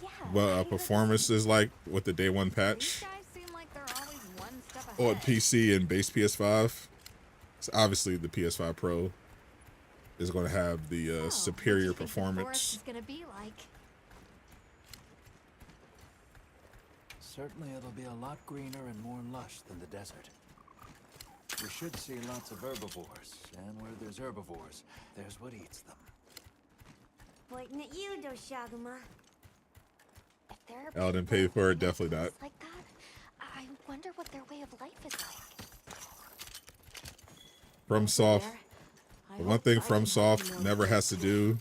Yeah. what a performance is like with the day one patch These guys seem like they're always one step ahead. on PC and base PS5. So obviously, the PS5 Pro is going to have the superior performance. Is gonna be like. Certainly it'll be a lot greener and more lush than the desert. We should see lots of herbivores, and where there's herbivores, there's what eats them. Pointing at you, Doshaguma. If there are Al didn't pay for it, definitely not. like that, I wonder what their way of life is like. FromSoft, the one thing FromSoft never has to do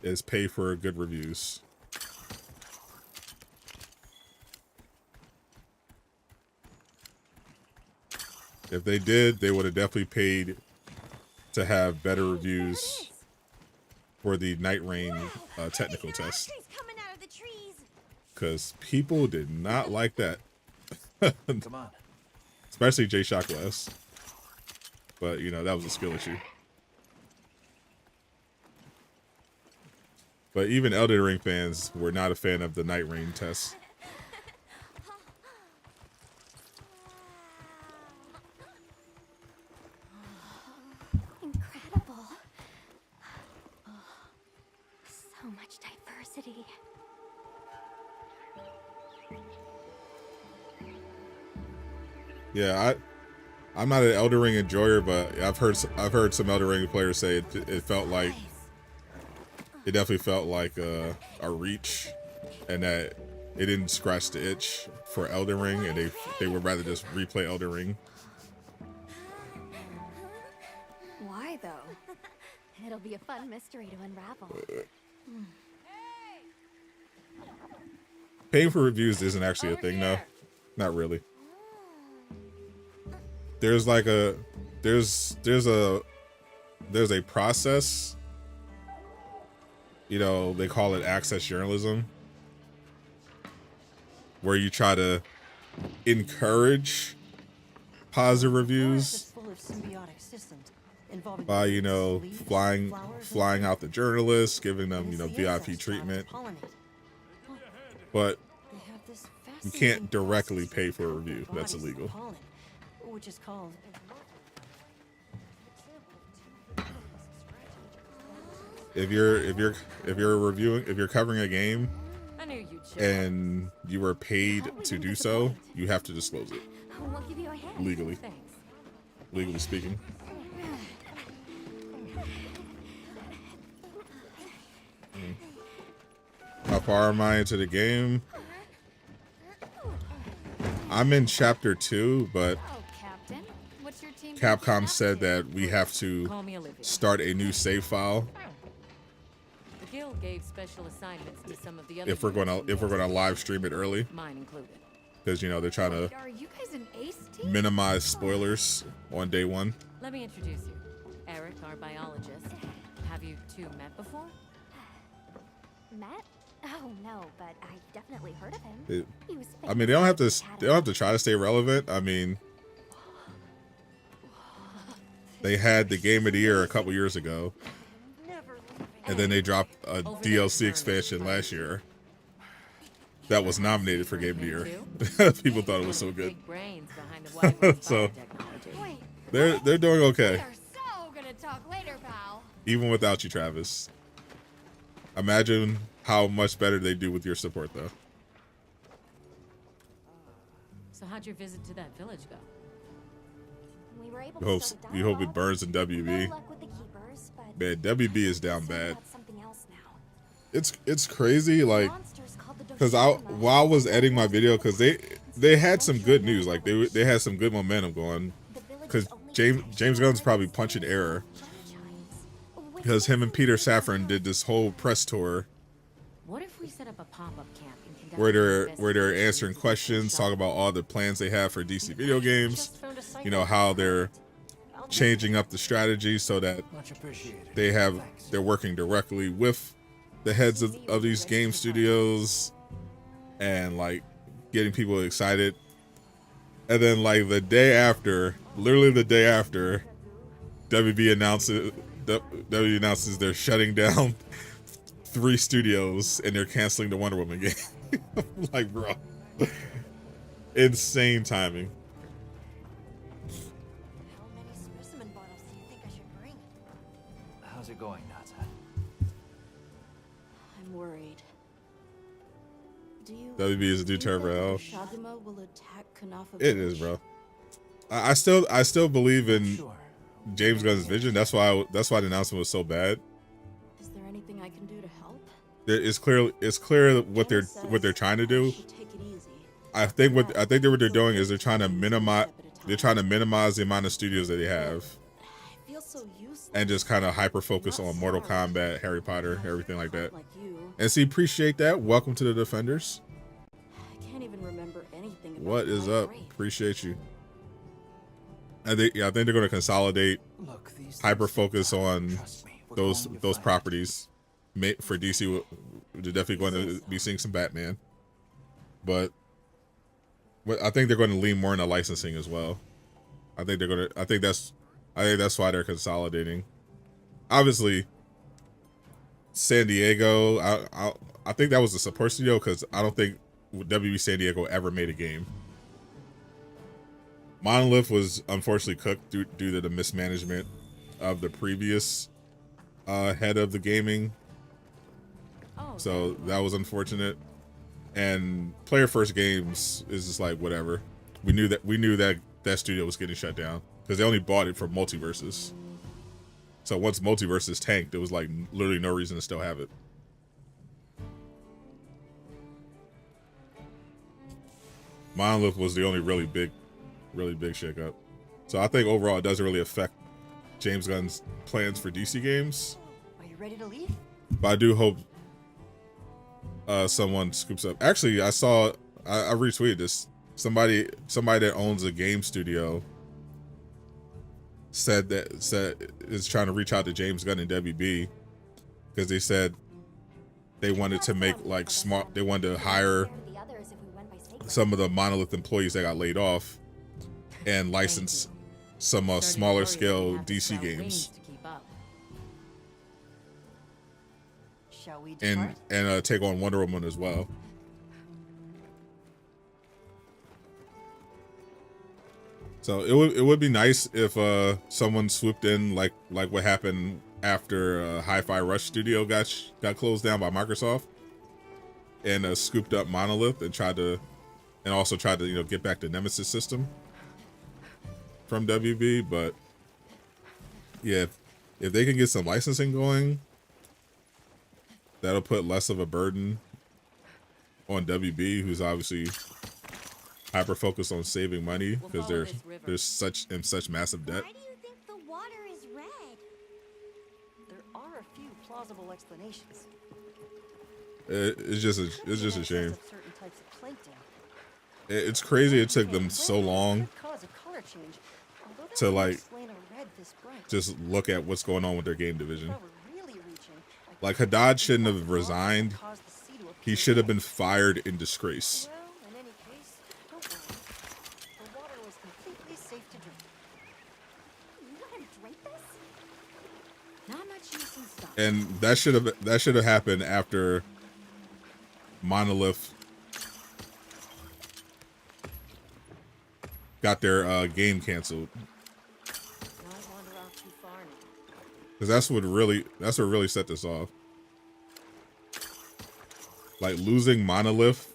is pay for good reviews. If they did, they would have definitely paid to have better reviews for the Night Rain technical test. Because people did not like that. Come on. Especially J Shock West. But, you know, that was a skill issue. But even Elden Ring fans were not a fan of the Night Rain test. Incredible. So much diversity. Yeah, I'm not an Elden Ring enjoyer, but I've heard some Elden Ring players say it felt like, it definitely felt like a reach, and that it didn't scratch the itch for Elden Ring, and they would rather just replay Elden Ring. Why though? It'll be a fun mystery to unravel. Paying for reviews isn't actually a thing, though. Not really. There's like there's a process. You know, they call it access journalism, where you try to encourage positive reviews by, you know, flying out the journalists, giving them, you know, VIP treatment. But you can't directly pay for a review. That's illegal. Which is called If you're covering a game and you were paid to do so, you have to disclose it. We'll give you a hand. Legally. Legally speaking. How far am I into the game? I'm in chapter 2, but Capcom said that we have to start a new save file The guild gave special assignments to some of the other if we're gonna live stream it early, mine included. because, you know, they're trying to Are you guys an ace team? minimize spoilers on day one. Let me introduce you. Eric, our biologist. Have you two met before? Met? Oh no, but I've definitely heard of him. He was I mean, they don't have to try to stay relevant. I mean, they had the Game of the Year a couple years ago, and then they dropped a DLC expansion last year that was nominated for Game of the Year. People thought it was so good. So they're doing okay. So gonna talk later, pal. Even without you, Travis. Imagine how much better they do with your support, though. So how'd your visit to that village go? We were able We hope it burns in WB. Man, WB is down bad. It's crazy, like, because while I was editing my video, because they had some good news, like they had some good momentum going, because James Gunn's probably punching error, because him and Peter Safran did this whole press tour. What if we set up a pop-up camp and conduct where they're answering questions, talking about all the plans they have for DC video games, you know, how they're changing up the strategy so that they're working directly with the heads of these game studios, and like getting people excited. And then like literally the day after, WB announces they're shutting down 3 studios and they're canceling the Wonder Woman game. Like, bro, insane timing. How many specimen bottles do you think I should bring? How's it going, Natsa? I'm worried. WB is a new term for hell. Shaguma will attack Kanafa. It is, bro. I still believe in James Gunn's vision. That's why the announcement was so bad. Is there anything I can do to help? It's clear what they're trying to do. I think what they're doing is they're trying to minimize the amount of studios that they have. I feel so useless. and just kind of hyper focus on Mortal Kombat, Harry Potter, everything like that. And see, appreciate that. Welcome to the Defenders. I can't even remember anything about What is White up? Wraith. Appreciate you. I think they're going to consolidate, hyper focus on those properties. For DC, we're definitely going to be seeing some Batman, but I think they're going to lean more into licensing as well. I think that's why they're consolidating. Obviously, San Diego. I think that was the support studio because I don't think WB San Diego ever made a game. Monolith was unfortunately cooked due to the mismanagement of the previous head of the gaming. So that was unfortunate. And Player First Games is just like whatever. We knew that studio was getting shut down because they only bought it for Multiverses. So once Multiverses tanked, there was like literally no reason to still have it. Monolith was the only really big shakeup. So I think overall it doesn't really affect James Gunn's plans for DC games. Are you ready to leave? But I do hope someone scoops up. Actually, I retweeted this. Somebody that owns a game studio said is trying to reach out to James Gunn and WB because they said they wanted to make like smart. They wanted to hire some of the Monolith employees that got laid off and license some smaller scale DC games. Shall we and take on Wonder Woman as well. So it would be nice if someone swooped in like what happened after Hi-Fi Rush Studio got closed down by Microsoft and scooped up Monolith and also tried to get back the Nemesis system from WB. But yeah, if they can get some licensing going, that'll put less of a burden on WB, who's obviously hyper focused on saving money because they're such massive debt. Why do you think the water is red? There are a few plausible explanations. It's just a shame. Of certain types of plankton. It's crazy it took them so long Cause a color change, although that to would like explain a red this bright. just look at what's going on with their game division. If I were really reaching, I Like Haddad shouldn't have resigned. cause the sea to appear He should have red. been fired in disgrace. Well, in any case, don't worry. The water was completely safe to drink. You know how to drink this? Not much use in stock. And that should have happened after Monolith got their game canceled. Don't wander off too far now. Because that's what really set this off. Like losing Monolith,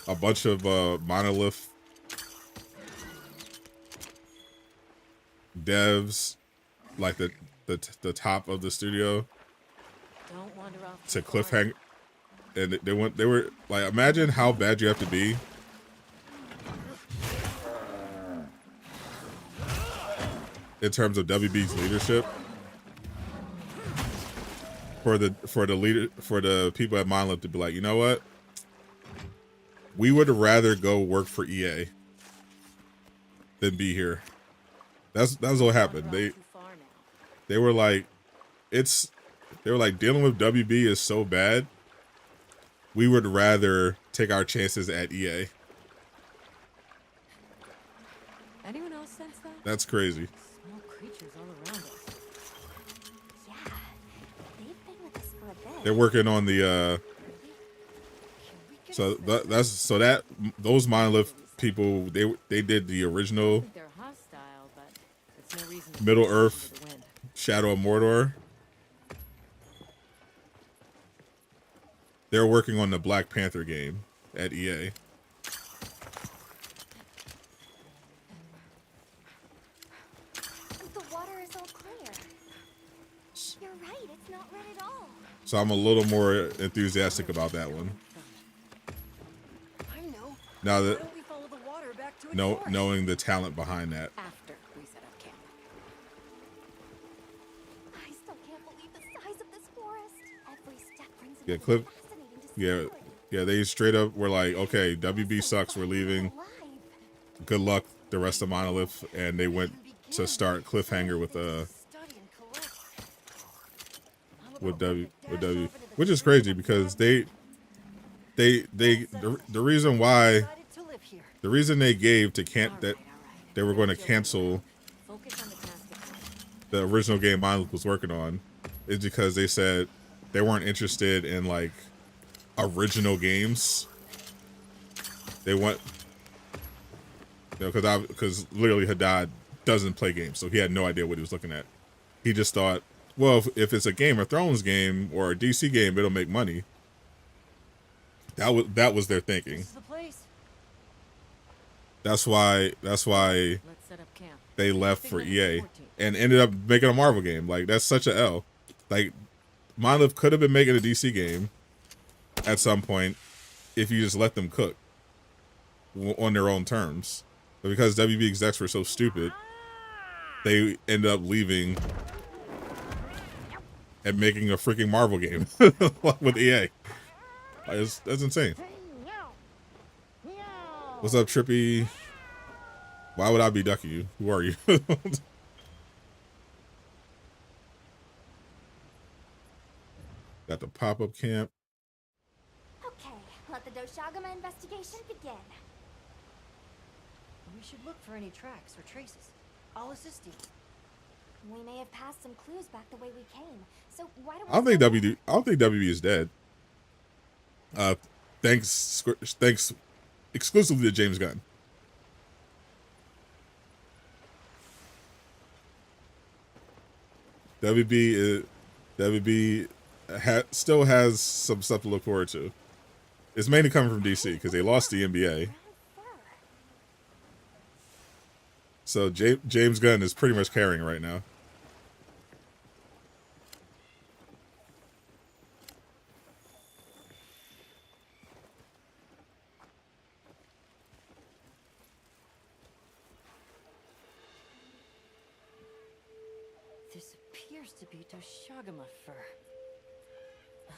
a bunch of Monolith devs, like the top of the studio, Don't wander off to too far. cliffhanger, and they were like, imagine how bad you have to be in terms of WB's leadership for the people at Monolith to be like, you know what, we would rather go work for EA than be here. That's what happened. They were like dealing with WB is so bad, we would rather take our chances at EA. Anyone else sense that? That's crazy. Small creatures all around us. Yeah, they've been with us for a bit. They're working on the those Monolith people, they did the original They're hostile, but it's no reason to Middle push Earth to the wind. Shadow of Mordor. They're working on the Black Panther game at EA. The water is all clear. You're right, it's not red at all. So I'm a little more enthusiastic about that one. I know. Now Why that don't we follow the water back to its source? knowing the talent behind that. After we set up camp. Yeah, yeah. They straight up were like, okay, WB sucks. We're leaving. Good luck the rest of Monolith, and they went to start Cliffhanger with W, which is crazy because the reason they gave to that they were going to cancel the original game Monolith was working on is because they said they weren't interested in like original games. They want, you know, because literally Haddad doesn't play games, so he had no idea what he was looking at. He just thought, well, if it's a Game of Thrones game or a DC game, it'll make money. That was their thinking. That's why they left for EA and ended up making a Marvel game. Like, that's such a L. Like, Monolith could have been making a DC game at some point if you just let them cook on their own terms. But because WB execs were so stupid, they ended up leaving and making a freaking Marvel game with EA. That's insane. What's up, Trippy? Why would I be ducking you? Who are you? Got the pop-up camp. Okay, let the Doshagama investigation begin. We should look for any tracks or traces. I'll assist you. We may have passed some clues back the way we came. So why don't we... I don't think WB is dead. Thanks exclusively to James Gunn. WB still has some stuff to look forward to. It's mainly coming from DC because they lost the NBA. So James Gunn is pretty much carrying right now. This appears to be Doshagama fur.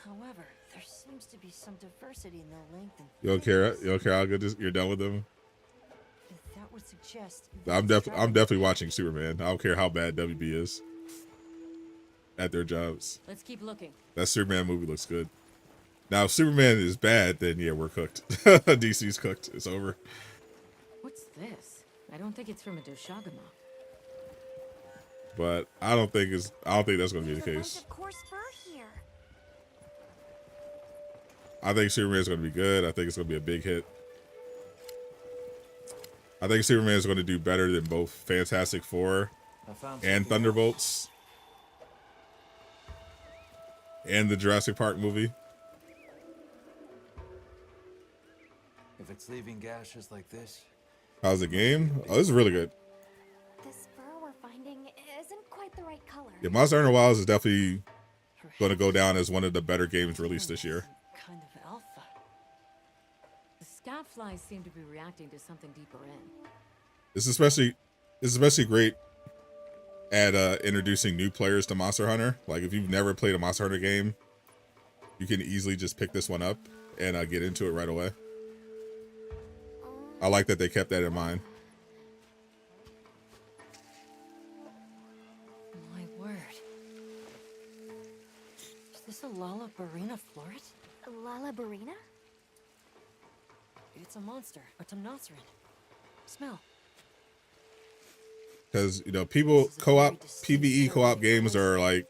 However, there seems to be some diversity in the length and... You don't care how good you're done with them? That would suggest... I'm definitely watching Superman. I don't care how bad WB is at their jobs. Let's keep looking. That Superman movie looks good. Now, if Superman is bad, then yeah, we're cooked. DC's cooked. It's over. What's this? I don't think it's from a Doshagama. But I don't think that's going to be the case. I think Superman's going to be good. I think it's going to be a big hit. I think Superman is going to do better than both Fantastic Four and Thunderbolts and the Jurassic Park movie. If it's leaving gashes like this. How's the game? Oh, this is really good. This fur we're finding isn't quite the right color. Yeah, Monster Hunter Wilds is definitely going to go down as one of the better games released this year. Kind of alpha. The scat flies seem to be reacting to something deeper in. It's especially great at introducing new players to Monster Hunter. Like, if you've never played a Monster Hunter game, you can easily just pick this one up and get into it right away. I like that they kept that in mind. My word. Is this a Lalabarina floret? Lalabarina? It's a monster, a Tamnoceran. Smell. Because, you know, PvE co-op games are like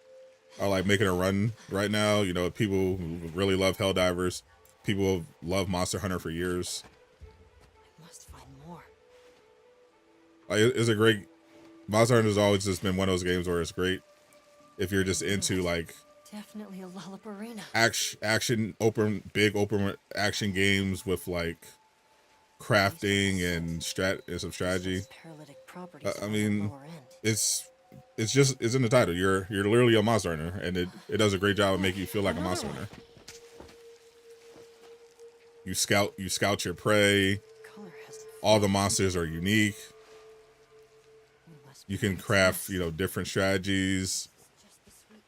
making a run right now. You know, people who really love Helldivers. People have loved Monster Hunter for years. I must find more. Like, it's a great... Monster Hunter has always just been one of those games where it's great if you're just into, like... Definitely a Lalabarina. Big open action games with, like, crafting and some strategy. I mean, it's in the title. You're literally a Monster Hunter, and it does a great job of making you feel like a Monster Hunter. You scout your prey. All the monsters are unique. You can craft, you know, different strategies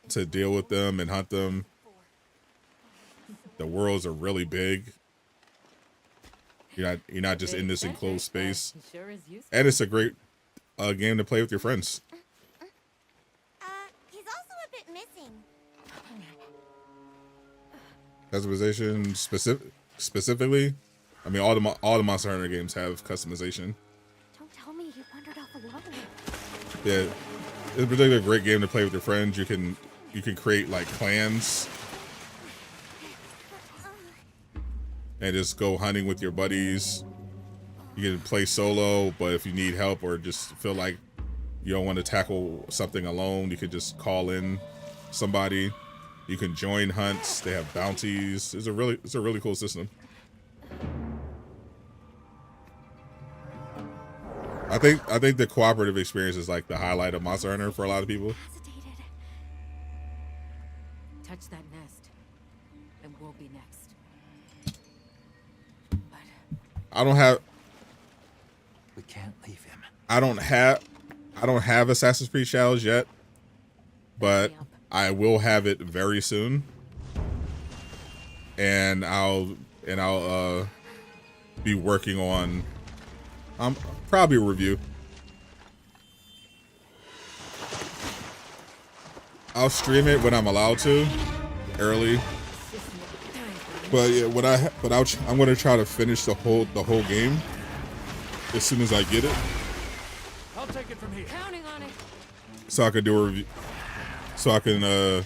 to deal with them and hunt them. the worlds are really big. You're not just in this enclosed space. Sure is useful. And it's a great game to play with your friends. He's also a bit missing. Customization specifically, I mean all the Monster Hunter games have customization. Don't tell me he wandered off alone. Yeah, it's a particularly great game to play with your friends. You can create like clans and just go hunting with your buddies. You can play solo, but if you need help or just feel like you don't want to tackle something alone, you could just call in somebody. You can join hunts. They have bounties. It's a really cool system. I think the cooperative experience is like the highlight of Monster Hunter for a lot of people. Touch that nest, and we'll be next. I don't have. We can't leave him. I don't have Assassin's Creed Shadows yet, but I will have it very soon, and I'll be working on probably a review. I'll stream it when I'm allowed to, early. But yeah, I'm gonna try to finish the whole game as soon as I get it. I'll take it from here. Counting on it. So I can do a review. So I can do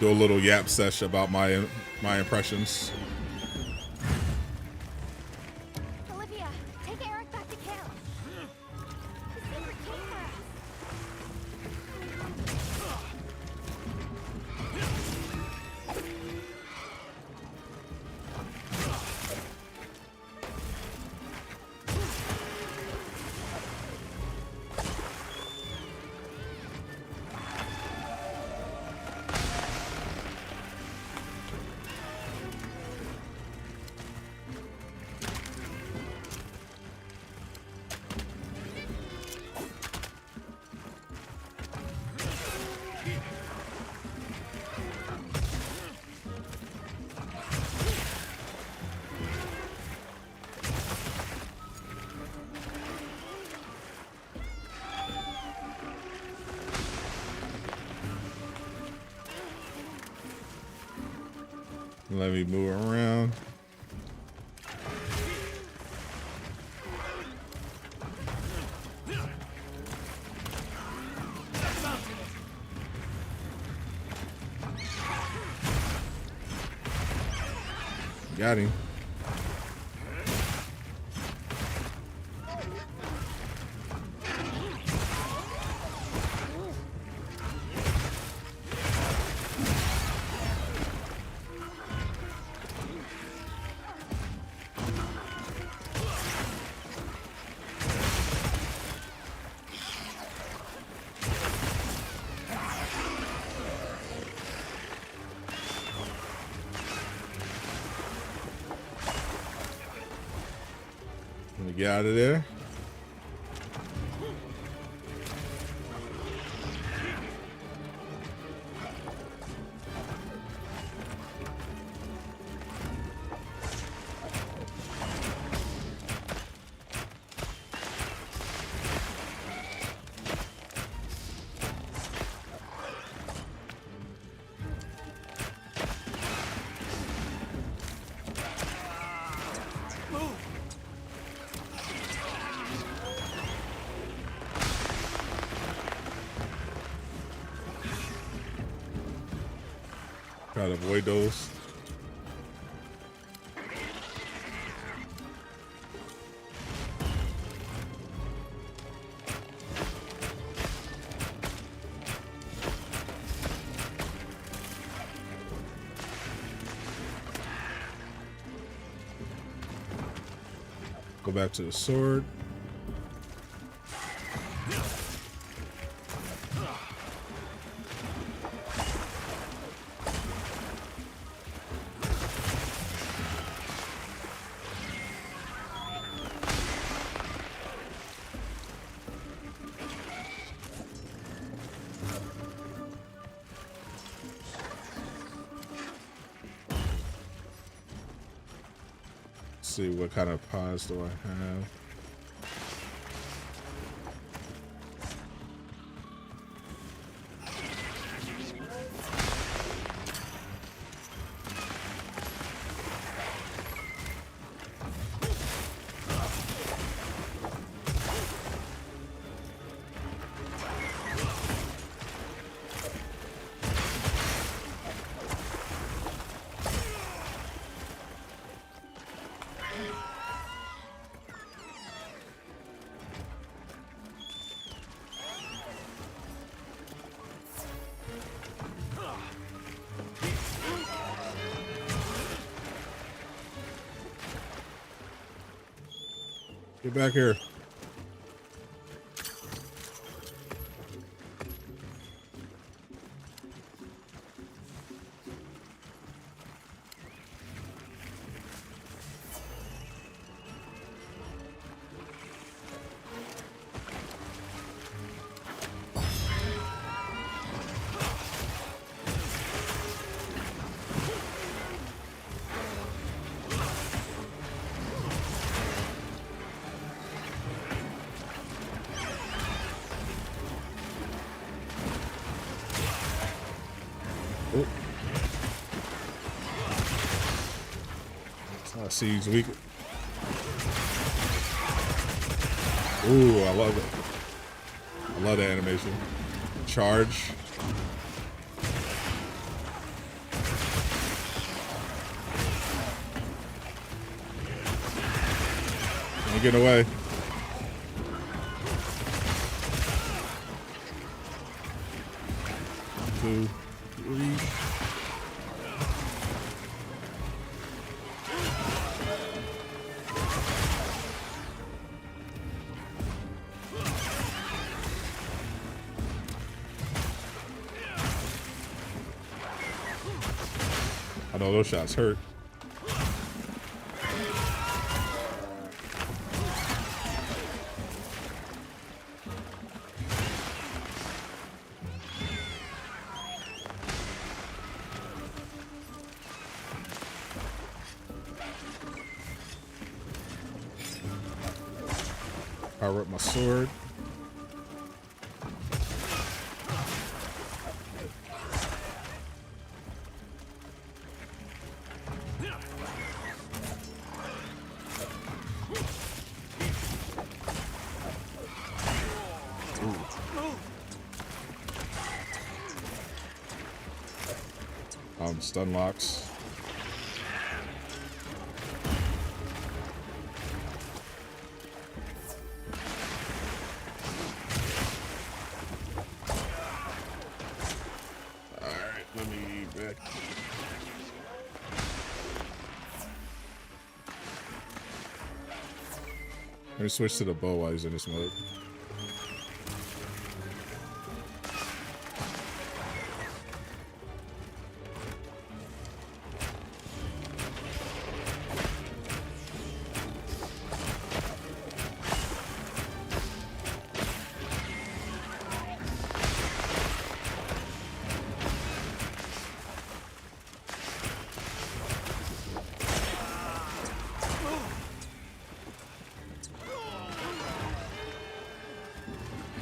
a little yap sesh about my impressions. Olivia, take Eric back to camp. The secret came for us. Let me move around. Got him. Let me get out of there. Try to avoid those. Go back to the sword. see what kind of pods do I have. Get back here. I see he's weak. Ooh, I love it. I love that animation. Charge. Don't get away. Two, three. I know those shots hurt. Power up my sword. Stun locks. All right, let me back. Let me switch to the bow while he's in this mode.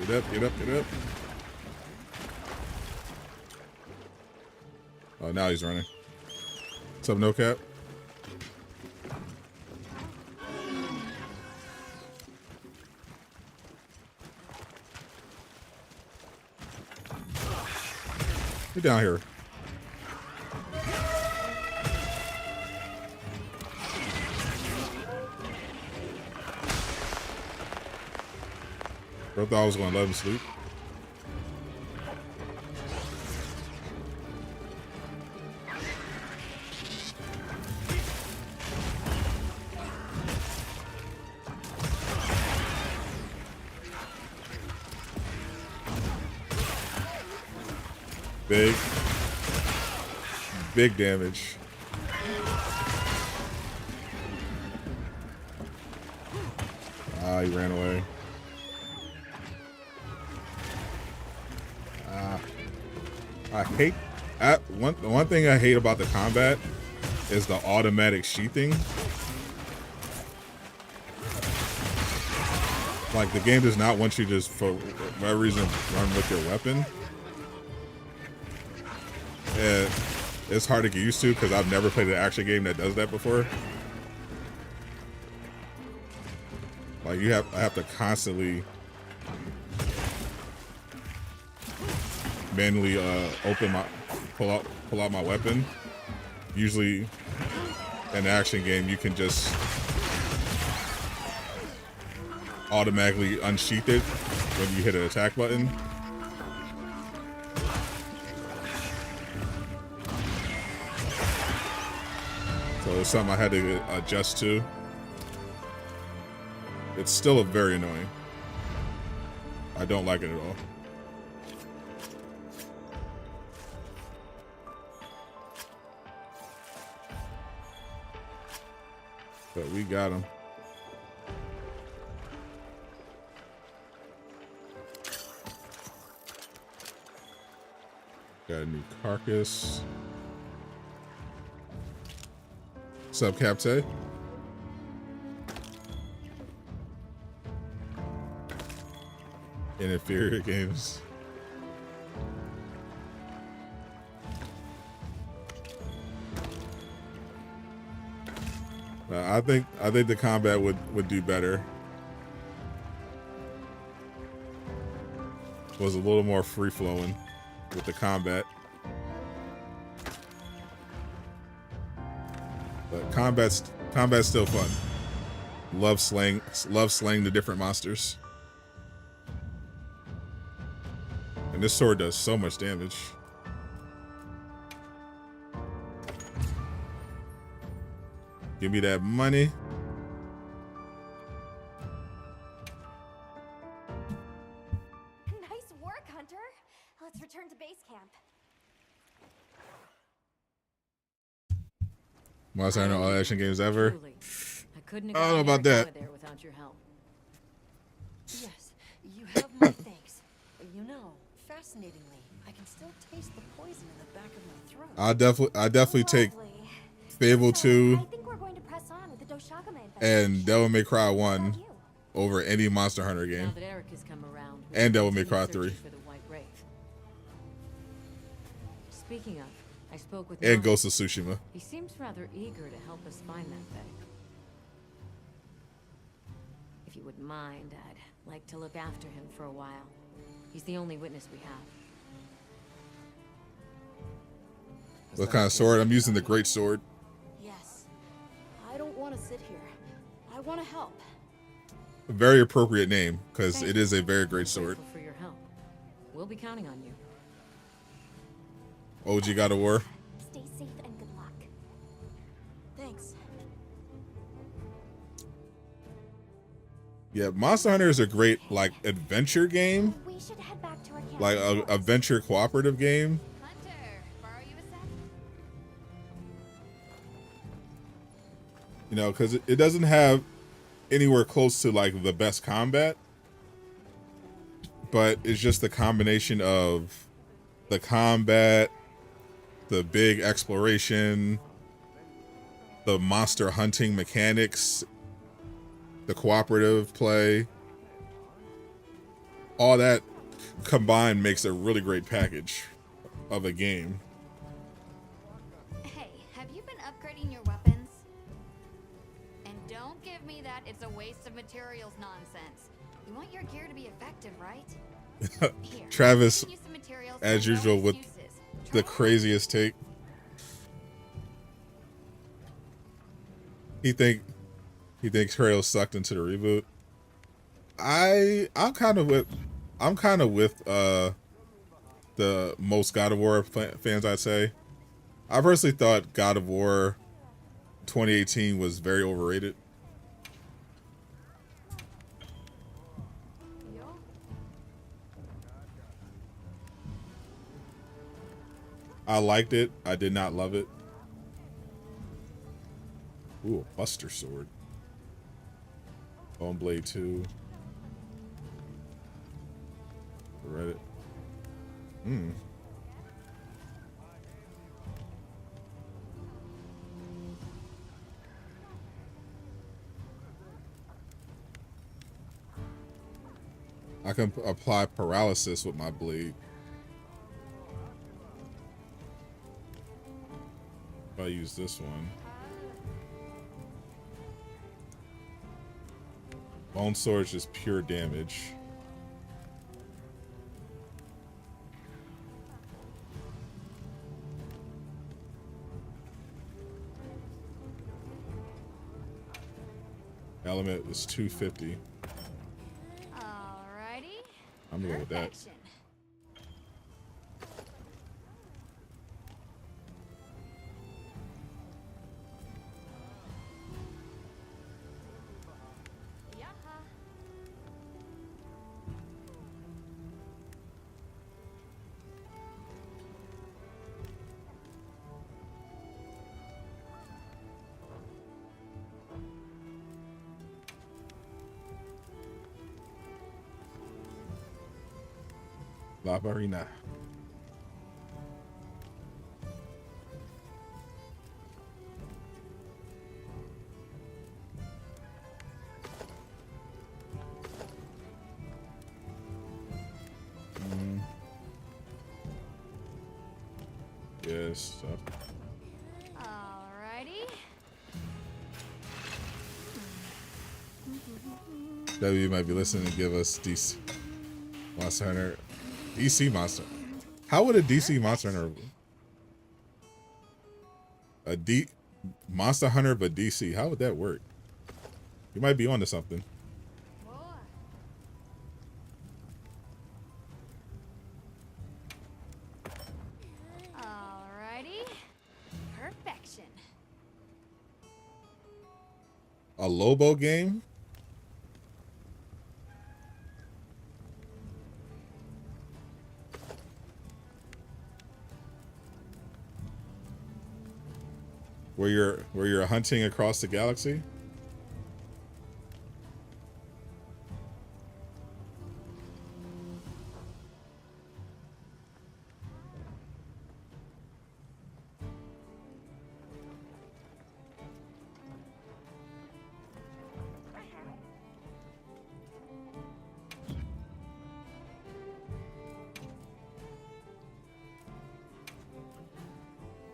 Get up, get up, get up. Oh, now he's running. What's up, No Cap? Get down here. I thought I was going to let him sleep. Big damage. Ah, he ran away. I hate one thing I hate about the combat is the automatic sheathing. Like, the game does not want you to just, for whatever reason, run with your weapon. And it's hard to get used to because I've never played an action game that does that before. Like, I have to constantly manually pull out my weapon. Usually in an action game you can just automatically unsheath it when you hit an attack button. So it's something I had to adjust to. It's still very annoying. I don't like it at all. But we got him. Got a new carcass. What's up, Captain? In inferior games. I think the combat would do better. Was a little more free flowing with the combat. But combat's still fun. Love slaying the different monsters. And this sword does so much damage. Give me that money. Nice work, Hunter. Let's return to base camp. Monster Hunter all action games ever. I couldn't I don't know about that. there without your help. Yes, you have my thanks. You know, fascinatingly, I can still taste the poison in the back of my throat. I definitely take Fable 2 I think we're going to press on with the Doshagama and Devil May Cry 1 over any Monster Hunter game. Now that Eric has come around, And Devil May Cry 3. for the White Wraith. Speaking of, I spoke with And Noah. Ghost of Tsushima. He seems rather eager to help us find that thing. If you wouldn't mind, I'd like to look after him for a while. He's the only witness we have. What kind of sword? I'm using the great sword. Yes. I don't want to sit here. I want to help. A very appropriate name, because it is a very great sword. For your help. We'll be counting on you. OG God of War. Stay safe and good luck. Thanks. Yeah, Monster Hunter is a great, like, adventure game. We should head back to our camp. Like, a adventure cooperative game. You know, because it doesn't have anywhere close to, like, the best combat. But it's just the combination of the combat, the big exploration, the monster hunting mechanics, the cooperative play. All that combined makes a really great package of a game. Hey, have you been upgrading your weapons? And don't give me that it's a waste of materials nonsense. You want your gear to be effective, right? Here, Travis, use some materials as for no usual, with excuses. the craziest take. He thinks Trail sucked into the reboot. I'm kind of with the most God of War fans, I'd say. I personally thought God of War 2018 was very overrated. I liked it. I did not love it. Ooh, a Buster Sword. Bone Blade 2. Read it. I can apply paralysis with my bleed. If I use this one. Bone Sword is just pure damage. Element is 250. Alrighty. I'm gonna go with that. Perfection. La Barina. Yes. Alrighty. W might be listening to give us DC Monster Hunter. DC Monster. How would a DC Monster Hunter, Monster Hunter but DC? How would that work? You might be onto something. Alrighty. Perfection. A Lobo game? Where you're hunting across the galaxy?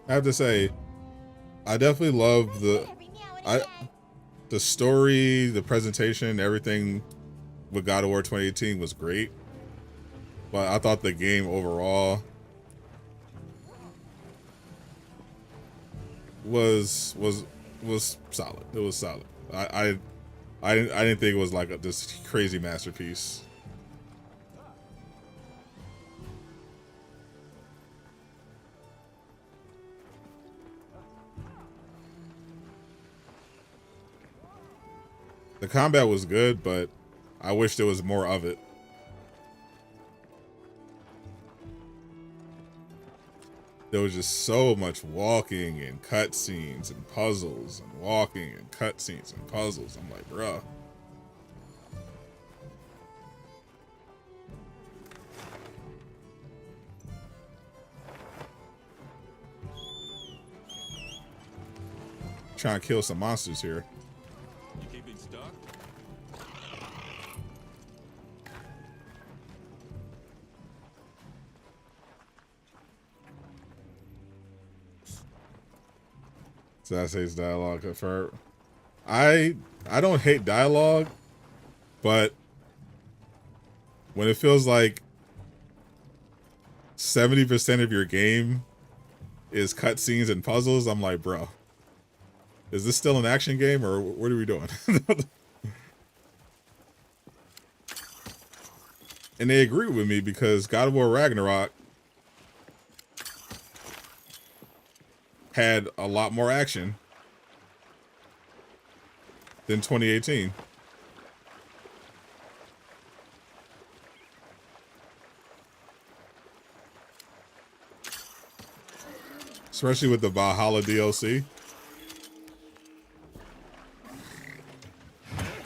I have to say, I definitely love the story, the presentation, everything with God of War 2018 was great. But I thought the game overall was solid. It was solid. I didn't think it was like this crazy masterpiece. The combat was good, but I wish there was more of it. There was just so much walking and cutscenes and puzzles and walking and cutscenes and puzzles. I'm like, bruh. Trying to kill some monsters here. So that says dialogue confirmed. I don't hate dialogue, but when it feels like 70% of your game is cutscenes and puzzles, I'm like, bro, is this still an action game or what are we doing? And they agree with me because God of War Ragnarok had a lot more action than 2018. Especially with the Valhalla DLC.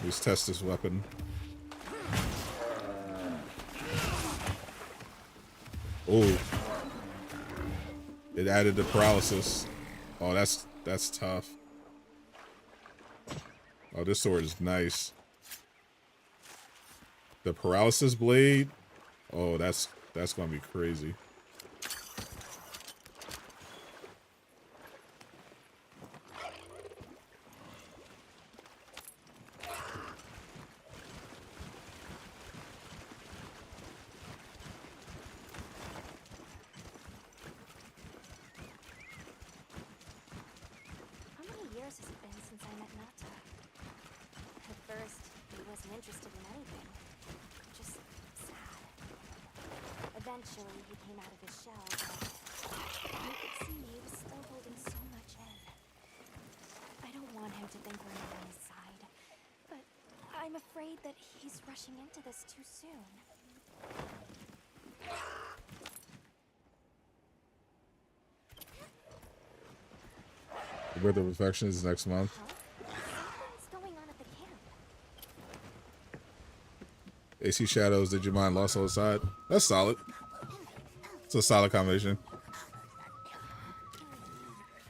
Let's test this weapon. Oh. It added the paralysis. Oh, that's tough. Oh, this sword is nice. The paralysis blade. Oh, that's gonna be crazy. How many years has it been since I met Nata? At first, he wasn't interested in anything. Just sad. Eventually, he came out of his shell, but you could see he was still holding so much in. I don't want him to think we're not on his side, but I'm afraid that he's rushing into this too soon. The Birth of Affection is next month. What's going on at the camp? AC Shadows, Did You Mind, Lost Soul Aside. That's solid. It's a solid combination.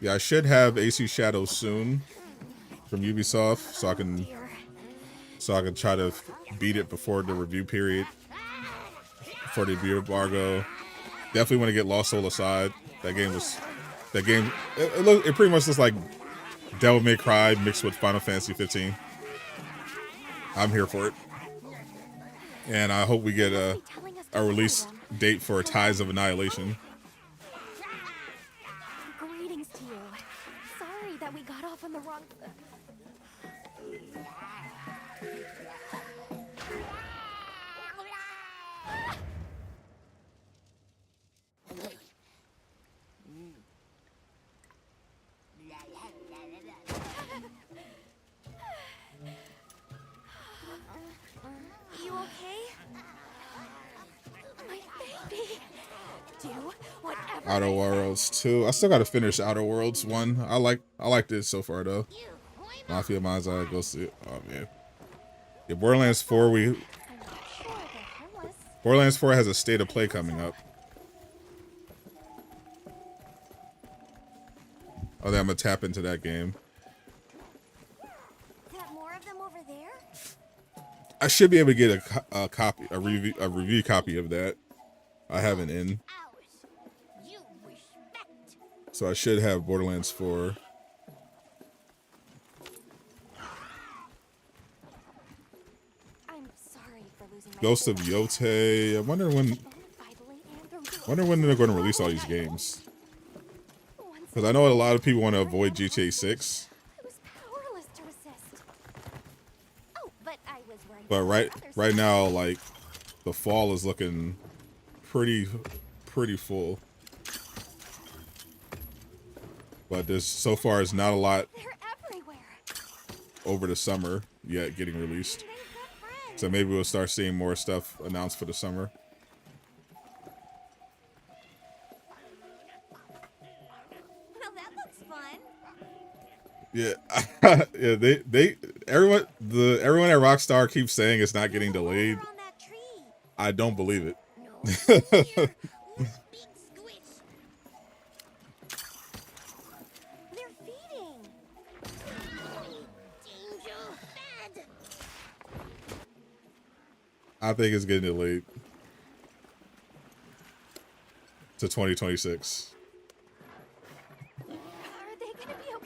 Yeah, I should have AC Shadows soon from Ubisoft, so I can try to beat it before the review period, before the review embargo. Definitely want to get Lost Soul Aside. It pretty much looks like Devil May Cry mixed with Final Fantasy 15. I'm here for it. And I hope we get a release date for Ties of Annihilation. Greetings to you. Sorry that we got off on the wrong... You okay? My baby. Do whatever. Outer Worlds 2. I still gotta finish Outer Worlds 1. I liked it so far though. Mafia Minds Eye goes to oh man. Yeah, Borderlands 4 Borderlands 4 has a state of play coming up. Oh, then I'm gonna tap into that game. Got more of them over there? I should be able to get a review copy of that. I have an in. So I should have Borderlands 4. I'm sorry for losing my Ghost of Yote. I wonder when they're going to release all these games. Because I know a lot of people want to avoid GTA 6. powerless to resist. Oh, but I was worried. But right now, like, the fall is looking pretty full. But there's so far it's not a lot over the summer yet getting released. So maybe we'll start seeing more stuff announced for the summer. Well, that looks fun. Yeah, yeah. Everyone at Rockstar keeps saying it's not getting delayed. I don't believe it. They're feeding. I think it's getting delayed to 2026. Are they gonna be okay?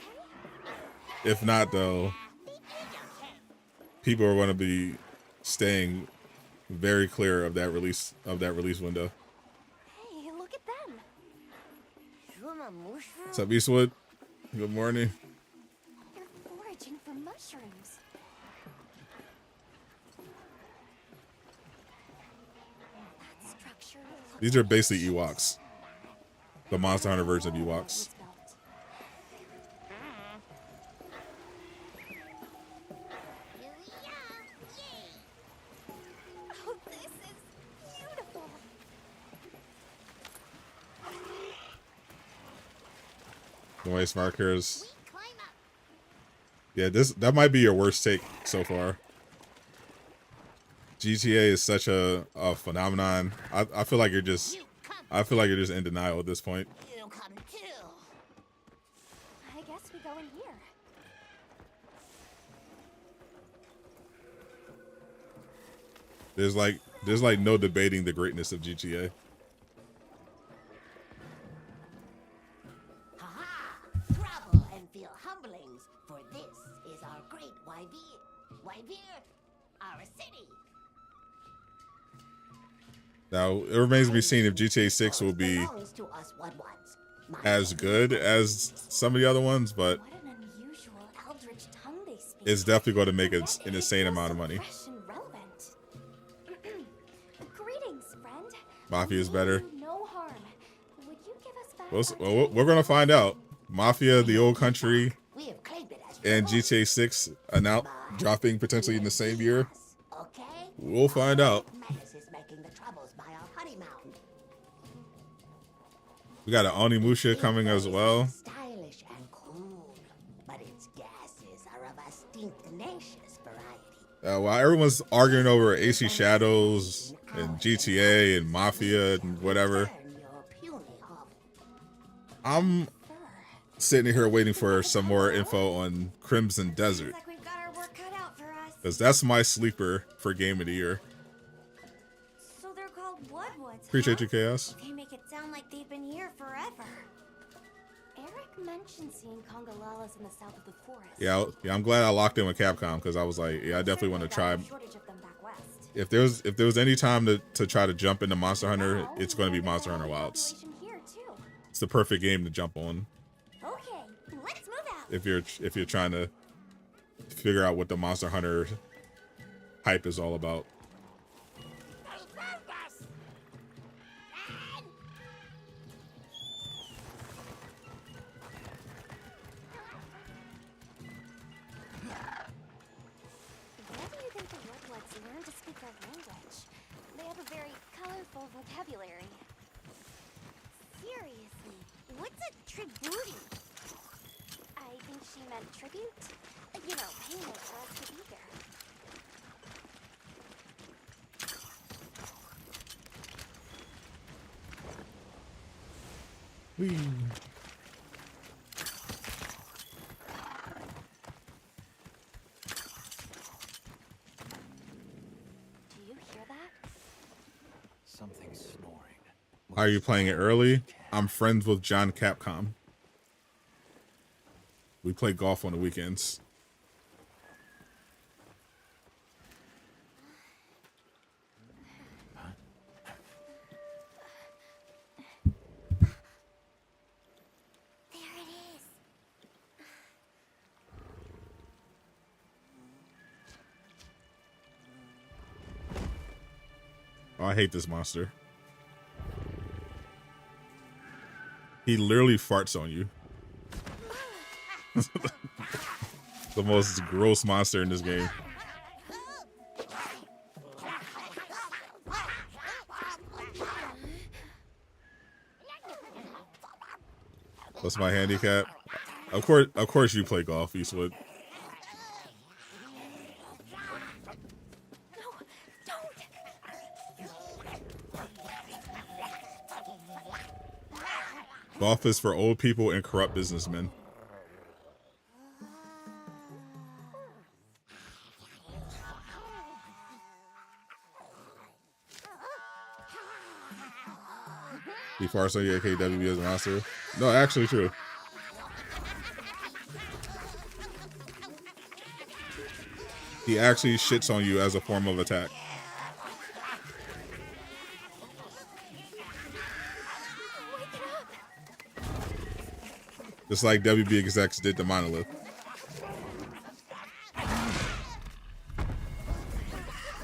If not, though, people are going to be staying very clear of that release window. Hey, look at them. What's up, Eastwood? Good morning. They're foraging for mushrooms. That structure looks These are basically Ewoks. The Monster Hunter version of Ewoks. Oh, this is beautiful. Noise markers. Yeah, that might be your worst take so far. GTA is such a phenomenon. I feel like you're just in denial at this point. I guess we go in here. There's like no debating the greatness of GTA. Travel and feel humblings, for this is our great Wyvir. Wyvir, our city. Now, it remains to be seen if GTA 6 will be Belongs to us Wood Ones. as good as some of the other ones, but What an unusual eldritch tongue they speak. it's definitely going to make an insane amount of money. Fresh and relevant. Greetings, friend. Mafia is better. No harm. Would you give us back Well, we're going to find out. Mafia, the old country, We have claimed it as and GTA 6 are now dropping potentially in the same year. We'll find out. Menace is making the troubles by our honey mountain. We got an Onimusha coming as well. Stylish and cool, but its gases are of a stink-nacious variety. While everyone's arguing over AC Shadows and GTA and Mafia and whatever, I'm sitting here waiting for some more info on Crimson Desert. like we've got our work cut out for us. Because that's my sleeper for Game of the Year. So they're called Woodwoods. Appreciate you, Chaos. They make it sound like they've been here forever. Eric mentioned seeing Congolalas in the south of the forest. Yeah, I'm glad I locked in with Capcom because I was like, yeah, I definitely want to try. Shortage of them back west. If there was any time to try to jump into Monster Hunter, it's going to be Monster Hunter Wilds. Here too. It's the perfect game to jump on Okay, let's move out. if you're trying to figure out what the Monster Hunter hype is all about. Where do you think the Woodwoods learn to speak our language? They have a very colorful vocabulary. Seriously, what's a tributi? I think she meant tribute. You know, payment for us to be here. Whee. Do you hear that? Something snoring. Are you playing it early? I'm friends with John Capcom. We play golf on the weekends. There it is. Oh, I hate this monster. He literally farts on you. The most gross monster in this game. What's my handicap? Of course you play golf, Eastwood. Golf is for old people and corrupt businessmen. He farts on you, aka WB as a monster. No, actually true. He actually shits on you as a form of attack. Just like WB execs did to Monolith.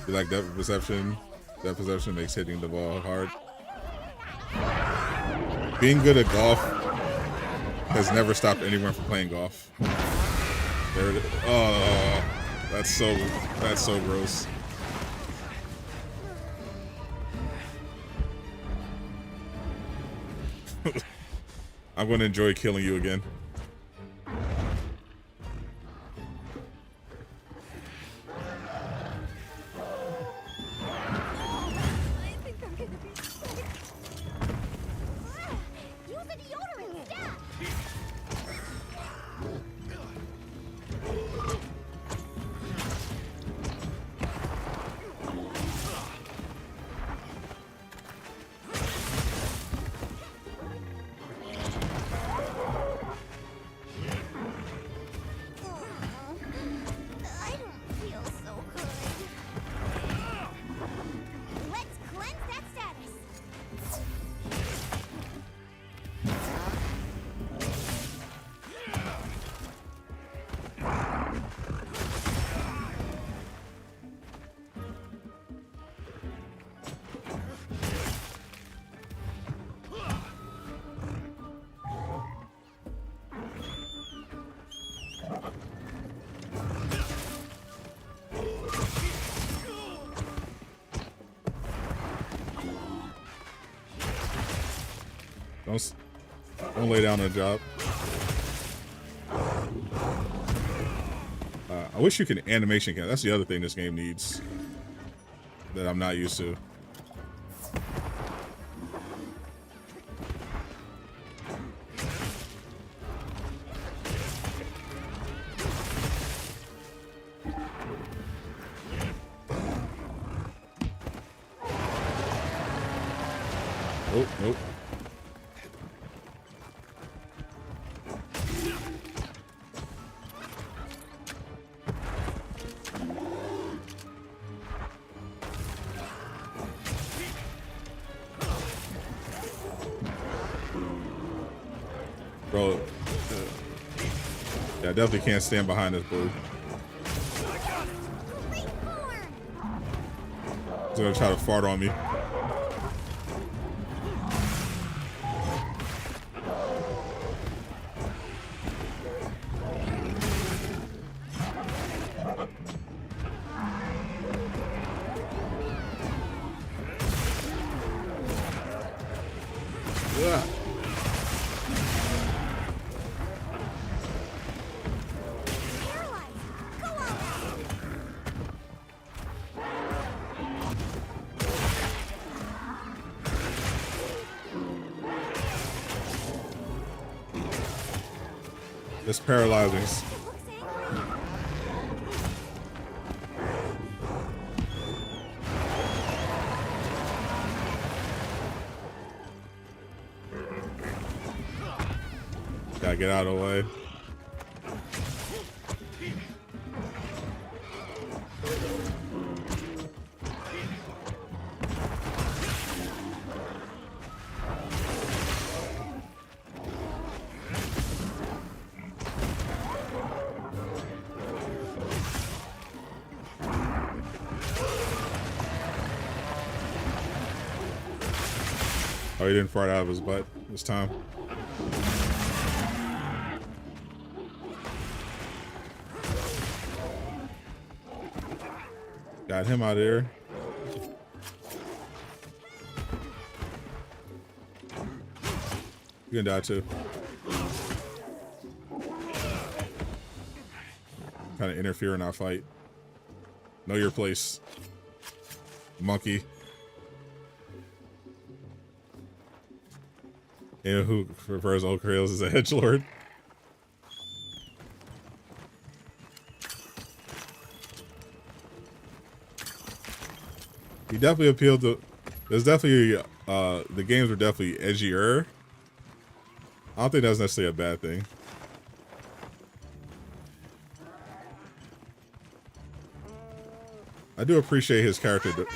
You like depth perception? Depth perception makes hitting the ball hard. Being good at golf has never stopped anyone from playing golf. There it is. Oh, that's so gross. I'm going to enjoy killing you again. Don't lay down on the job. I wish you could animation count. That's the other thing this game needs that I'm not used to. Oh, nope. Bro, yeah, I definitely can't stand behind this booth. He's gonna try to fart on me. Yeah. It's paralyzing. Gotta get out of the way. Oh, he didn't fart out of his butt this time. Got him out of there. You're gonna die too. Kind of interfere in our fight. Know your place, monkey. You know who prefers old Krails as a hedgelord? He definitely appealed to. There's definitely the games were definitely edgier. I don't think that's necessarily a bad thing. I do appreciate his character growth.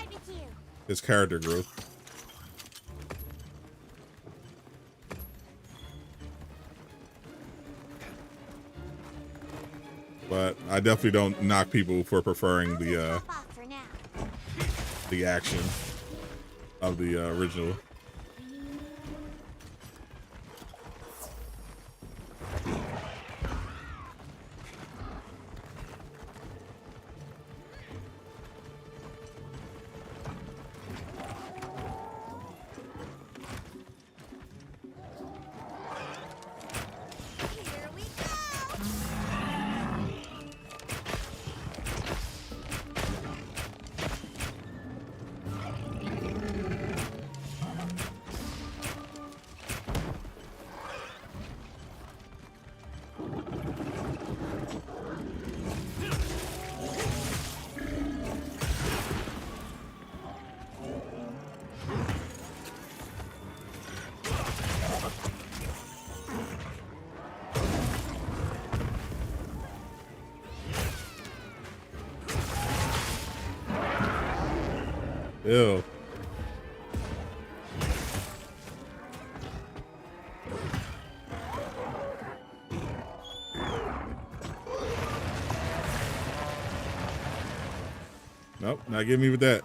But I definitely don't knock people for preferring the action of the original. Ew. Nope, not getting me with that.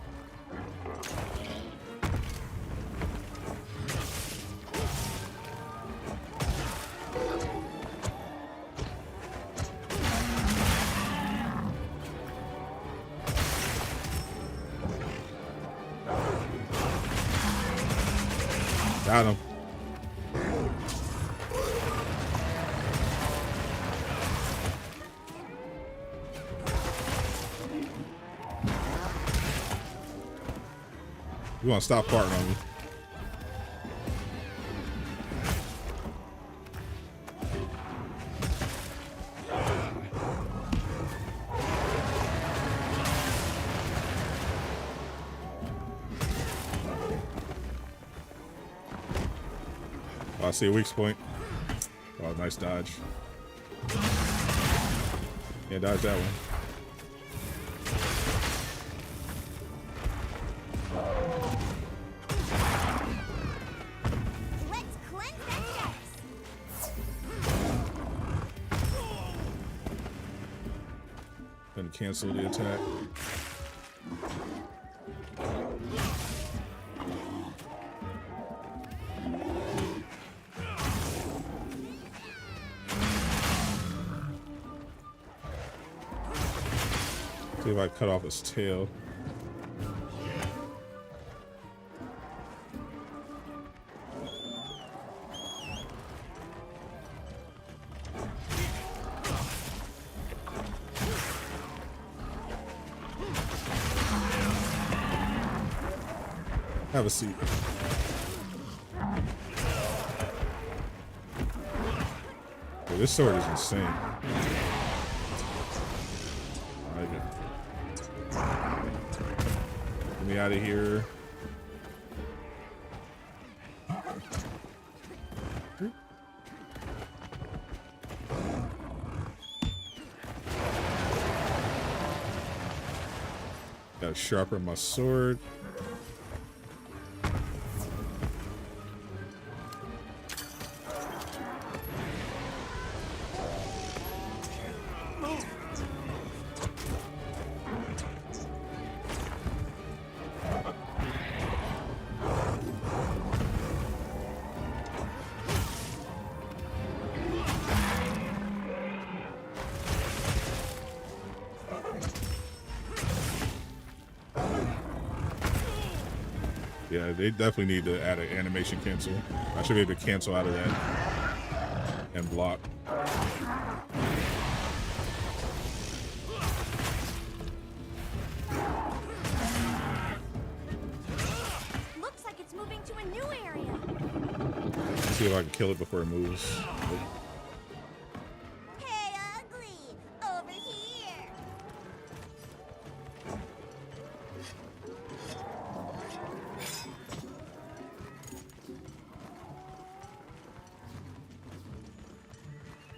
Got him. You want to stop farting on me? Oh, I see a weak point. Oh, nice dodge. Can't dodge that one. Let's cleanse that depths. Then cancel the attack. See if I cut off his tail. Have a seat. Well, this sword is insane. I like it. Get me out of here. Gotta sharpen my sword. Yeah, they definitely need to add an animation cancel. I should be able to cancel out of that and block. Looks like it's moving to a new area. Let's see if I can kill it before it moves. Hey, ugly, over here.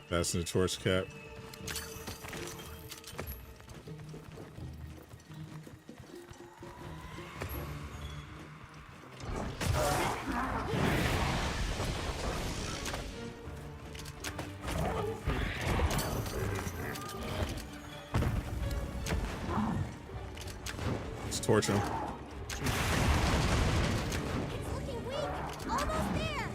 That's the torch cap. Let's torch him. It's looking weak. Almost there.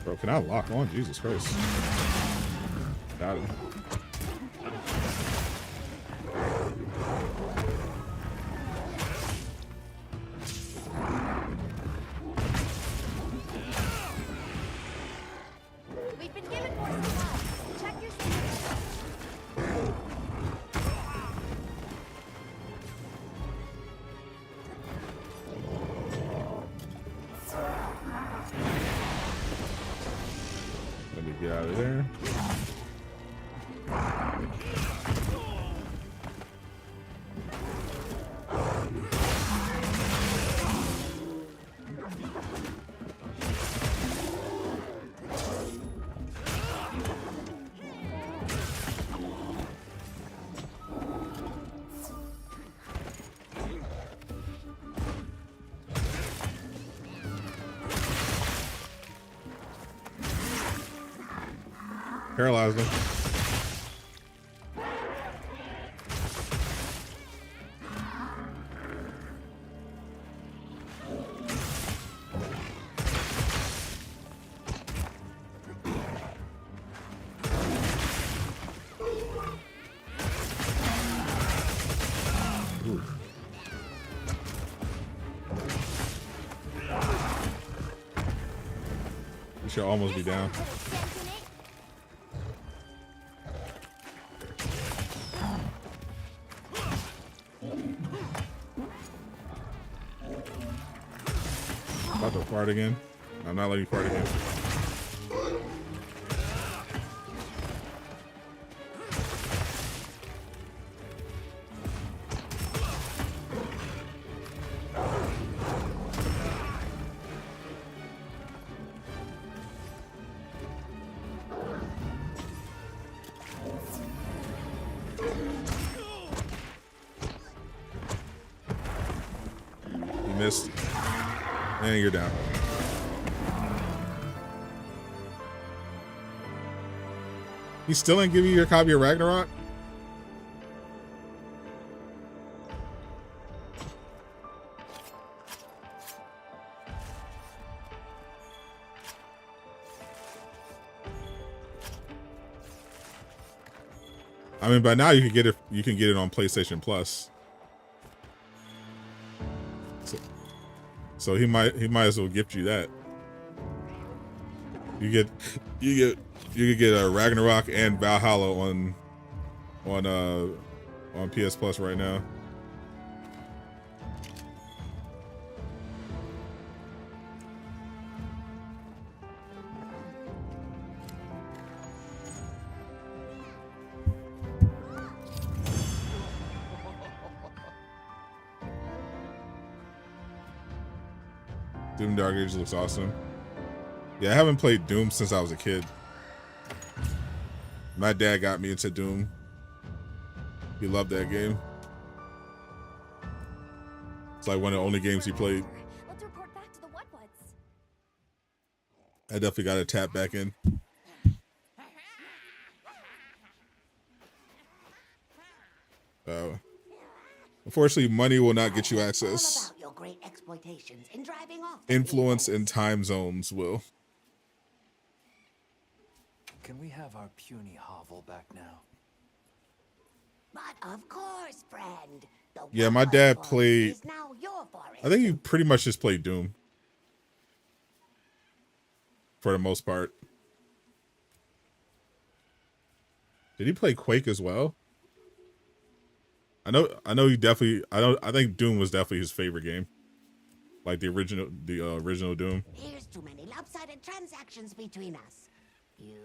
Bro, can I lock on? Jesus Christ. Got him. We've been given more supplies. Check your status. Let me get out of there. Paralyzed him. should almost be down. About to fart again. I'm not letting you fart again. You missed. And you're down. He still ain't give you your copy of Ragnarok? I mean, by now you can get it. You can get it on PlayStation Plus. So he might as well gift you that. You could get a Ragnarok and Valhalla on PS Plus right now. Doom Dark Age looks awesome. Yeah, I haven't played Doom since I was a kid. My dad got me into Doom. He loved that game. It's like one of the only games he played. Let's report back to the Woodwoods. I definitely got to tap back in. Unfortunately, money will not get you access. About your great exploitations in driving off. Influence and time zones will. Can we have our puny hovel back now? But of course, friend. Yeah, my dad played. I think he pretty much just played Doom. For the most part. Did he play Quake as well? I know he definitely. I think Doom was definitely his favorite game. Like the original original Doom. Here's too many lopsided transactions between us. You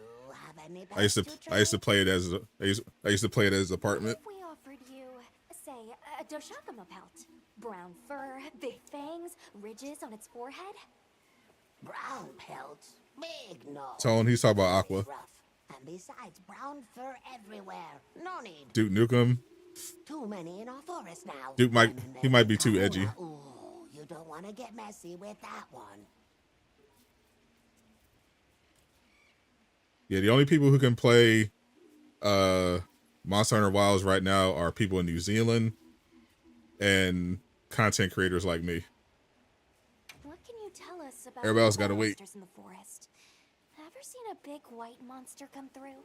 have any I used to play it as his apartment. If we offered you, say, a Doshakama pelt, brown fur, big fangs, ridges on its forehead. Brown pelts, big nose. Tone, he's talking about Aqua. And besides, brown fur everywhere. No need. Duke Nukem. Too many in our forest now. Duke might be too edgy. Ooh, you don't want to get messy with that one. Yeah, the only people who can play Monster Hunter Wilds right now are people in New Zealand and content creators like me. What can you tell us about Everybody else gotta wait. monsters in the forest? Ever seen a big white monster come through?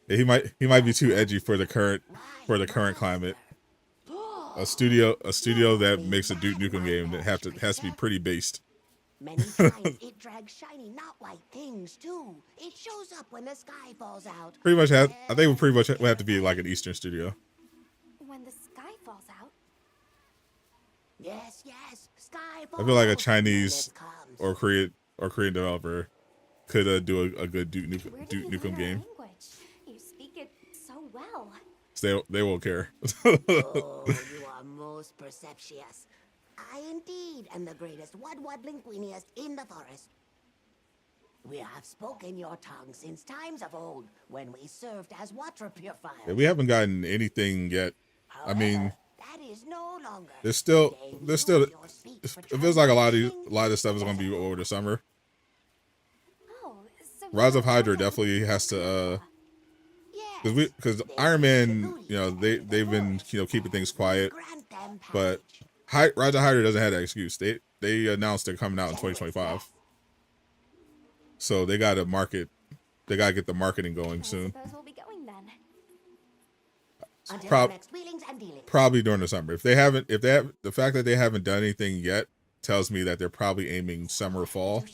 Yeah, he might be too edgy for the current climate. A studio that makes a Duke Nukem game that has to be pretty based. Many times it drags shiny, not white things too. It shows up when the sky falls out. Pretty much I think we pretty much would have to be like an Eastern studio. When the sky falls out? Yes, sky falls I feel like a out Chinese or Korean developer could do a good Duke Nukem game. You speak it so well. So they won't care. Oh, you are most perceptious. I indeed am the greatest Wud-Wud-Linguiniest in the forest. We have spoken your tongue since times of old, when we served as water purifiers. Yeah, we haven't gotten anything yet. However, I mean, that is no longer. there's still. It feels like a lot of this stuff is going to be over the summer. Rise of Hydra definitely has to. Because Iron Man, they've been keeping things quiet, but Rise of Hydra doesn't have that excuse. They announced they're coming out in 2025, so they got to market. They got to get the marketing going soon. I suppose we'll be going then. Probably during the summer. The fact that they haven't done anything yet tells me that they're probably aiming summer, fall,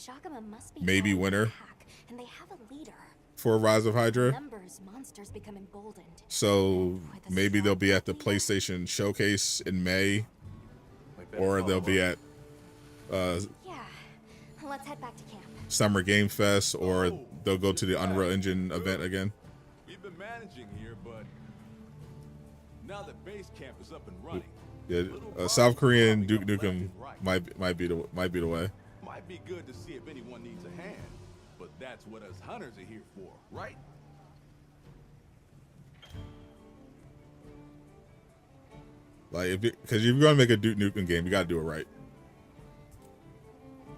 maybe winter. and they have a leader. For Rise of Hydra. Numbers, monsters become emboldened. So maybe they'll be at the PlayStation Showcase in May, or they'll be at yeah, let's head back to camp. Summer Game Fest, or they'll go to the Unreal Engine event again. We've been managing here, but now that base camp is up and running, Yeah, South Korean Duke Nukem might be the way. might be good to see if anyone needs a hand. But that's what us hunters are here for, right? Like, because if you're gonna make a Duke Nukem game, you gotta do it right.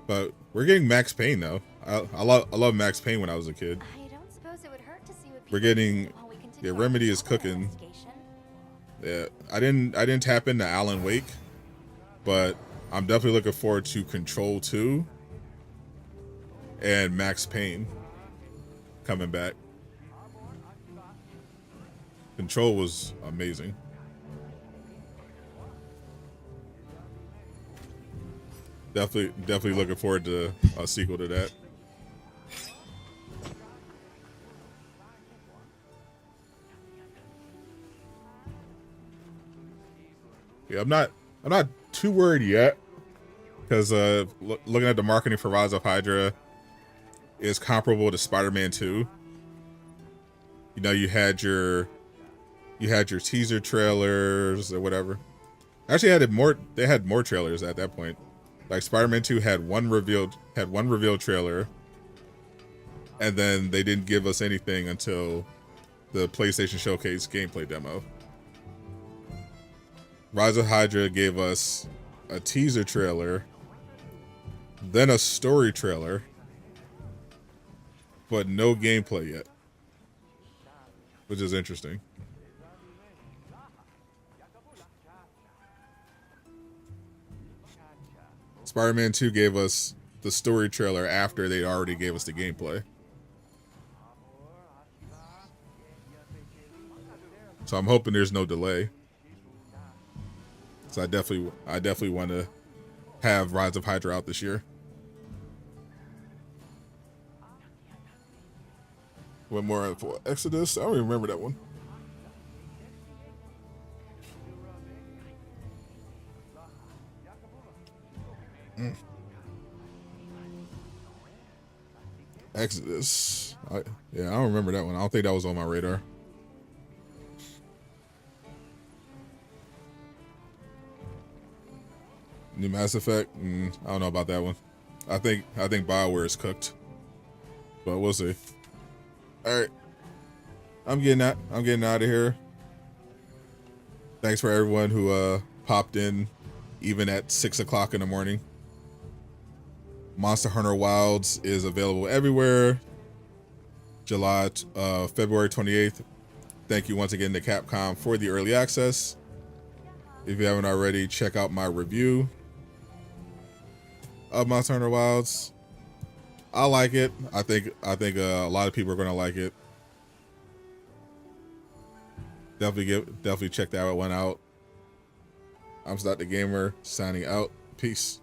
But we're getting Max Payne though. I love Max Payne when I was a kid. I don't suppose it would hurt to see what We're getting Remedy is cooking. Yeah, I didn't tap into Alan Wake, but I'm definitely looking forward to Control 2 and Max Payne coming back. Control was amazing. Definitely looking forward to a sequel to that. Yeah, I'm not too worried yet, because looking at the marketing for Rise of Hydra is comparable to Spider-Man 2. You know, you had your teaser trailers or whatever. Actually, they had more trailers at that point. Like Spider-Man 2 had one revealed trailer, and then they didn't give us anything until the PlayStation Showcase gameplay demo. Rise of Hydra gave us a teaser trailer, then a story trailer, but no gameplay yet, which is interesting. Spider-Man 2 gave us the story trailer after they already gave us the gameplay. So I'm hoping there's no delay. So I definitely want to have Rise of Hydra out this year. One more for Exodus. I don't even remember that one. Exodus. Yeah, I don't remember that one. I don't think that was on my radar. New Mass Effect. I don't know about that one. I think BioWare is cooked, but we'll see. All right, I'm getting out of here. Thanks for everyone who popped in, even at 6 o'clock in the morning. Monster Hunter Wilds is available everywhere. February 28th. Thank you once again to Capcom for the early access. If you haven't already, check out my review of Monster Hunter Wilds. I like it. I think a lot of people are going to like it. Definitely check that one out. I'm Sadot the Gamer, signing out. Peace.